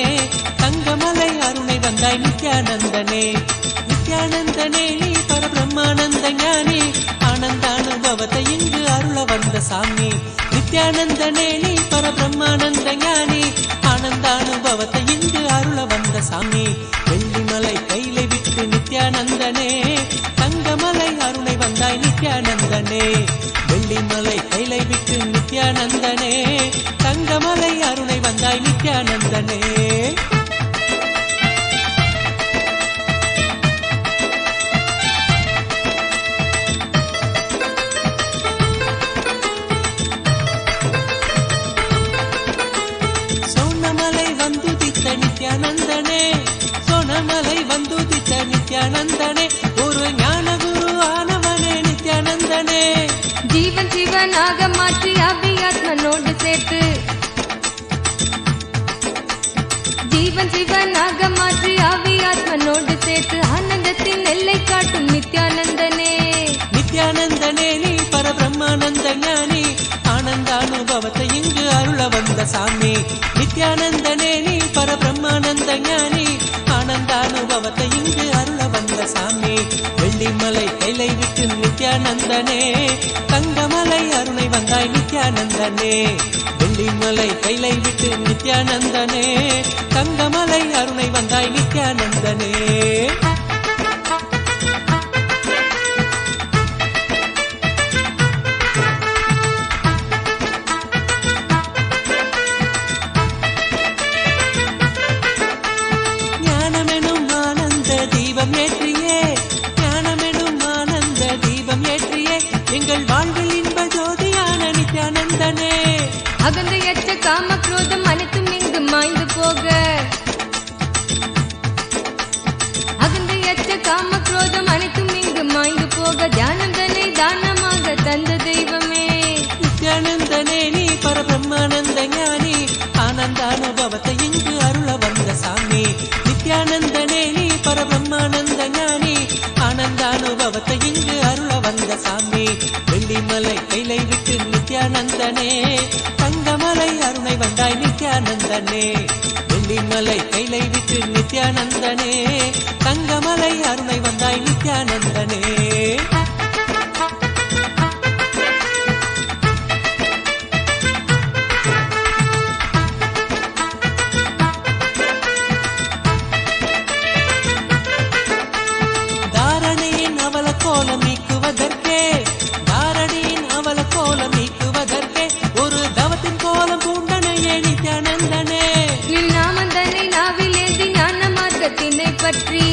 Speaker 6: தங்கமலை அருணை வந்தாய் நித்யானந்தனே நித்யானந்தனே நீ பரபிரம்மானந்த ஞானி ஆனந்த அனுபவத்தை இங்கு அருள வந்த சாமி நித்யானந்தனே நீ பரபிரம்மானந்த ஞானி ஆனந்த அனுபவத்தை இங்கு அருள வந்த சாமி வெள்ளிமலை கைலை விட்டு நித்யானந்தனே தங்கமலை அருணை வந்தாய் நித்யானந்தனே வெள்ளிமலை கைலை விட்டு நித்யானந்தனே தங்கமலை அருணை வந்தாய் நித்யானந்தனே நித்யானந்தனே சோனமலை வந்துதித்த நித்யானந்தனே ஒரு
Speaker 7: ஜீவனாக மாற்றி அவ்வியாத்மனோடு சேர்த்து ஜீவன் சிவனாக மாற்றி அவ்வியாத்மனோடு சேர்த்து ஆனந்தத்தின் எல்லை காட்டும் நித்யானந்தனே.
Speaker 6: நித்யானந்தனே நீ பரபிரம்மானந்த ஞானி ஆனந்தானுபவத்தை இங்கு அருள வந்த சாமி. நித்யானந்தனே நீ பரபிரம்மானந்த ஞானி ஆனந்தானுபவத்தை இங்கு அருள வந்த சாமி. வெள்ளிமலை கைலை விட்டு நித்யானந்தனே தங்கமலை அருணை வந்தாய் நித்யானந்தனே. வெள்ளிமலை கைலை விட்டு நித்யானந்தனே தங்கமலை அருணை வந்தாய் நித்யானந்தனே. ஞானமெனும் ஆனந்த தீபம் ஏற்றியே ஞானமெனும் ஆனந்த தீபம் ஏற்றியே எங்கள் வாழ்வில் இன்ப ஜோதியான நித்யானந்தனே.
Speaker 7: அகந்தையற்ற காம குரோதம் அனைத்தும் இங்கு மாய்ந்து போக அகந்தையற்ற காம குரோதம் அனைத்தும் இங்கு மாய்ந்து போக தியானந்தனை தானமாக தந்த தெய்வமே.
Speaker 6: நித்யானந்தனே நீ பரபிரம்மானந்த ஞானி ஆனந்தானுபவத்தை இங்கு அருள வந்த சாமி. நித்யானந்தனே நீ பரபிரம்மானந்த ஞானி ஆனந்தானுபவத்தை இங்கு அருள வந்த சாமி. வெள்ளிமலை கைலை விட்டு நித்யானந்தனே தங்கமலை அருணை வந்தாய் நித்யானந்தனே. வெள்ளிமலை கைலை விட்டு நித்யானந்தனே தங்கமலை அருணை வந்தாய் நித்யானந்தனே. தாரணியின் அவல கோலம் நீக்குவதற்கே தாரணியின் அவல கோலம் நீக்குவதற்கே ஒரு தவத்தின் கோலம் பூண்டனையே நித்யானந்தனே.
Speaker 7: நின் நாமந்தனை நாவிலேந்தி ஞான மார்க்கத்தினை பற்றி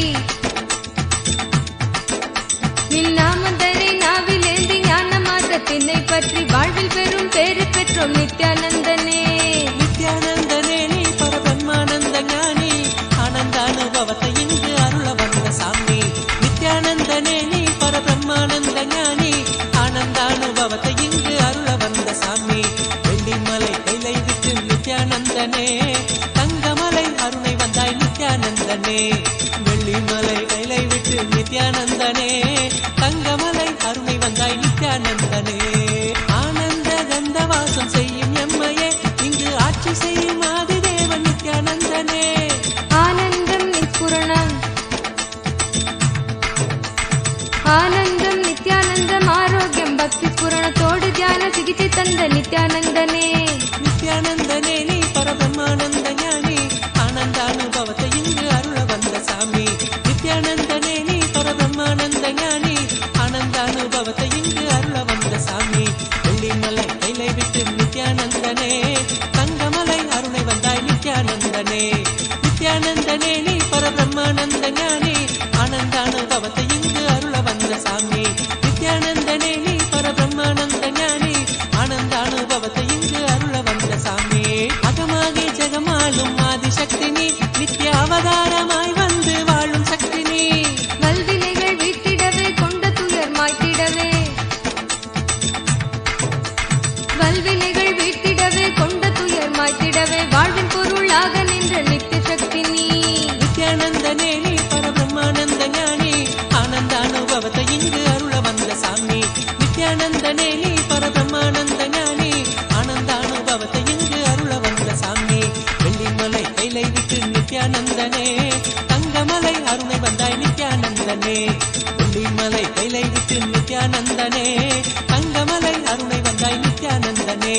Speaker 7: நின் நாமந்தனை நாவிலேந்தி ஞான மார்க்கத்தினை பற்றி வாழ்வில் பெரும் பேறு பெற்றோம் நித்யானந்தனே.
Speaker 6: நித்யானந்தனே நீ பரபிரம்மானந்த ஞானி ஆனந்தானுபவத்தை இங்கு அருள வந்த சாமி. நித்யானந்தனே நீ பரபிரம்மானந்த ஞானி ஆனந்தானுபவத்தை இங்கு அருள வந்த சாமி. வெள்ளிமலை கைலை விட்டு நித்யானந்தனே தங்கமலை அருணை வந்தாய் நித்யானந்தனே. வெள்ளிமலை கைலை விட்டு நித்யானந்தனே தங்கமலை அருணை வந்தாய் நித்யானந்தனே. ஆனந்த கந்தவாசம் செய்யும் எம்மையே இங்கு ஆட்சி செய்யும் ஆதிதேவன் நித்யானந்தனே.
Speaker 7: ஆனந்தம் நிஸ்புரணம் ஆனந்தம் நித்யானந்தம் ஆரோக்கியம் பக்தி ஸ்புரணத்தோடு தியான சிகிச்சை தந்த நித்யானந்தனே.
Speaker 6: நித்யானந்தனே நீ பரபிரம்மானந்த ஞானி ஆனந்தானுபவத்தை இங்கு அருள வந்த சாமி. நித்யானந்தனே நீ பரபிரம்மானந்த ஞானி ஆனந்தானுபவத்தை இங்கு அருள வந்த சாமி. வெள்ளிமலை கைலை விட்டு நித்யானந்தனே தங்கமலை அருணை வந்தாய் நித்யானந்தனே. நித்யானந்தனே நீ பரபிரம்மானந்த ஞானி ஆனந்தானுபவத்தை இங்கு அருள வந்த சாமி. நித்யானந்தனே நீ பரபிரம்மானந்த ஞானி ஆனந்தானுபவத்தை இங்கு அருள வந்த சாமி. அகமாகி ஜெகமாளும் ஆதிசக்தி நீ நித்ய அவதாரமாய் வந்து வாழும் சக்தி நீ.
Speaker 7: வல்வினைகள் வீட்டிடவே கொண்ட துயர் மாய்த்திடவே வல்வினைகள் வீட்டிடவே கொண்ட துயர் மாய்த்திடவே வாழ்வின் பொருளாக நின்ற நித்திய சக்தி நீ.
Speaker 6: நித்யானந்தனே நீ பரபிரம்மானந்த ஞானி ஆனந்தானுபவத்தை இங்கு அருள வந்த சாமி. நித்யானந்தனே நீ பரபிரம்மானந்த ஞானி ஆனந்தானுபவத்தை இங்கு அருள வந்த சாமி. வெள்ளிமலை கைலை விட்டு நித்யானந்தனே தங்கமலை அருணை வந்தாய் நித்யானந்தனே. வெள்ளிமலை கைலை விட்டு நித்யானந்தனே தங்கமலை அருணை வந்தாய் நித்யானந்தனே.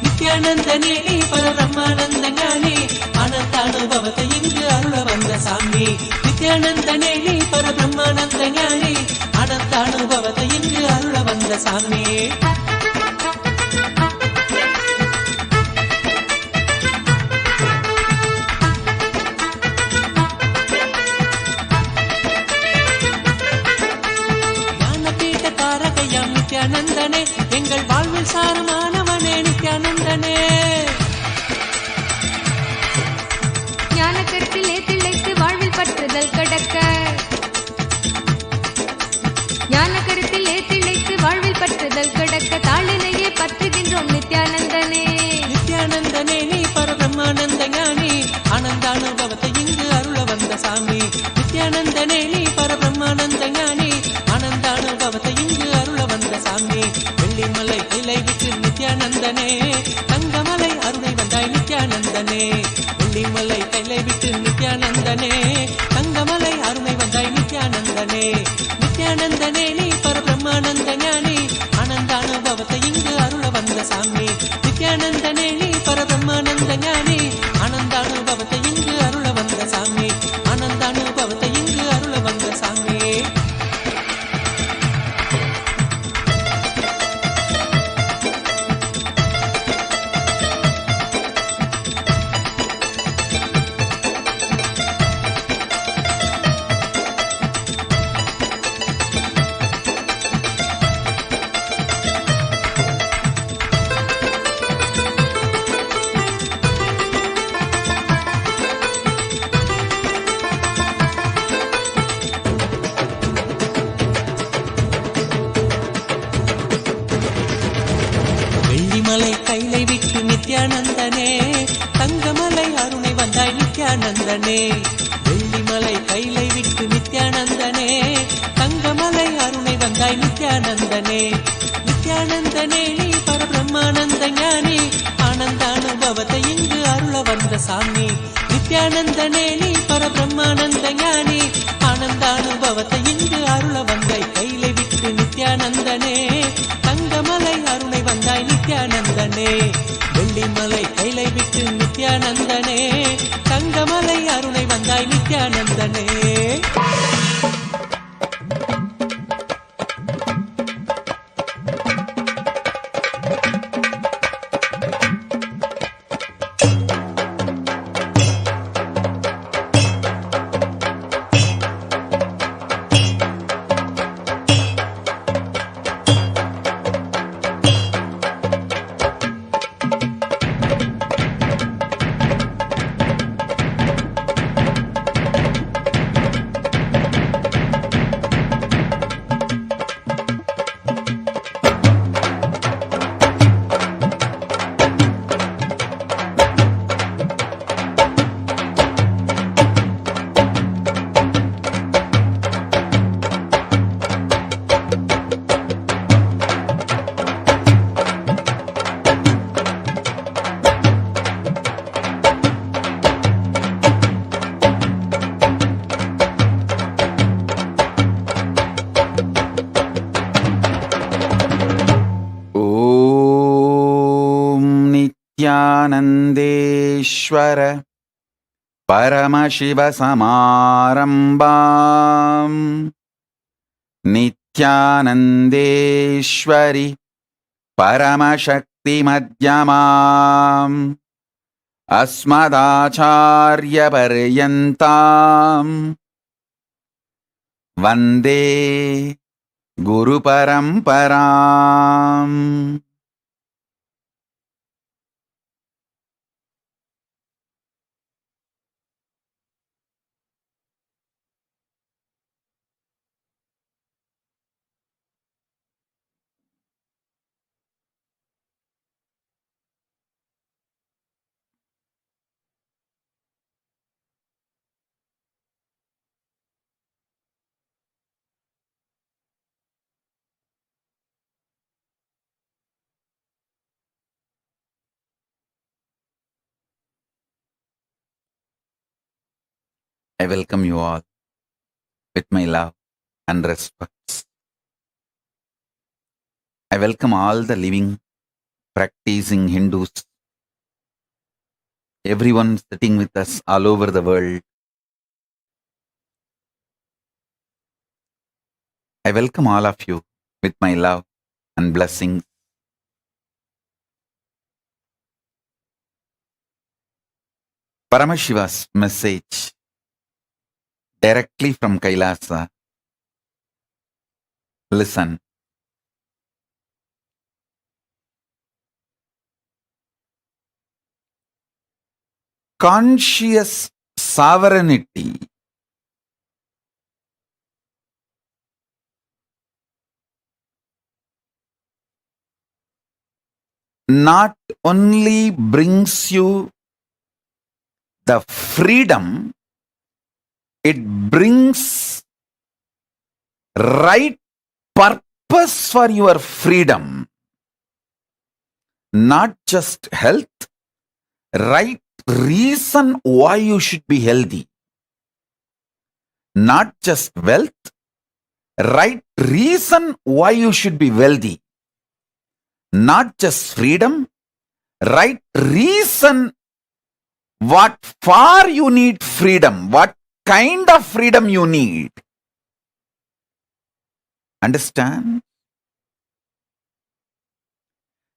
Speaker 6: நித்யானந்தனே நீ பரபிரம்மானந்த ஞானி ஆனந்தானுபவத்தை இங்கு அருள வந்த சாமி. நித்யானந்தனே நீ பரபிரம்மானந்த ஞானி ஆனந்தானுபவத்தை இங்கு அருள வந்த சாமி. ஞானபீட தாரகையாம் நித்யானந்தனே எங்கள் வாழ்வில் சாரமானவனே நித்யானந்தனே.
Speaker 7: ஞானக்கருத்திலே திளைத்து வாழ்வில் பற்றுதல் கடக்க ஞானக்கருத்திலே திளைத்து வாழ்வில் பற்றுதல் கடக்க தாளினையே பெற்றோம் நித்யானந்தனே.
Speaker 6: நித்யானந்தனே நீ பரபிரம்மானந்த ஞானி, ஆனந்தானுபவத்தை இங்கு அருள வந்த சாமி. நித்யானந்தனே நீ பரபிரம்மானந்த ஞானி, ஆனந்தானுபவத்தை இங்கு அருள வந்த சாமி. வெள்ளிமலை கைலை விட்டு நித்யானந்தனே, தங்கமலை அருணை வந்தாய் நித்யானந்தனே. வெள்ளிமலை கைலை விட்டு நித்யானந்தனே, தங்கமலை அருணை வந்தாய் நித்யானந்தனே. நித்யானந்தனே நீ பரபிரம்மானந்த ஞானி, ஆனந்தானுபவத்தை இங்கு அருள வந்த சாமி. நித்யானந்தனே நீ பரபிரம்மானந்த ஞானி, ஆனந்தானுபவத்தை இங்கு அருள வந்த சாமி. ஆனந்தானுபவத்தை இங்கு அருள வந்த சாமி. வெள்ளிமலை கைலை விட்டு நித்யானந்தனே, தங்கமலை அருணை வந்தாய் நித்யானந்தனே. வெள்ளிமலை கைலை விட்டு நித்யானந்தனே, தங்கமலை அருணை வந்தாய் நித்யானந்தனே. நித்யானந்தனே நீ பரபிரம்மானந்த ஞானி, ஆனந்தானுபவத்தை இங்கு அருள வந்த சாமி. நித்யானந்தனே நீ பரபிரம்மானந்த ஞானி, ஆனந்தானுபவத்தை இங்கு அருள வந்தாய் கைலை விட்டு நித்யானந்தனே, தங்கமலை அருணை வந்தாய் நித்யானந்தனே. வெள்ளிமலை கைலை விட்டு நித்யானந்தனே, தங்கமலை அருணை வந்தாய் நித்யானந்தனே.
Speaker 1: नित्यानन्देश्वर परमशिवसमारम्भाम् नित्यानन्देश्वरि परमशक्तिमध्यमाम् अस्मदाचार्यपर्यन्ताम् वन्दे गुरुपरम्पराम्. I welcome you all with my love and respect. I welcome all the living, practicing Hindus, everyone sitting with us all over the world. I welcome all of you with my love and blessings. Paramashiva's message directly from Kailasa. Listen. Conscious sovereignty not only brings you the freedom, it brings right purpose for your freedom. Not just health, right reason why you should be healthy. Not just wealth, right reason why you should be wealthy. Not just freedom, right reason what for you need freedom, what kind of freedom you need. Understand?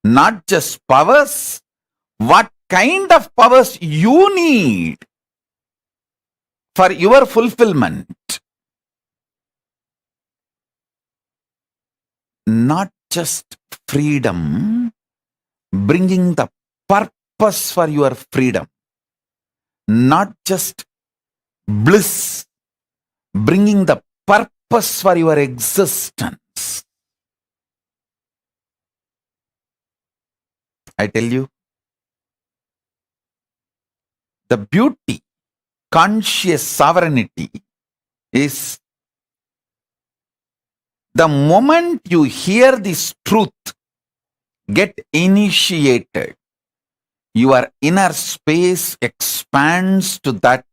Speaker 1: Not just powers, what kind of powers you need for your fulfillment. Not just freedom, bringing the purpose for your freedom. Not just bliss, bringing the purpose for your existence. I tell you, the beauty, conscious sovereignty is the moment you hear this truth, get initiated, your inner space expands to that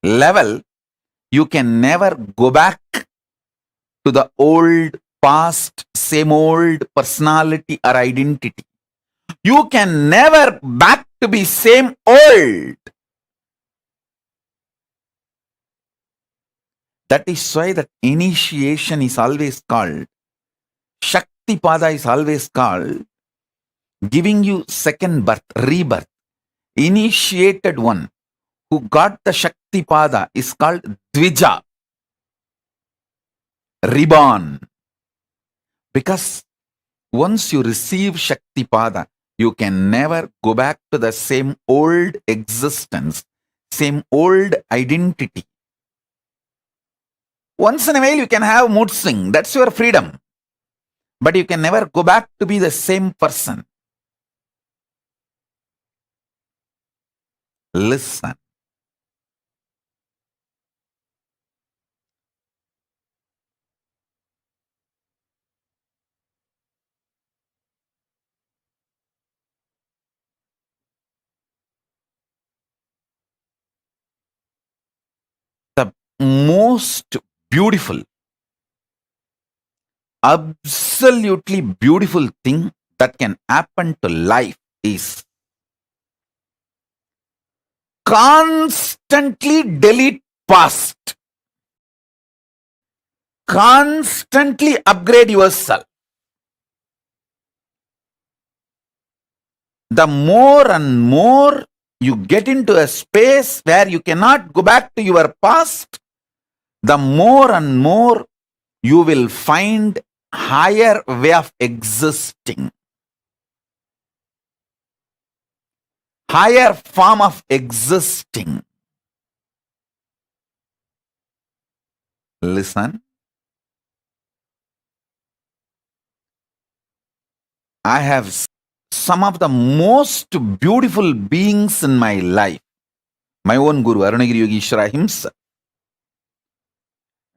Speaker 1: level. You can never go back to the old past, same old personality or identity. You can never back to be same old. That is why that initiation is always called, Shakti Pada is always called, giving you second birth, rebirth. Initiated one who got the Shakti Pada is called Dvija, reborn. Because once you receive Shakti Pada, you can never go back to the same old existence, same old identity. Once in a while you can have mood swing, that's your freedom. But you can never go back to be the same person. Listen. The most beautiful, absolutely beautiful thing that can happen to life is constantly delete past. Constantly upgrade yourself. The more and more you get into a space where you cannot go back to your past, the more and more you will find higher way of existing. Higher form of existing. Listen. I have some of the most beautiful beings in my life. My own Guru, Arunagiri Yogeshwara himself.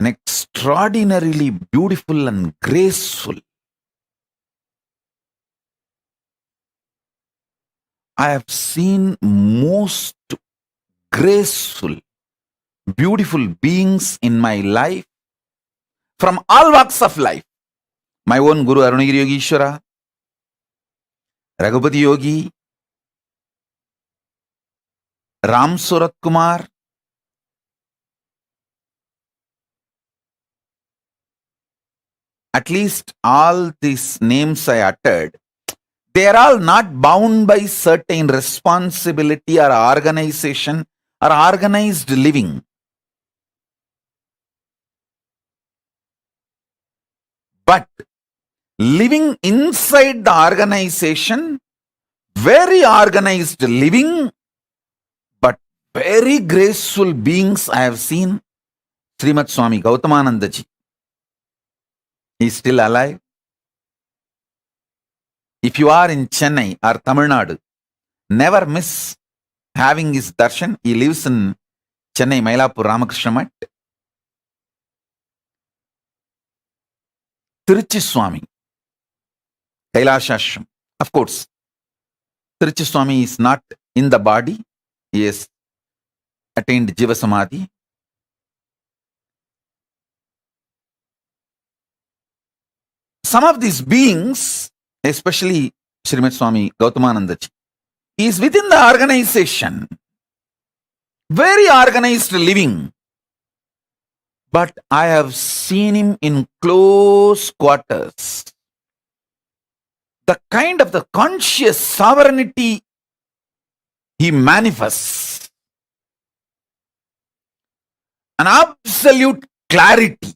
Speaker 1: An extraordinarily beautiful and graceful. I have seen most graceful, beautiful beings in my life from all walks of life. My own Guru, Arunagiri Yogeshwara, Raghupati Yogi, Ram Surat Kumar, at least all these names I uttered, they are all not bound by certain responsibility or organization or organized living. But living inside the organization, very organized living, but very graceful beings I have seen. Srimad Swami Gautamananda ji. He is still alive. If you are in Chennai or Tamil Nadu, never miss having his darshan. He lives in Chennai, Mailapur Ramakrishna Mat. Tiruchi Swami, Kailashashram. Of course, Tiruchi Swami is not in the body. He has attained Jiva Samadhi. Some of these beings, especially Srimad Swami Gautamanandaji, is within the organization. Very organized living. But I have seen him in close quarters. The kind of the conscious sovereignty he manifests. An absolute clarity.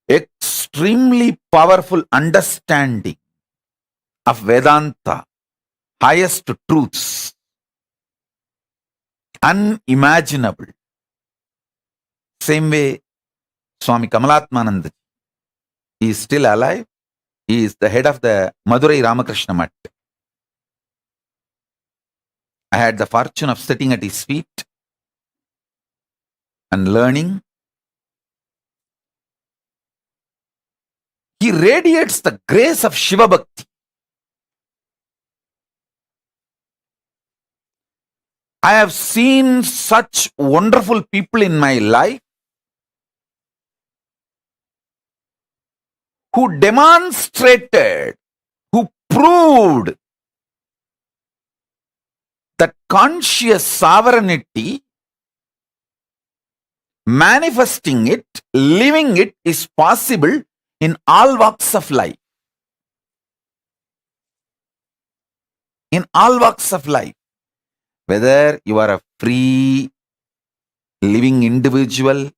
Speaker 1: Extremely powerful understanding of Vedanta, highest truths, unimaginable. Same way, Swami Kamalatmananda, he is still alive. He is the head of the Madurai Ramakrishna Mat. I had the fortune of sitting at his feet and learning. He radiates the grace of Shiva Bhakti. I have seen such wonderful people in my life who demonstrated, who proved that conscious sovereignty, manifesting it, living it is possible in all walks of life. In all walks of life. Whether you are a free living individual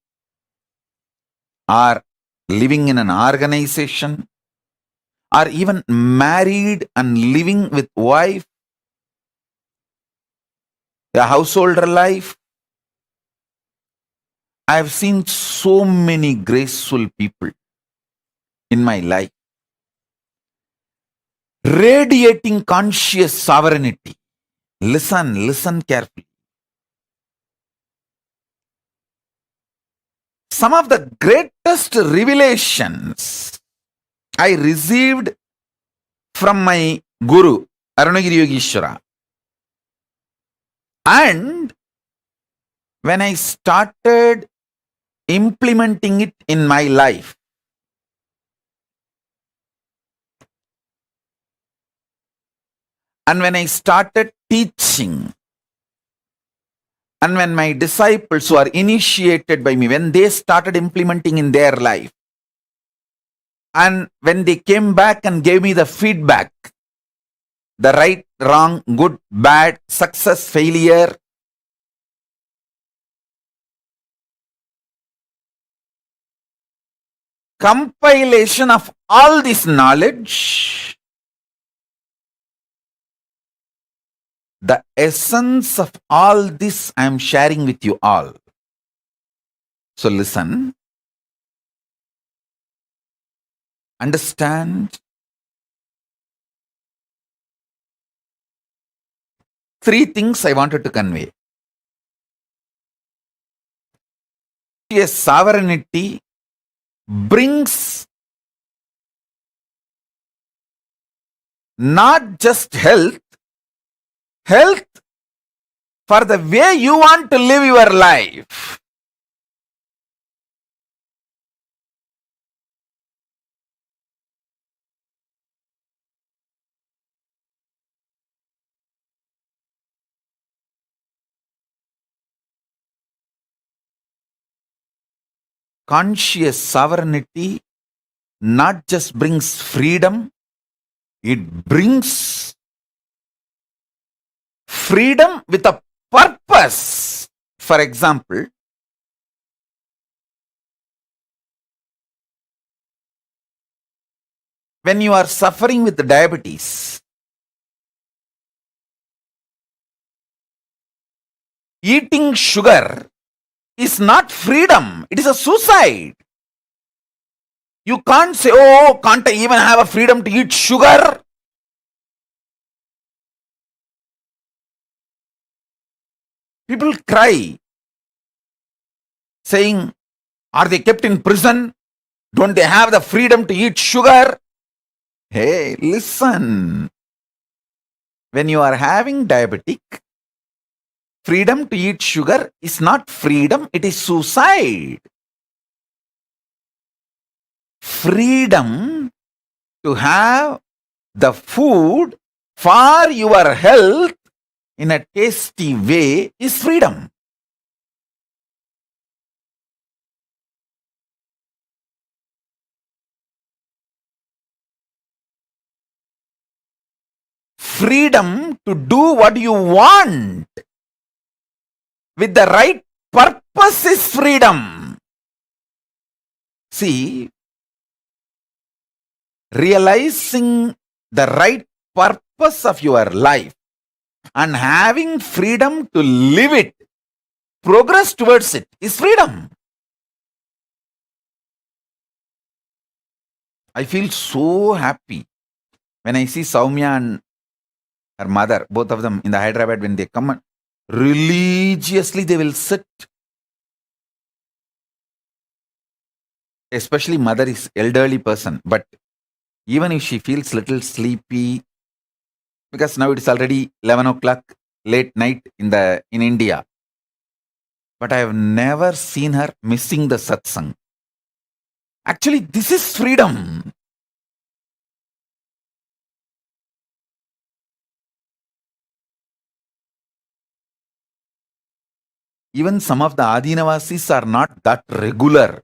Speaker 1: or living in an organization or even married and living with wife, a householder life. I have seen so many graceful people in my life radiating conscious sovereignty. Listen carefully. Some of the greatest revelations I received from my Guru, Arunagiri Yogeshwara. And when I started implementing it in my life, and when I started teaching, and when my disciples who are initiated by me, when they started implementing in their life, and when they came back and gave me the feedback, the right, wrong, good, bad, success, failure, compilation of all this knowledge, the essence of all this I am sharing with you all. So listen, understand. Three things I wanted to convey. Yes, sovereignty brings not just health for the way you want to live your life. Conscious sovereignty not just brings freedom, it brings freedom with a purpose. For example, when you are suffering with diabetes, eating sugar is not freedom, it is a suicide. You can't say, oh, can't I even have a freedom to eat sugar? People cry, saying, are they kept in prison? Don't they have the freedom to eat sugar? Hey, listen. When you are having diabetic, freedom to eat sugar is not freedom, it is suicide. Freedom to have the food for your health in a tasty way is freedom. Freedom to do what you want with the right purpose is freedom. See, realizing the right purpose of your life and having freedom to live it, progress towards it is freedom. I feel so happy when I see Soumya and her mother, both of them in the Hyderabad, when they come, religiously they will sit. Especially mother is elderly person, but even if she feels little sleepy, because now it's already 11 o'clock, late night in India. But I have never seen her missing the satsang. Actually, this is freedom. Even some of the Adinavasis are not that regular.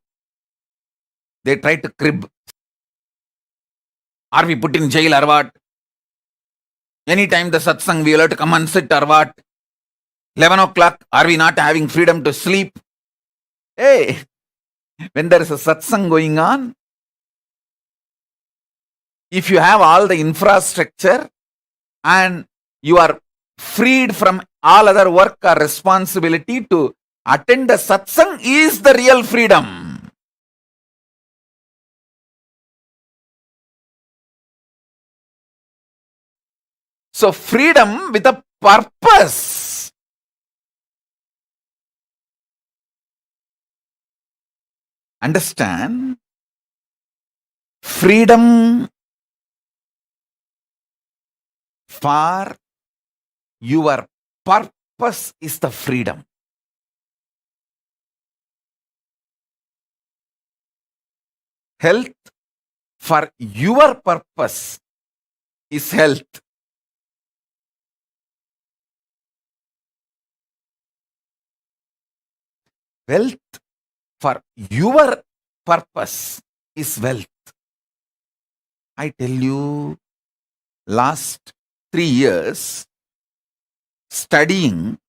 Speaker 1: They try to crib. Are we put in jail or what? Anytime the satsang, we will have to come and sit or what? 11 o'clock, are we not having freedom to sleep? Hey, when there is a satsang going on, if you have all the infrastructure and you are freed from all other work or responsibility to attend the satsang is the real freedom. So freedom with a purpose. Understand? Freedom for your purpose is the freedom. Health for your purpose is health. Wealth for your purpose is wealth. I tell you, last 3 years, studying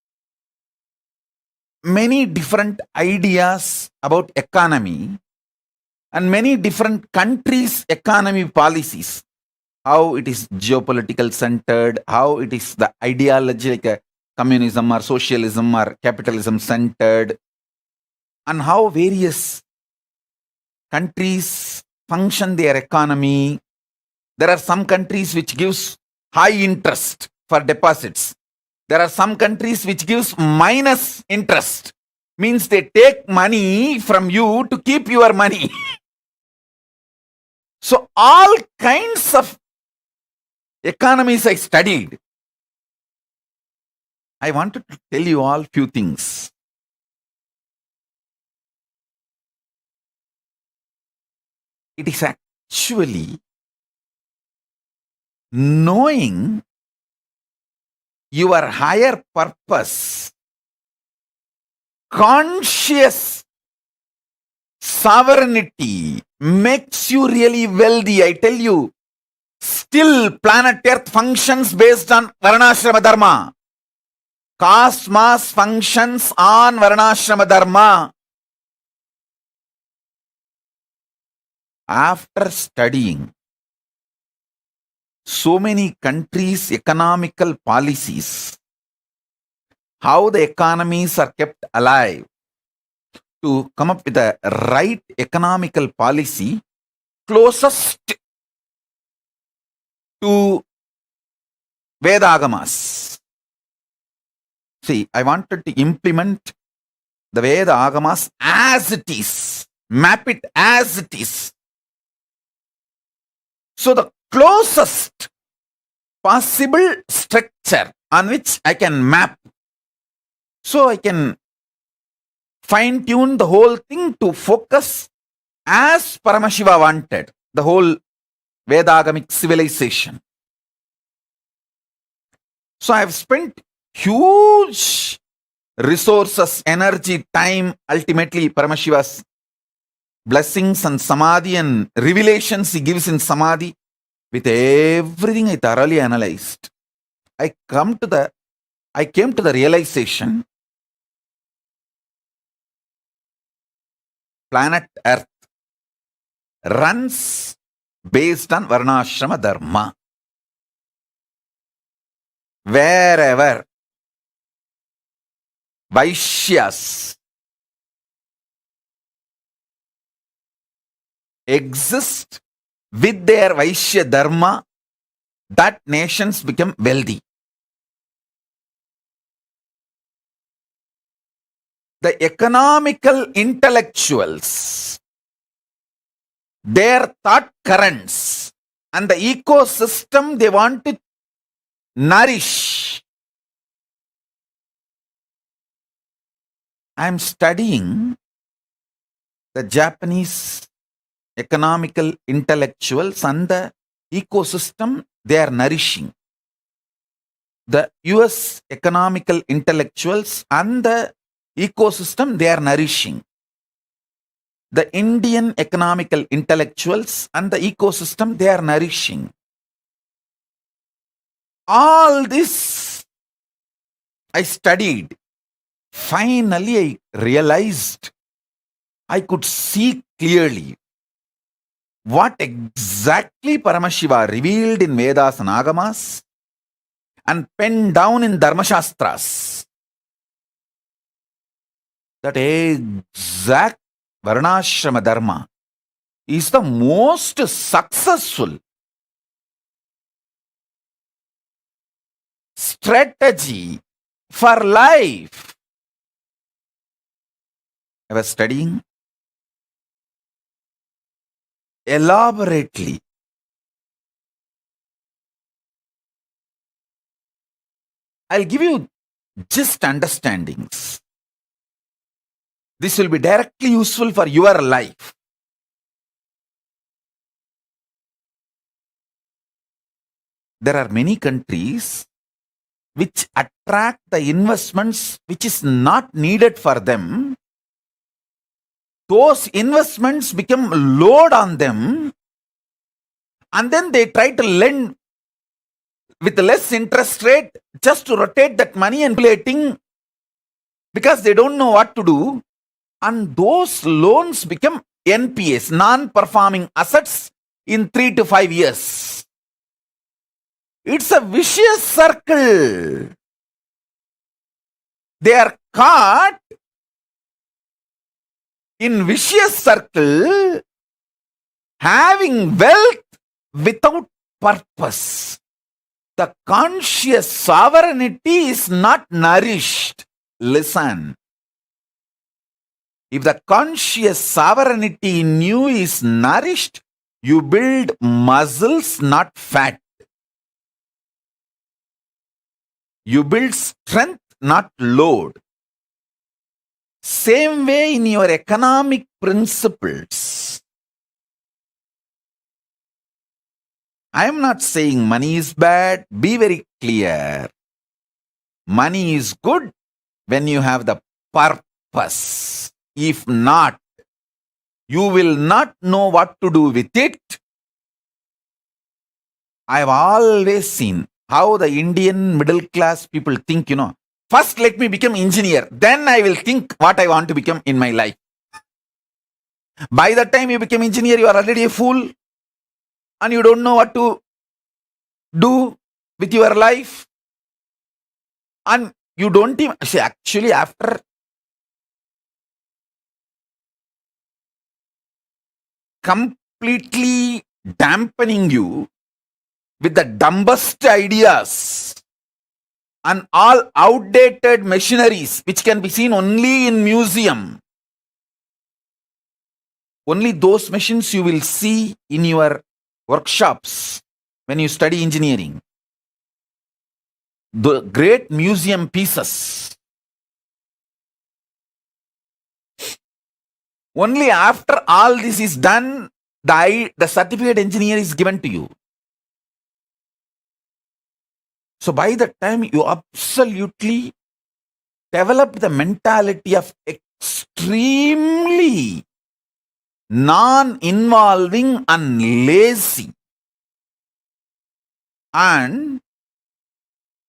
Speaker 1: many different ideas about economy and many different countries' economy policies, how it is geopolitical centered, how it is the ideology like communism or socialism or capitalism centered, and how various countries function their economy. There are some countries which gives high interest for deposits. There are some countries which gives minus interest. Means they take money from you to keep your money. So all kinds of economies I studied. I wanted to tell you all few things. It is actually knowing your higher purpose, conscious sovereignty makes you really wealthy. I tell you, still planet Earth functions based on Varnashrama Dharma. Cosmos functions on Varnashrama Dharma. After studying so many countries' economical policies, how the economies are kept alive, to come up with a right economical policy closest to Vedagamas. See, I wanted to implement the Veda Agamas as it is, map it as it is. So the closest possible structure on which I can map, so I can fine tune the whole thing to focus as Paramashiva wanted, the whole Vedagamic civilization. So I have spent huge resources, energy, time, ultimately Paramashiva's blessings and samadhi and revelations he gives in samadhi. With everything I thoroughly analyzed, I came to the realization planet Earth runs based on Varnashrama Dharma. Wherever Vaishyas exist with their Vaishya Dharma, that nations become wealthy. The economical intellectuals, their thought currents, and the ecosystem they want to nourish. I am studying the Japanese economical intellectuals and the ecosystem they are nourishing. The US economical intellectuals and the ecosystem they are nourishing. The Indian economical intellectuals and the ecosystem they are nourishing. All this I studied. Finally, I realized, I could see clearly what exactly Paramashiva revealed in Vedas and Agamas and penned down in Dharmashastras. That exact Varnashrama Dharma is the most successful strategy for life. I was studying elaborately. I'll give you just understandings. This will be directly useful for your life. There are many countries which attract the investments which is not needed for them. Those investments become load on them, and then they try to lend with less interest rate just to rotate that money and plating because they don't know what to do. And those loans become NPAs, non-performing assets, in 3 to 5 years. It's a vicious circle. They are caught in vicious circle, having wealth without purpose. The conscious sovereignty is not nourished. Listen. If the conscious sovereignty in you is nourished, you build muscles, not fat. You build strength, not load. Same way in your economic principles. I am not saying money is bad. Be very clear. Money is good when you have the purpose. If not, you will not know what to do with it. I have always seen how the Indian middle class people think, first let me become engineer, then I will think what I want to become in my life. By the time you become engineer, you are already a fool and you don't know what to do with your life. And you don't even, see, actually after completely dampening you with the dumbest ideas, and all outdated machineries which can be seen only in museum. Only those machines you will see in your workshops when you study engineering. The great museum pieces. Only after all this is done, the certificate engineer is given to you. So by the time you absolutely develop the mentality of extremely non-involving and lazy, and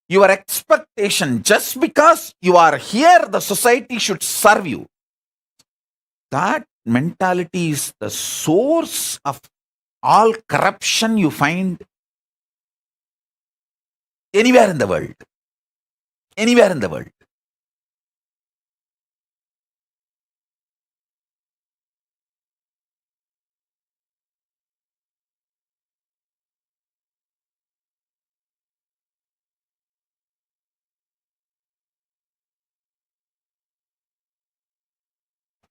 Speaker 1: your expectation, just because you are here, the society should serve you. That mentality is the source of all corruption you find anywhere in the world. Anywhere in the world.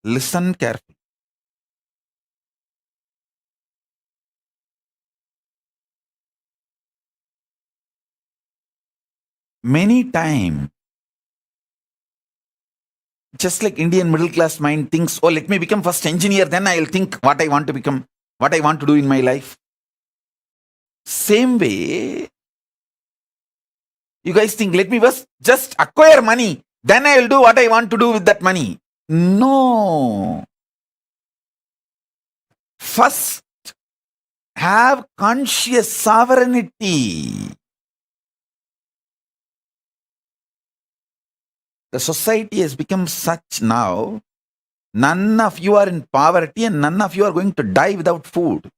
Speaker 1: Listen carefully. Many times, just like Indian middle class mind thinks, oh, let me become first engineer, then I'll think what I want to become, what I want to do in my life. Same way, you guys think, let me just acquire money, then I will do what I want to do with that money. No. First, have conscious sovereignty. The society has become such now, none of you are in poverty and none of you are going to die without food.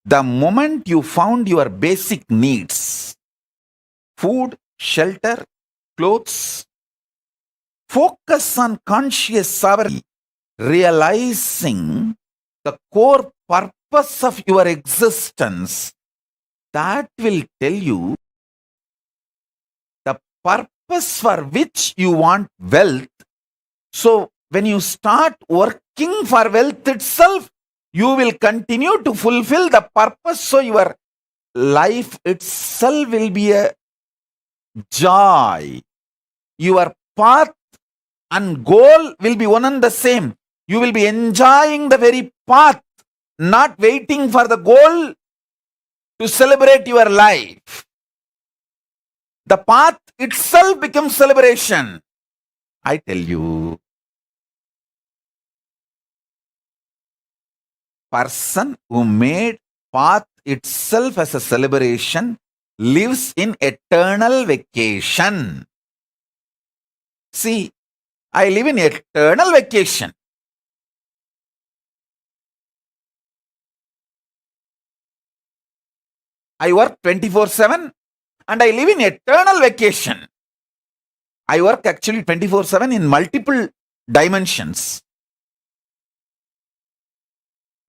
Speaker 1: The moment you found your basic needs, food, shelter, clothes, focus on conscious sovereignty, realizing the core purpose of your existence. That will tell you the purpose for which you want wealth. So when you start working for wealth itself, you will continue to fulfill the purpose. So your life itself will be a joy. Your path and goal will be one and the same. You will be enjoying the very path, not waiting for the goal to celebrate your life. The path itself becomes celebration. I tell you, person who made path itself as a celebration lives in eternal vacation. See, I live in eternal vacation. I work 24/7 and I live in eternal vacation. I work actually 24/7 in multiple dimensions,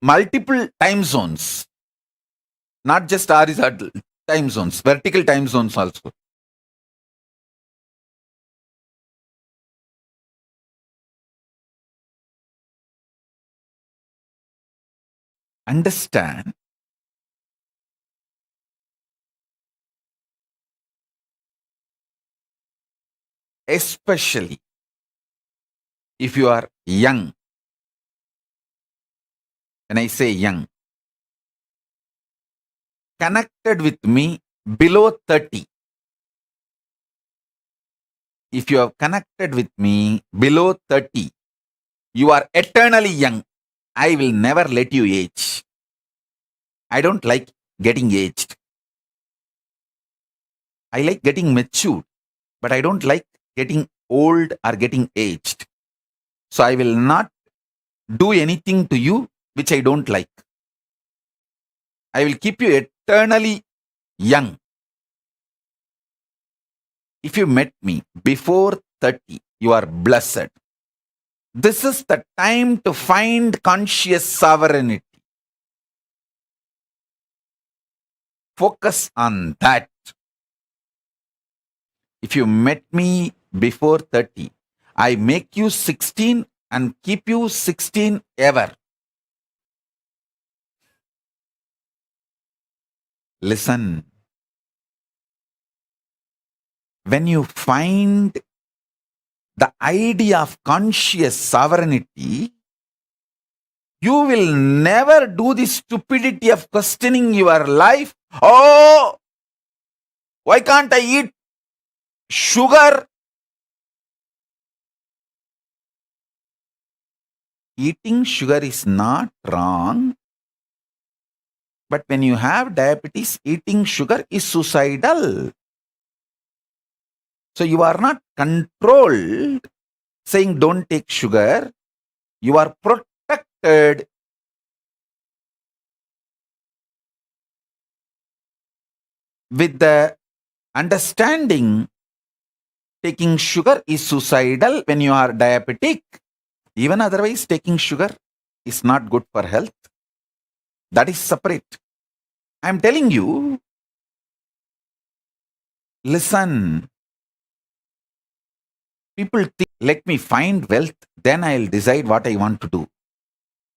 Speaker 1: multiple time zones, not just horizontal time zones, vertical time zones also. Understand, especially if you are young. When I say young, connected with me below 30. If you have connected with me below 30, you are eternally young. I will never let you age. I don't like getting aged. I like getting matured, but I don't like getting old or getting aged. So I will not do anything to you which I don't like. I will keep you eternally young. If you met me before 30, you are blessed. This is the time to find conscious sovereignty. Focus on that. If you met me before 30, I make you 16 and keep you 16 ever. Listen. When you find the idea of conscious sovereignty, you will never do the stupidity of questioning your life. Oh, why can't I eat sugar? Eating sugar is not wrong. But when you have diabetes, eating sugar is suicidal. So you are not controlled saying don't take sugar. You are protected. With the understanding taking sugar is suicidal when you are diabetic. Even otherwise, taking sugar is not good for health. That is separate. I am telling you, listen. People think, let me find wealth, then I'll decide what I want to do.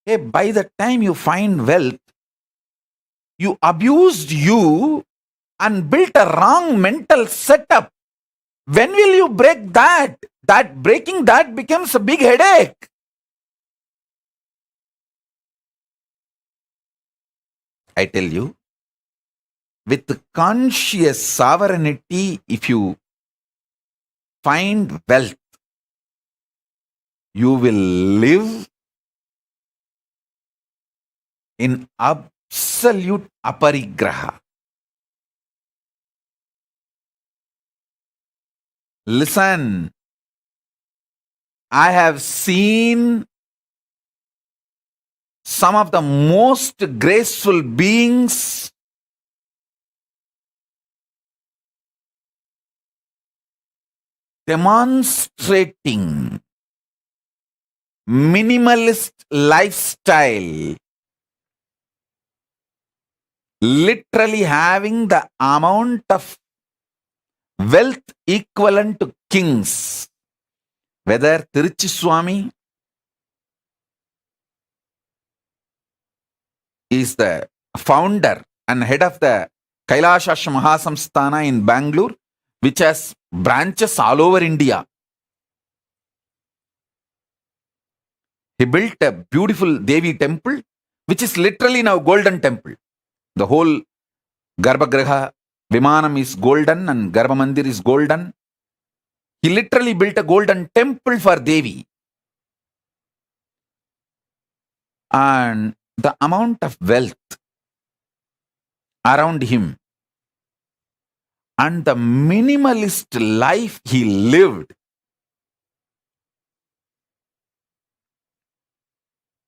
Speaker 1: Hey, by the time you find wealth, you abused you and built a wrong mental setup. When will you break that? Breaking that becomes a big headache. I tell you, with conscious sovereignty, if you find wealth, you will live in absolute aparigraha. Listen, I have seen some of the most graceful beings demonstrating minimalist lifestyle, literally having the amount of wealth equivalent to kings. Whether Tiruchi Swami is the founder and head of the Kailasha Mahasamsthana in Bangalore, which has branches all over India. He built a beautiful Devi temple, which is literally now golden temple. The whole Garbhagriha, Vimanam is golden and Garbha Mandir is golden. He literally built a golden temple for Devi. And the amount of wealth around him and the minimalist life he lived.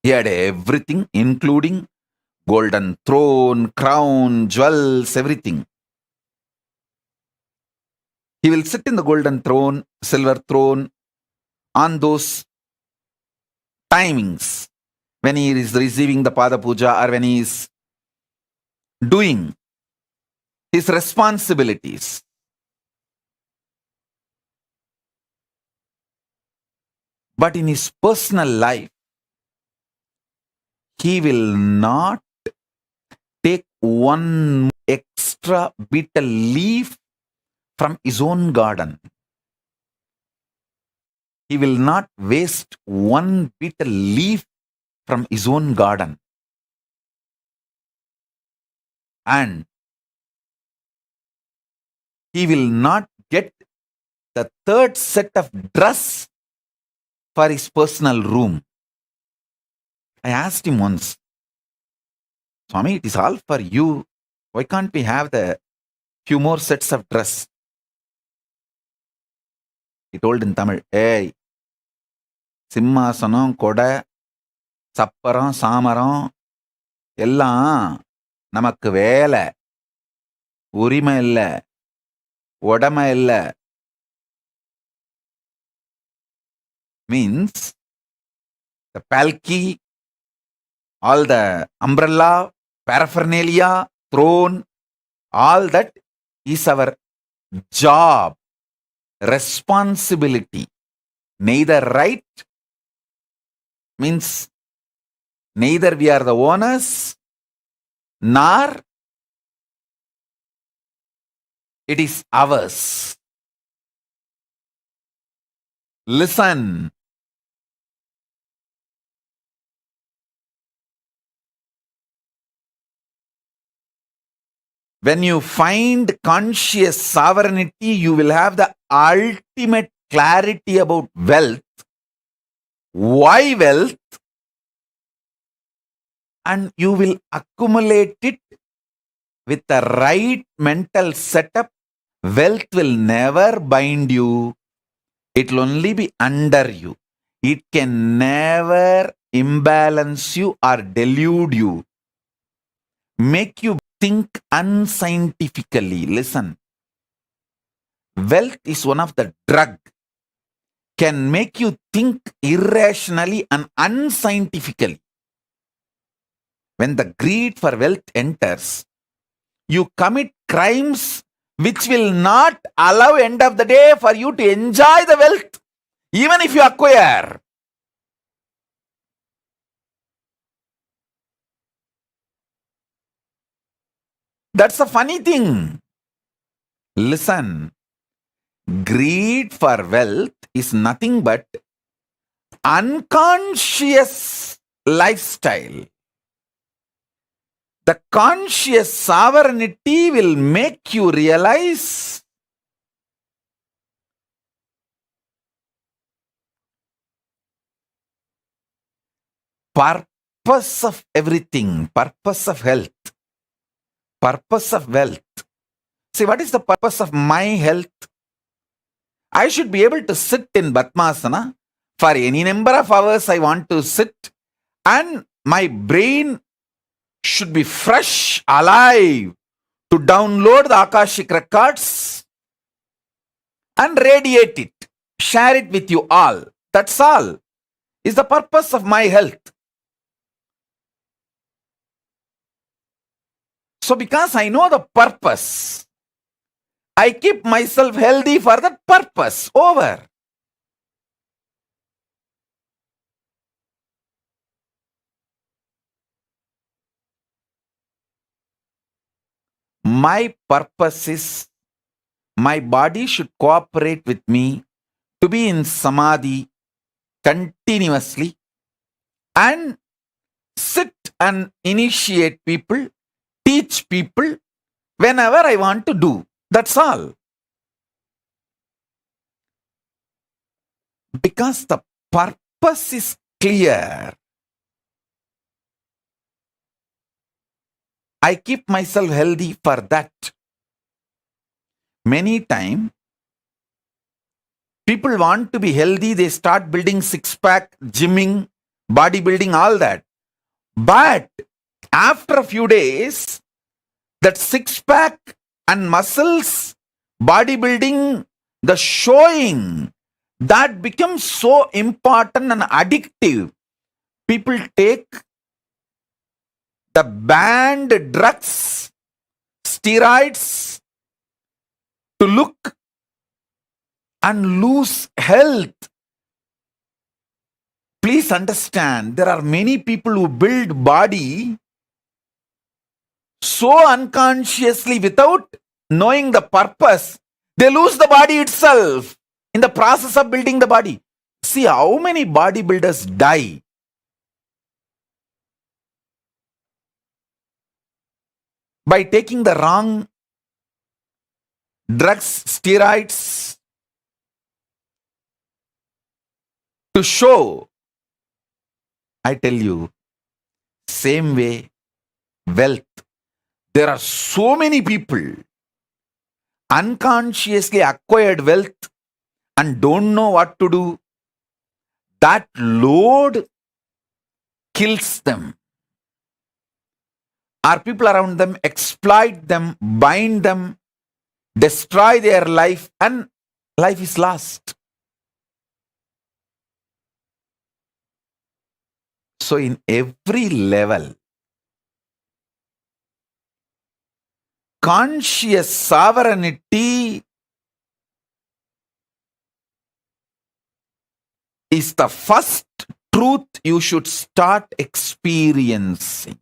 Speaker 1: He had everything, including golden throne, crown, jewels, everything. He will sit in the golden throne, silver throne, on those timings when he is receiving the Pada Puja or when he is doing his responsibilities. But in his personal life, he will not take one extra bitter leaf from his own garden. He will not waste one bitter leaf from his own garden. And he will not get the third set of dress for his personal room. I asked him once, Swami, it is all for you. Why can't we have the few more sets of dress? He told in Tamil, hey, சிம்மாசனம் கொடை சப்பரம் சாமரம் எல்லாம் நமக்கு வேலை, உரிமை இல்லை, உடமை இல்லை. Means the palki, all the umbrella, paraphernalia, throne, all that is our job. responsibility. Neither right means neither we are the owners, nor it is ours. Listen. When you find conscious sovereignty, you will have the ultimate clarity about wealth. Why wealth? And you will accumulate it with the right mental setup. Wealth will never bind you. It will only be under you. It can never imbalance you or delude you. Make you think unscientifically. Listen. Wealth is one of the drug. Can make you think irrationally and unscientifically. When the greed for wealth enters, you commit crimes which will not allow end of the day for you to enjoy the wealth, even if you acquire. That's a funny thing. Listen, greed for wealth is nothing but unconscious lifestyle. The conscious sovereignty will make you realize purpose of everything, purpose of health, purpose of wealth. See, what is the purpose of my health? I should be able to sit in Padmasana for any number of hours I want to sit, and my brain should be fresh, alive, to download the Akashic records and radiate it, share it with you all. That's all is the purpose of my health. So because I know the purpose, I keep myself healthy for that purpose. Over. My purpose is my body should cooperate with me to be in samadhi continuously and sit and initiate people, teach people whenever I want to do. That's all. Because the purpose is clear, I keep myself healthy for that. Many times, people want to be healthy, they start building six-pack, gymming, bodybuilding, all that. But after a few days, that six-pack and muscles, bodybuilding, the showing, that becomes so important and addictive. People take the banned drugs, steroids to look and lose health. Please understand, there are many people who build body so unconsciously without knowing the purpose, they lose the body itself in the process of building the body. See how many bodybuilders die. By taking the wrong drugs, steroids to show. I tell you, same way, wealth. There are so many people unconsciously acquired wealth and don't know what to do. That load kills them. Our people around them exploit them, bind them, destroy their life, and life is lost. So in every level, conscious sovereignty is the first truth you should start experiencing.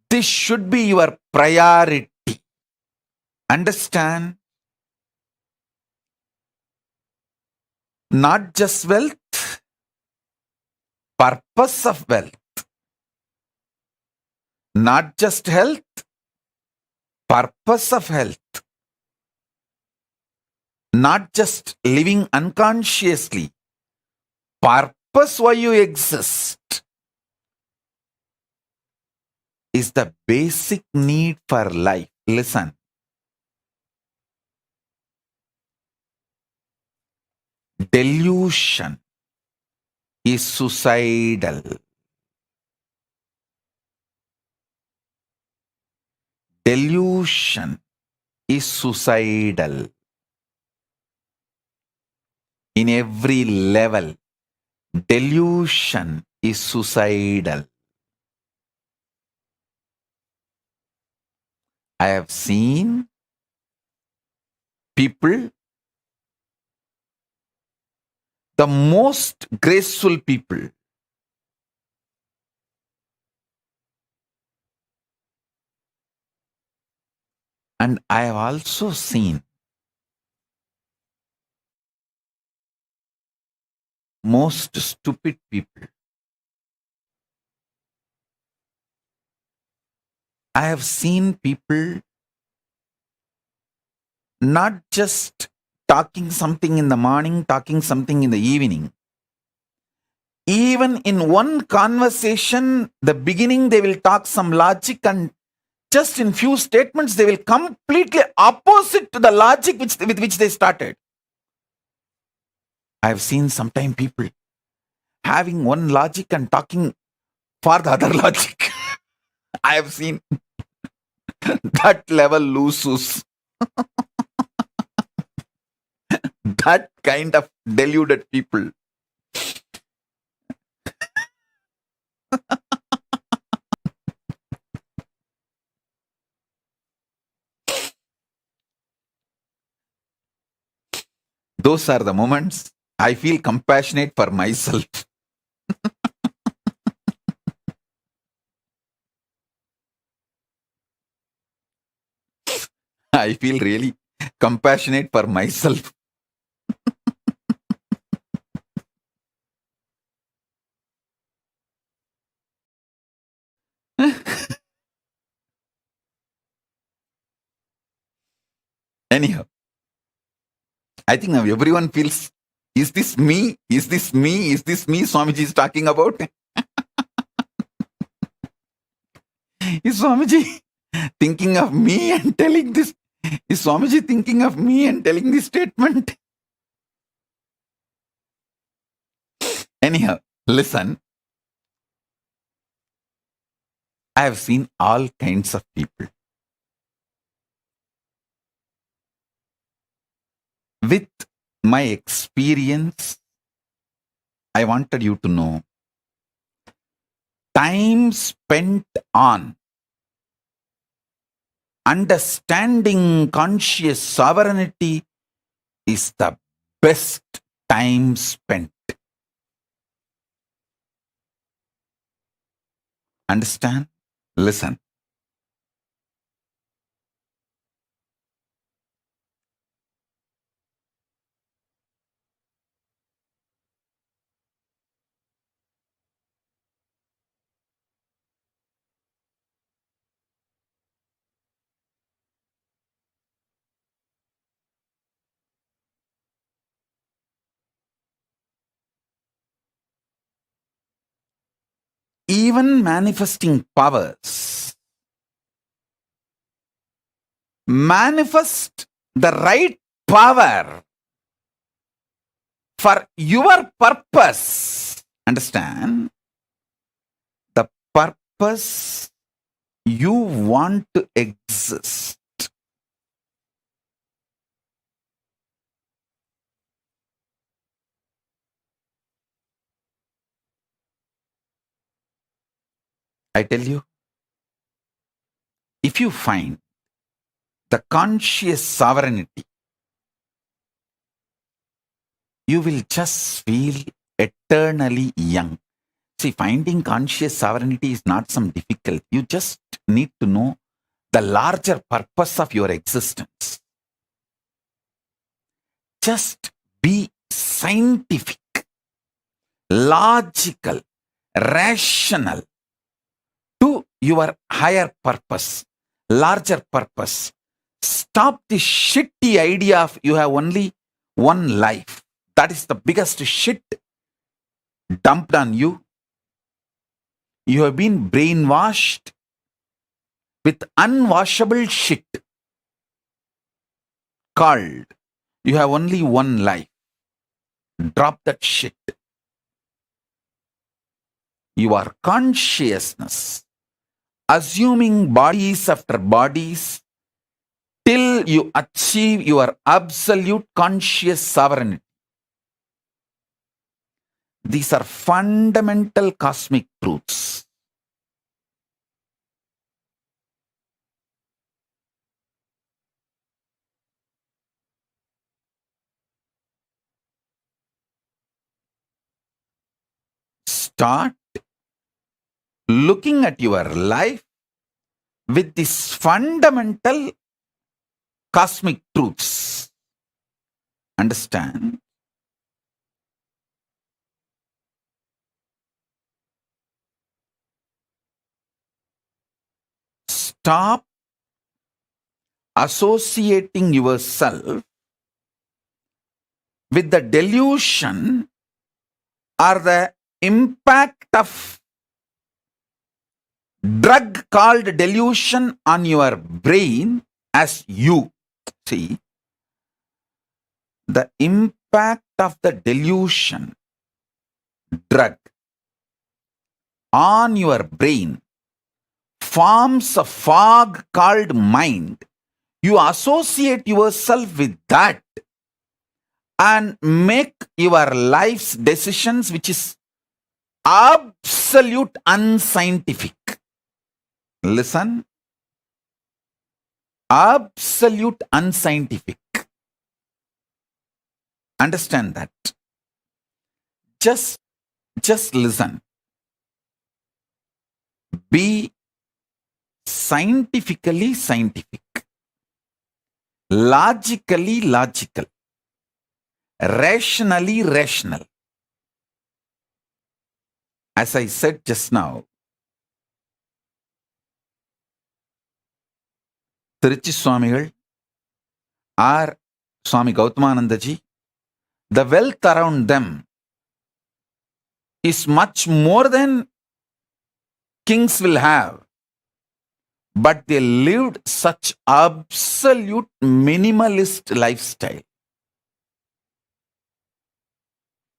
Speaker 1: This should be your priority. Understand? Not just wealth, purpose of wealth. Not just health, purpose of health. Not just living unconsciously, purpose why you exist is the basic need for life. Listen. Delusion is suicidal. Delusion is suicidal. In every level, delusion is suicidal. I have seen people, the most graceful people, and I have also seen most stupid people. I have seen people not just talking something in the morning, talking something in the evening. Even in one conversation, the beginning they will talk some logic, and just in few statements they will completely opposite to the logic with which they started. I have seen sometimes people having one logic and talking for the other logic. I have seen that level loses. That kind of deluded people. Those are the moments I feel compassionate for myself. I feel really compassionate for myself. Anyhow, I think now everyone feels, is this me? Is this me? Is this me Swamiji is talking about? Is Swamiji thinking of me and telling this? Is Swamiji thinking of me and telling this statement? Anyhow, listen. I have seen all kinds of people. With my experience, I wanted you to know, time spent on understanding conscious sovereignty is the best time spent. Understand? Listen. Even manifesting powers manifest the right power for your purpose. Understand? The purpose you want to exist. I tell you, if you find the conscious sovereignty, you will just feel eternally young. See, finding conscious sovereignty is not some difficult. You just need to know the larger purpose of your existence. Just be scientific, logical, rational to your higher purpose, larger purpose. Stop the shitty idea of you have only one life. That is the biggest shit dumped on you. You have been brainwashed with unwashable shit called you have only one life. Drop that shit. Your consciousness, assuming bodies after bodies, till you achieve your absolute conscious sovereignty. These are fundamental cosmic truths. Start looking at your life with these fundamental cosmic truths. Understand? Stop associating yourself with the delusion or the impact of drug called delusion on your brain as you. See, the impact of the delusion drug on your brain forms a fog called mind. You associate yourself with that and make your life's decisions, which is absolute unscientific. Listen, absolute unscientific. Understand that. Just listen. Be scientifically scientific, logically logical, rationally rational. As I said just now, Tiruchi Swamigal or Swami Gautamanandaji, the wealth around them is much more than kings will have. But they lived such absolute minimalist lifestyle.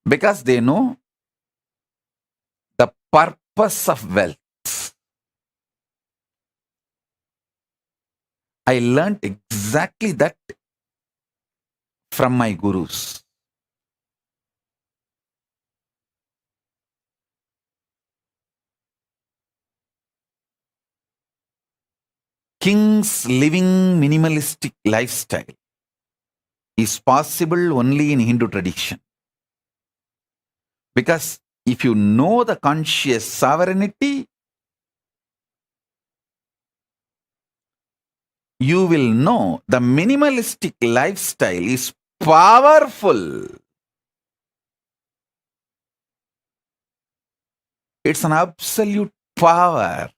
Speaker 1: Because they know the purpose of wealth. I learned exactly that from my gurus. Kings living minimalistic lifestyle is possible only in Hindu tradition. Because if you know the conscious sovereignty, you will know the minimalistic lifestyle is powerful. It's an absolute power.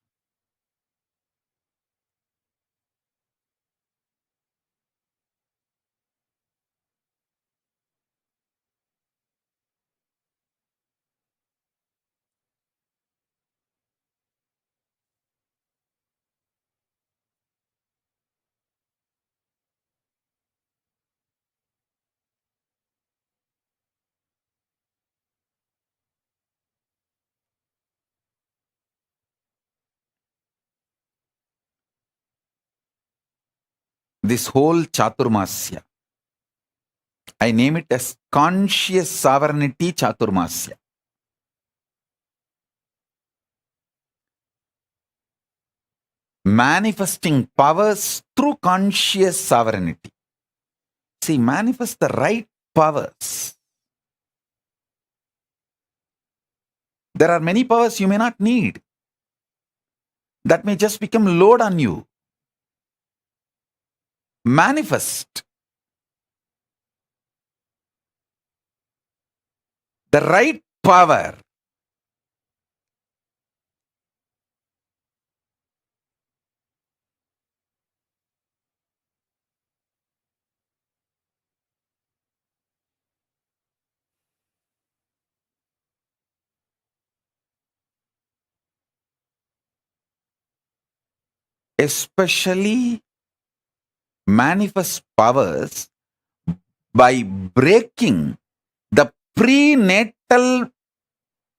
Speaker 1: This whole Chaturmasya, I name it as conscious sovereignty Chaturmasya. Manifesting powers through conscious sovereignty. See, manifest the right powers. There are many powers you may not need. That may just become load on you. Manifest the right power. Especially manifest powers by breaking the prenatal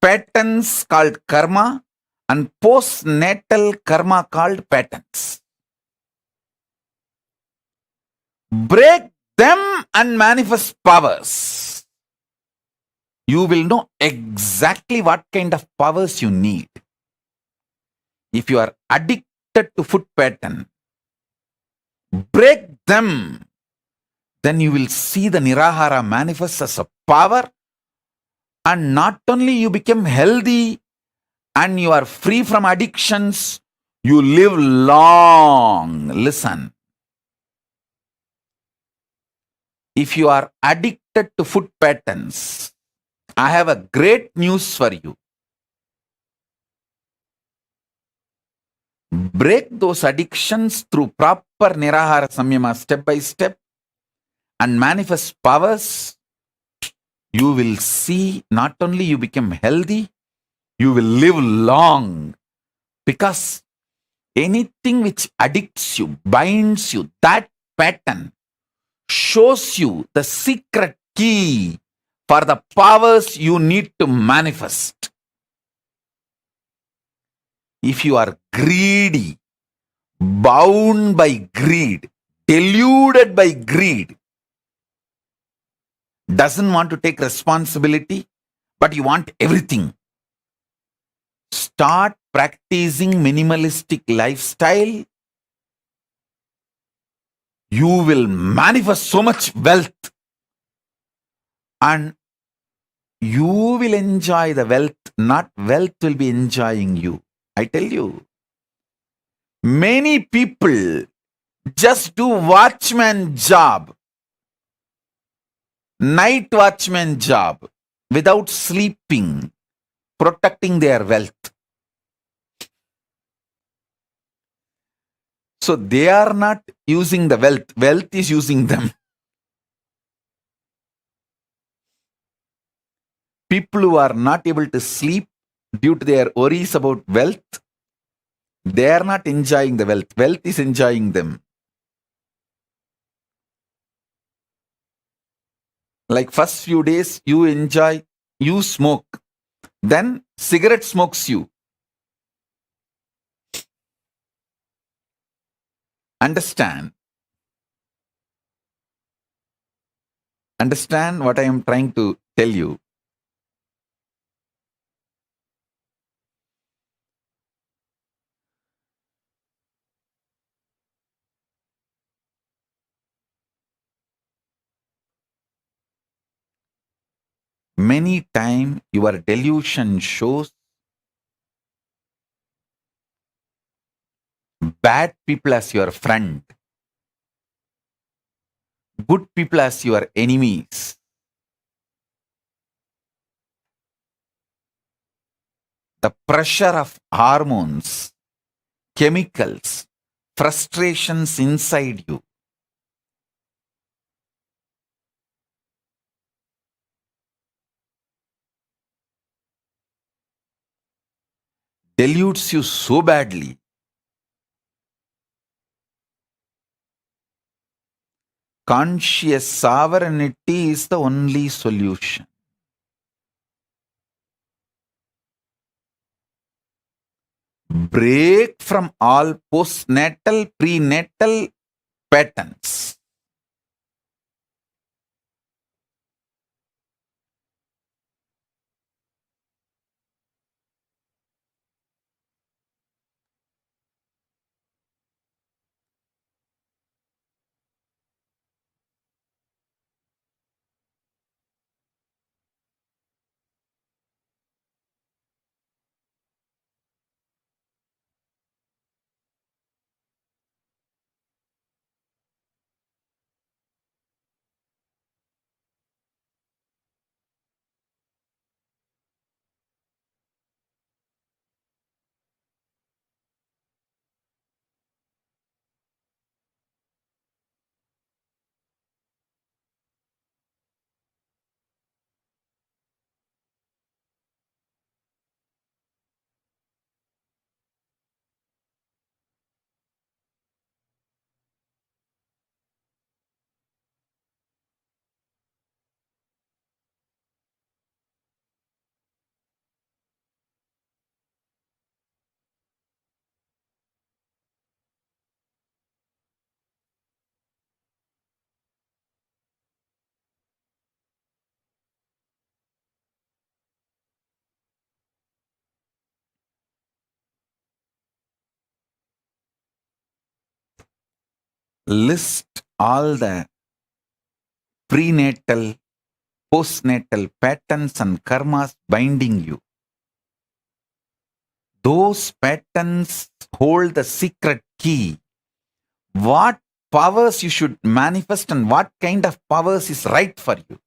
Speaker 1: patterns called karma and postnatal karma called patterns. Break them and manifest powers. You will know exactly what kind of powers you need. If you are addicted to food pattern, break them. Then you will see the Nirahara manifest as a power, and not only you become healthy and you are free from addictions, you live long. Listen. If you are addicted to food patterns, I have a great news for you. Break those addictions through proper Nirahara Samyama step by step and manifest powers. You will see not only you become healthy, you will live long, because anything which addicts you, binds you, that pattern shows you the secret key for the powers you need to manifest. If you are greedy, bound by greed, deluded by greed, doesn't want to take responsibility, but you want everything, start practicing minimalistic lifestyle. You will manifest so much wealth, and you will enjoy the wealth, not wealth will be enjoying you. I tell you, many people just do watchman job, night watchman job, without sleeping, protecting their wealth. So they are not using the wealth, wealth is using them. People who are not able to sleep due to their worries about wealth, they are not enjoying the wealth, wealth is enjoying them. Like first few days you enjoy, you smoke, then cigarette smokes you. Understand what I am trying to tell you. Many times your delusion shows bad people as your friend, good people as your enemies. The pressure of hormones, chemicals, frustrations inside you deludes you so badly. Conscious sovereignty is the only solution. Break from all postnatal, prenatal patterns. list all the prenatal, postnatal patterns and karmas binding you. Those patterns hold the secret key. What powers you should manifest and what kind of powers is right for you.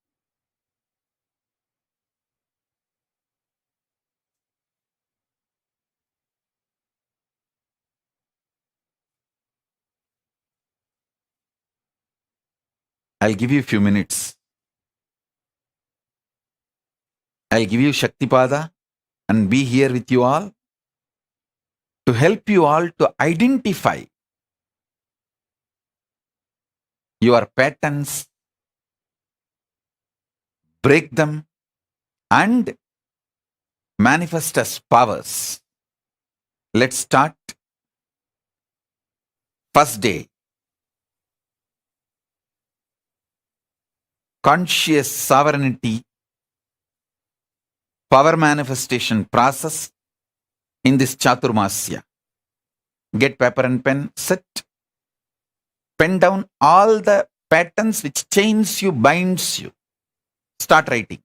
Speaker 1: I'll give you a few minutes. I'll give you Shaktipada and be here with you all to help you all to identify your patterns, break them, and manifest as powers. Let's start. First day. Conscious sovereignty, power manifestation process in this Chaturmasya. Get paper and pen, sit. Pen down all the patterns which chains you, binds you. Start writing.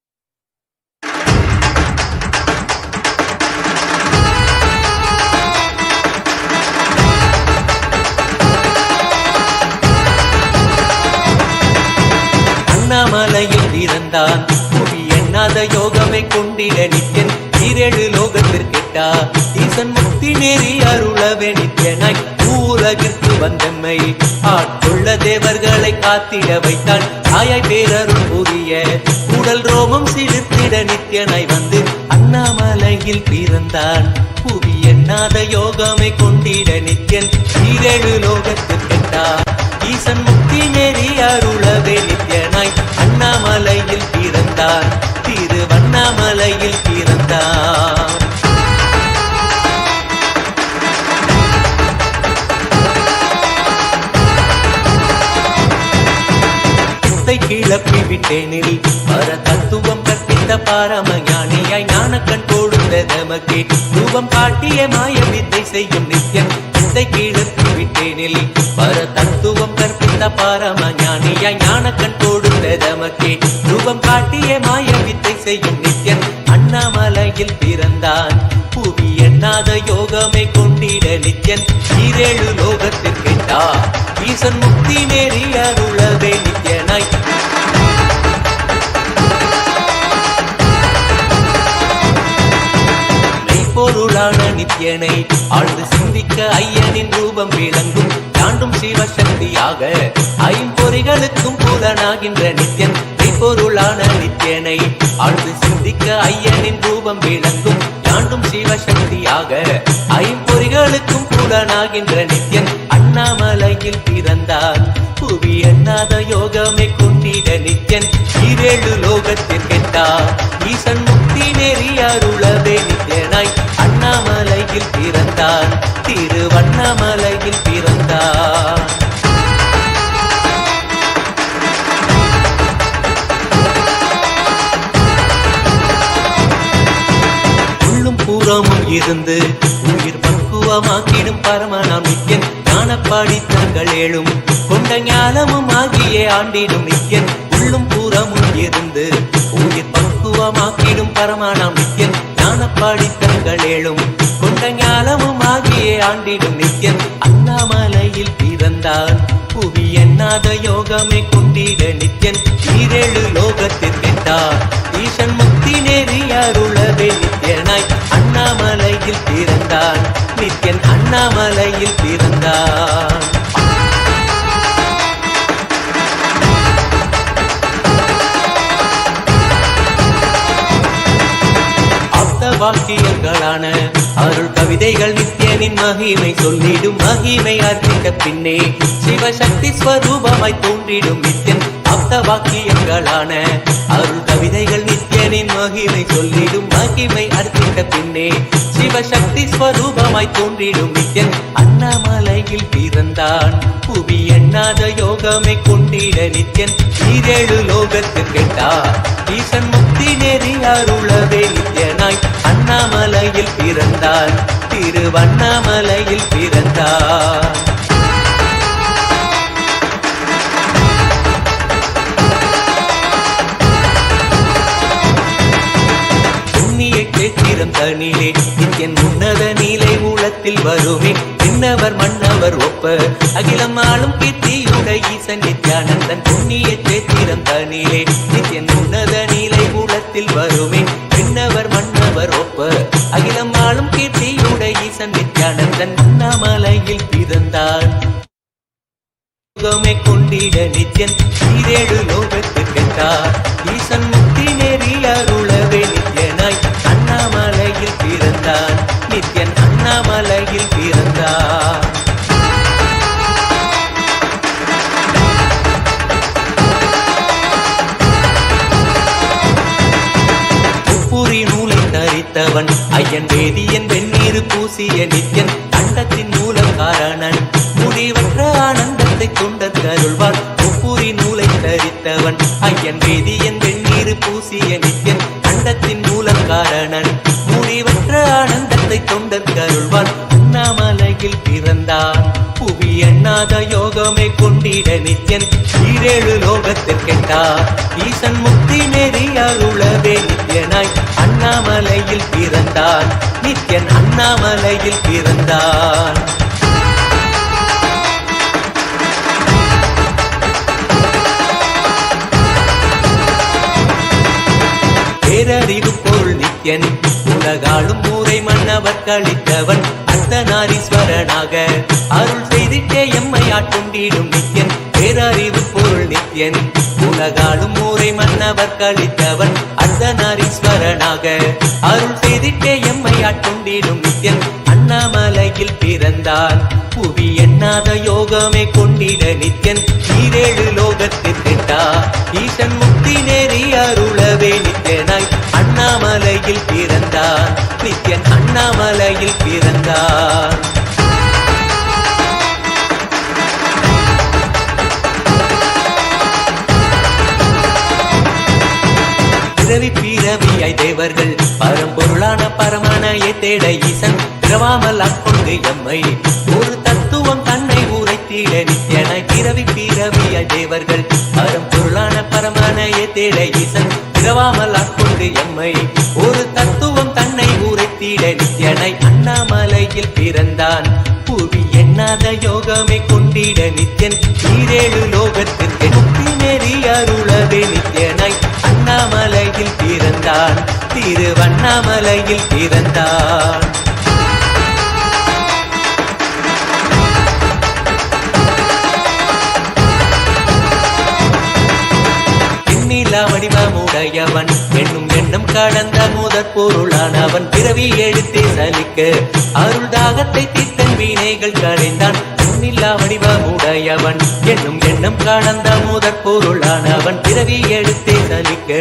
Speaker 6: அண்ணாமலையில் பிறந்தான் புவி எண்ணாத யோகமை கொண்டிட நித்யன் ஈரேழு லோகத்திற்கெட்டா ஈசன் முக்தி நெறி அருளவே நித்யனாய் உலகிற்கு வந்தம்மை ஆட்கொள்ள தேவர்களை காத்திட வைத்தான் தாயாய் பேரருள் புரிய உடல் ரோமம் சிலிர்த்திட நித்யனாய் வந்து அண்ணாமலையில் பிறந்தான் புவி எண்ணாத யோகமை கொண்டிட நித்யன் ஈரேழு லோகத்திற்கெட்டா ஈசன் முக்தி நெறி அருளவே நித்யனாய் அண்ணாமலையில் பிறந்தான் திருவண்ணாமலையில் பிறந்தான். கிளப்பி விட்டேனில் பர தத்துவம் கற்பித்த பாரம ஞானியாய் ஞானக்கண் கொடுத்த தமக்கே ரூபம் காட்டிய மாய வித்தை செய்யும் நித்யன் வித்தை கிளப்பி விட்டேனில் பர தத்துவம் கற்பித்த பாரம ஞானியாய் ஞானக்கண் கொடுத்த தமக்கே ரூபம் காட்டிய மாய வித்தை செய்யும் நித்யன் அண்ணாமலையில் பிறந்தான் புவி எண்ணாத யோகமை கொண்டிட நித்யன் ஈரேழு லோகத்திற்கெட்டா ஈசன் முக்தி நெறி அருளவே நித்யனாய் பொருளான நித்யனை ஆழ்ந்து சிந்திக்க ஐயனின் ரூபம் விளங்கும் தாண்டும் சிவசக்தியாக ஐம்பொறிகளுக்கும் புலனாகின்ற நித்யன் பொருளான நித்யனை ஆழ்ந்து சிந்திக்க ஐயனின் ரூபம் விளங்கும் தாண்டும் சிவசக்தியாக ஐம்பொறிகளுக்கும் புலனாகின்ற நித்யன் அண்ணாமலையில் பிறந்தான் புவி எண்ணாத யோகமை கொண்டிட நித்யன் ஈரேழு லோகத்திற்கெட்டா ஈசன் முக்தி நெறி அருளவே நித்யனாய் அண்ணாமலையில் பிறந்தான் திருவண்ணாமலையில் பிறந்தான். உள்ளும் புறமும் இருந்து உயிர் பக்குவமாக்கிடும் பரமனாம் நித்யன் ஞானப்பாடி தங்கள் ஏழும் கொண்ட ஞானமும் ஆகிய ஆண்டிடும் நித்யன் உள்ளும் புறமும் இருந்து உயிர் பக்குவமாக்கிடும் பரமனாம் நித்யன் ஞானப்பாடி தங்கள் ஏழும் கொண்ட ஞானமும் ஆகிய ஆண்டிடும் நித்யன் அண்ணாமலையில் பிறந்தான் புவி எண்ணாத யோகமை கொண்டிட நித்யன் ஈரேழு லோகத்திற்கெட்டா ஈசன் முக்தி நெறி அருளவே நித்யனாய் அண்ணாமலையில் பிறந்தான் நித்யன் அண்ணாமலையில் பிறந்தான். வாக்கியங்களான அருள் கவிதைகள் நித்யனின் மகிமை சொல்லிடும் மகிமை அர்ப்பித்த பின்னே சிவசக்தி ஸ்வரூபமாய் தோன்றிடும் நித்யன் ஆப்த வாக்கியங்களான அருள் கவிதைகள் நித்யனின் மகிமை சொல்லிடும் மகிமை அர்ப்பித்த பின்னே சிவசக்தி ஸ்வரூபமாய் தோன்றிடும் நித்யன் அண்ணாமலையில் பிறந்தான் புவி எண்ணாத யோகமை கொண்டிட நித்யன் ஈரேழு லோகத்திற்கெட்டா ஈசன் முக்தி நெறி அருளவே நித்யனாய் அண்ணாமலையில் பிறந்தான் திருவண்ணாமலையில் பிறந்தான். தனிலே நித்யன் உன்னத நீலை ஊழத்தில் வருமே விண்ணவர் மன்னவர் ஒப்ப அகிலம் ஆளும் கீர்த்தியுடை ஈசன் நித்யானந்தன் புண்ணிய சேத்திரம் தனிலே நித்யன் உன்னத நீலை ஊழத்தில் வருமே விண்ணவர் மன்னவர் ஒப்ப அகிலம் ஆளும் கீர்த்தியுடை ஈசன் நித்யானந்தன் அண்ணாமலையில் பிறந்தான் கொண்டிட நித்யன் ஈரேழு லோகத்துக்கெட்டார் ஈசன் முக்தி நெறி அருளவே நித்யனாய் அண்ணாமலையில் பிறந்தான் நித்யன் அண்ணாமலையில் பிறந்தான் முப்புரி நூலை தரித்தவன் ஐயன் வேதியன் வெந்நீர் பூசிய நித்யன் அண்டத்தின் மூலம் காரணன் முடிவற்ற ஆனந்தத்தை கொண்டது அருள்வார் முப்புரி நூலை தரித்தவன் ஐயன் வேதியன் வெந்நீர் பூசிய நித்யன் அண்டத்தின் மூலம் காரணன் முடிவற்ற ஆனந்தத்தை கொண்டது அருள்வார் அண்ணாமலையில் பிறந்தான் புவி எண்ணாத யோகமே கொண்டிட நித்யன் ஈரேழு லோகத்திற்கெட்டார் ஈசன் முக்தி நெறி அருளவே நித்யனாய் அண்ணாமலையில் பிறந்தான் நித்யன் அண்ணாமலையில் பிறந்தான் பேரறிவு பொருள் நித்யன் உலகாளும் ஊரை மன்னவர் கழித்தவன் அர்த்தநாரீஸ்வரனாக அருள் செய்திட்டே எம்மை ஆட்கொண்டிடும் நித்யன் பேரறிவு பொருள் நித்யன் உலகாளும் ஊரை மன்னவர் கழித்தவன் அர்த்தநாரீஸ்வரனாக அருள் செய்திட்டே எம்மை ஆட்கொண்டிடும் நித்யன் அண்ணாமலையில் பிறந்தான் புவி எண்ணாத யோகமே கொண்டிட நித்யன் ஈரேழு லோகத்திற்கெட்டார் ஈசன் முக்தி நெறி அருளவே நித்யனாய் அண்ணாமலையில் பிறந்தான் நித்யன் அண்ணாமலையில் பிறந்தான் பிறவி பிறவியாய் தேவர்கள் பரம்பொருளான பரமானையை தேட ஈசன் பிறவாமல் ஆட்கொண்டு எம்மை ஒரு தத்துவம் தன்னை உரைத்திட நித்யனாய் பிறவி பிறவியாய் தேவர்கள் பரம்பொருளான பரமானையை தேட ஈசன் பிறவாமல் ஆட்கொண்டு எம்மை ஒரு தத்துவம் தன்னை உரைத்திட நித்யனாய் அண்ணாமலையில் பிறந்தான் புவி எண்ணாத யோகமே கொண்டிட நித்யன் ஈரேழு லோகத்திற்கு முக்தி நெறி அருளவே நித்யனாய் அண்ணாமலையில் பிறந்தான் திருவண்ணாமலையில் பிறந்தான் வடிவமுடையவன் எண்ணும் எண்ணம் கடந்த முதற் பொருளானவன் பிறவி எழுத்தே சலிக்க அருள் தாகத்தை தீர்த்தன் வீணைகள் கடைந்தான் எண்ணில்லா வடிவமுடையவன் என்னும் எண்ணம் கடந்த முதற் பொருளானவன் பிறவி எழுத்தே சலிக்க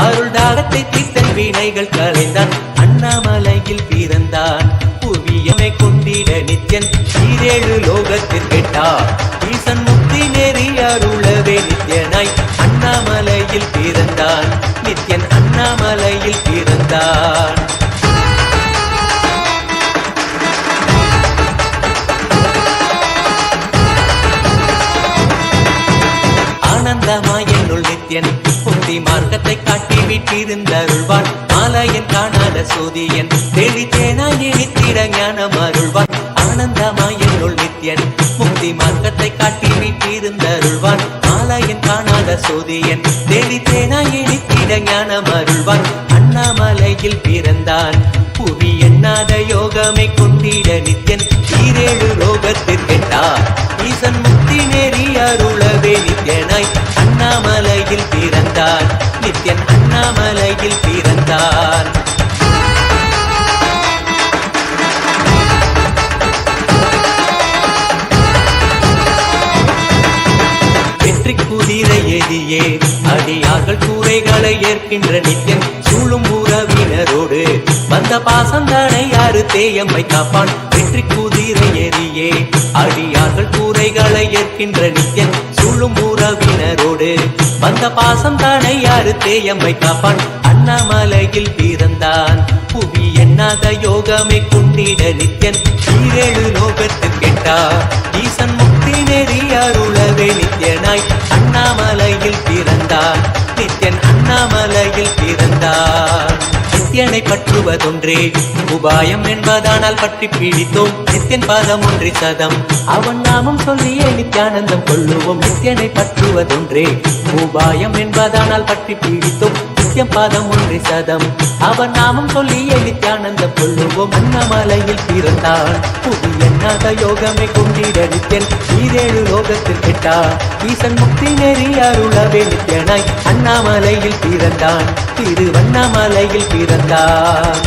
Speaker 6: அருள் தாகத்தை தீர்த்தன் வீணைகள் களைந்தான் அண்ணாமலையில் பிறந்தான் புவியமை கொண்டிட நித்யன் ஈரேழு லோகத்திற்கெட்டார் ஈசன் முக்தி நெறி அருளவே நித்யனாய் அண்ணாமலையில் பிறந்தான் நித்யன் அண்ணாமலையில் பிறந்தான் ஆனந்தமாய் என்னுள் நித்யன் புத்தி மார்க்கத்தை காட்டி விட்டிருந்தருள்வான் மாலையன் காணாத சோதியன் தெளித்தேனாய் நினைத்திட ஞானம் அருள்வான் ஆனந்தமாய் என்னுள் நித்யன் முக்தி மார்க்கத்தை காட்டி விட்டிருந்தருள்வான் மாலையன் காணாத சோதியன் தெளித்தேனாய் நினைத்திட ஞானம் அருள்வான் அண்ணாமலையில் பிறந்தான் புவி எண்ணாத யோகமை கொண்டிட நித்யன் ஈரேழு லோகத்திற்கெட்டார் ஈசன் முக்தி நெறி அருளவே நித்யனாய் அண்ணாமலையில் பிறந்தான் நித்யன் அண்ணாமலையில் பிறந்தான் வெற்றி குதிரை எதியே அடியார்கள் கூரைகளை ஏற்கின்ற நித்யன் சூழும் உறவினரோடு வந்த பாசந்தானை யாரு தேயம்மை காப்பான் வெற்றி குதிரை எதியே அடியார்கள் கூரைகளை ஏற்கின்ற நித்யன் சூழும் உறவினரோடு வந்த பாசந்தானை யாரு தேயம்மை காப்பான் அண்ணாமலையில் பிறந்தான் புவி எண்ணாத யோகமே கொண்டிட நித்யன் ஈரேழு லோகத்திற்கெட்டார் ஈசன் முக்தி நெறி அருளவே நித்யனாய் அண்ணாமலையில் பிறந்தான் நித்யன் அண்ணாமலையில் பிறந்தான் நித்யனை பற்றுவதொன்றே உபாயம் என்பதானால் பற்றி பிடித்தோம் நித்யன் பாதம் ஒன்றி சதம் அவன் நாமம் சொல்லியே நித்யானந்தம் கொள்ளுவோம் நித்யனை பற்றுவதொன்றே உபாயம் என்பதானால் பற்றி பிடித்தோம் நித்யம் பாதம் ஒன்றி சதம் அவன் நாமம் சொல்லியே நித்யானந்தம் கொள்ளுவோம் அண்ணாமலையில் பிறந்தான் புது எண்ணாத யோகமே கொண்டிட நித்யன் ஈரேழு லோகத்தில் கெட்டா ஈசன் முக்தி நெறி அருளவே நித்யனாய் அண்ணாமலையில் பிறந்தான் திருவண்ணாமலையில் பிறந்தான்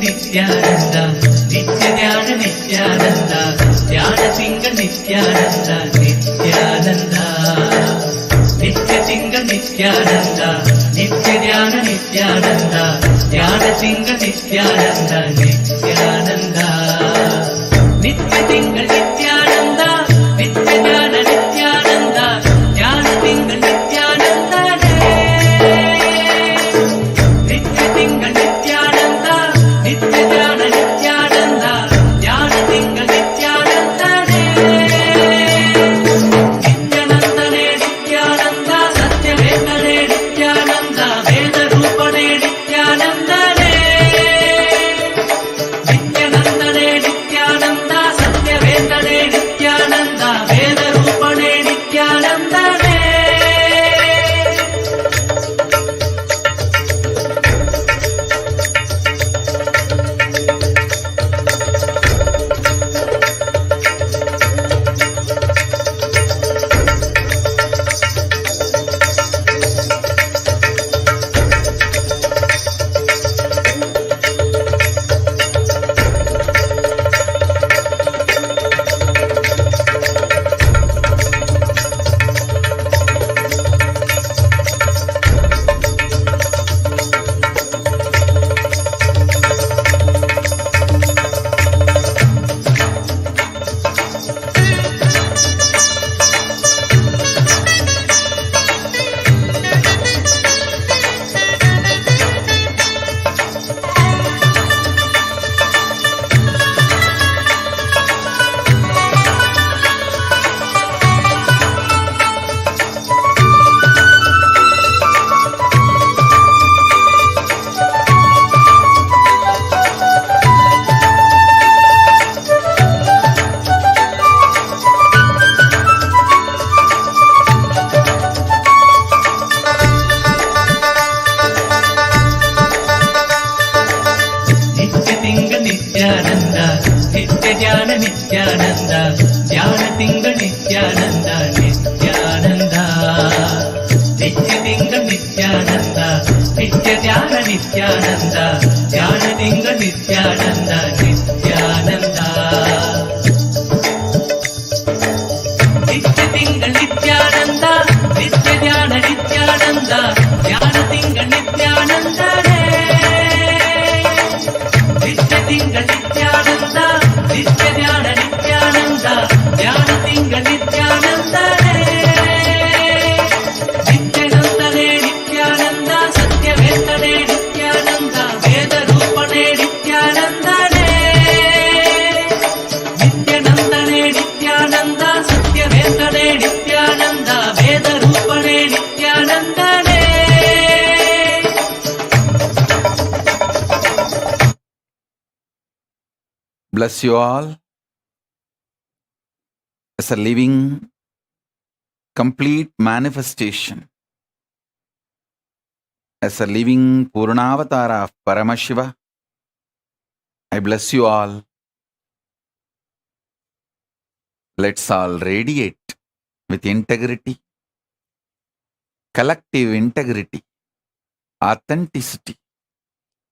Speaker 8: நித்யானந்த நித்ய தியான நித்யானந்த தியான சிங்க நித்யானந்த நித்யானந்த நித்ய சிங்க நித்யானந்த நித்ய தியான நித்யானந்த தியான சிங்க நித்யானந்த நித்யானந்த நித்ய சிங்க நித்யானந்த நித்ய தியான நித்யானந்த தியான சிங்க நித்யானந்த நித்ய சிங்க நித்யானந்த நித்ய தியான நித்யானந்த தியான சிங்க நித்யானந்த நித்யானந்தனே நித்யானந்த சத்யவேதனே நித்யானந்த வேத ரூபனே நித்யானந்தனே நித்யானந்தனே நித்யானந்த சத்யவேதனே நித்யானந்த வேத ரூபனே நித்யானந்தனே நித்யானந்த நித்ய தியான நித்யானந்த தியான திங்க நித்யானந்த நித்யானந்த நித்ய திங்க நித்யானந்த நித்ய தியான நித்யானந்த தியான திங்க நித்யானந்த நித்யானந்த நித்ய திங்க நித்யானந்த நித்ய தியான நித்யானந்த தியான திங்க நித்யானந்த நித்ய திங்க நித்யானந்த நித்ய தியான நித்யானந்த தியான திங்க நித்யானந்த நித்யானந்தனே நித்யானந்த சத்யவேதனே நித்யானந்த வேத ரூபனே நித்யானந்தனே நித்யானந்தனே நித்யானந்த சத்யவேதனே நித்யானந்த வேத ரூபனே நித்யானந்தனே.
Speaker 1: Bless you all as a living, complete manifestation, as a living Purnavatara of Paramashiva. I bless you all. Let's all radiate with integrity, collective integrity, authenticity,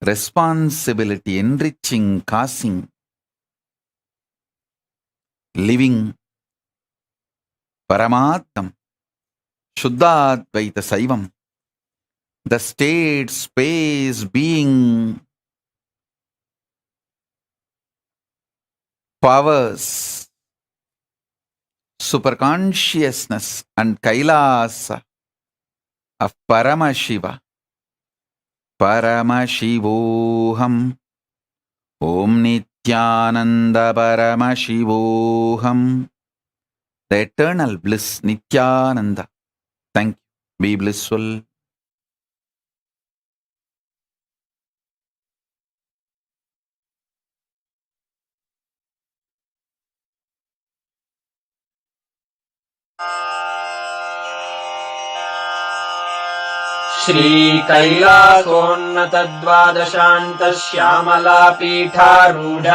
Speaker 1: responsibility, enriching, causing, living Paramatmam, Shuddhadvaita Saivam, the state, space, being, powers, superconsciousness and Kailasa of Paramashiva, Paramashivoham, Om Nithyananda Paramashivoham, the eternal bliss, Nithyananda. Thank you. Be blissful.
Speaker 9: श्रीकैलासोन्नतद्वादशान्तश्यामलापीठारूढ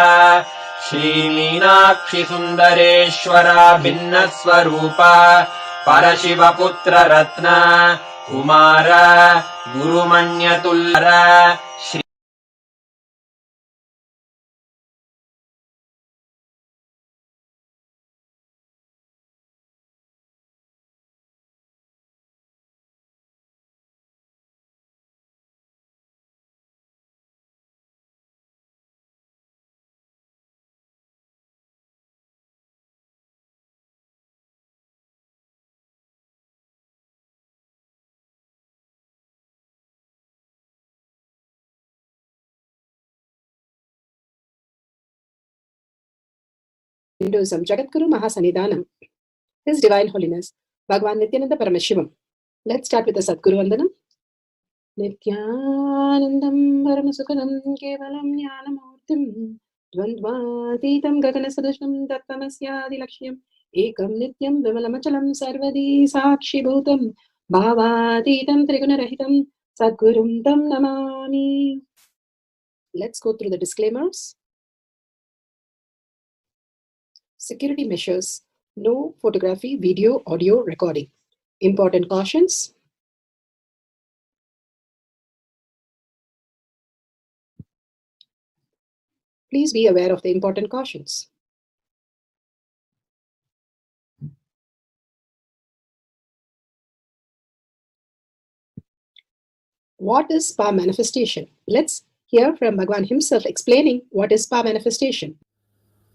Speaker 9: श्रीमीनाक्षिसुन्दरेश्वरा भिन्नस्वरूपा परशिवपुत्ररत्न Kumar गुरुमण्यतुल्लर
Speaker 10: Hinduism, Jagatguru Mahasannidhanam, His Divine Holiness, Bhagavan Nithyananda Paramashivam. Let's start with the Sadguru Vandanam. Nithyanandam Paramasukadam Kevalam Jnanamurtim Dvandvatitam Gaganasadushnam Tattvamasya Lakshmam Ekam Nityam Vimalamachalam Sarvadi Sakshi Bhutam Bhavatitam Trigunarahitam Sadgurum Tam Namami. Let's go through the disclaimers. Security measures. No photography, video, audio recording. Important cautions. Please be aware of the important cautions. What is spa manifestation? Let's hear from Bhagavan himself explaining what is spa manifestation.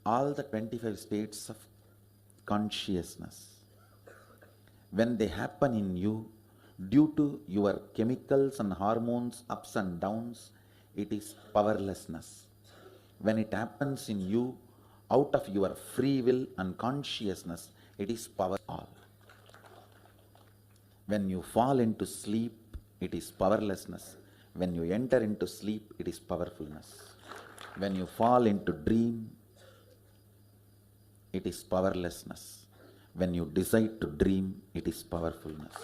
Speaker 1: All the 25 states of consciousness, when they happen in you, due to your chemicals and hormones ups and downs, it is powerlessness. When it happens in you, out of your free will and consciousness, it is power all. When you fall into sleep, it is powerlessness. When you enter into sleep, it is powerfulness. When you fall into dream, it is powerlessness. When you decide to dream, it is powerfulness.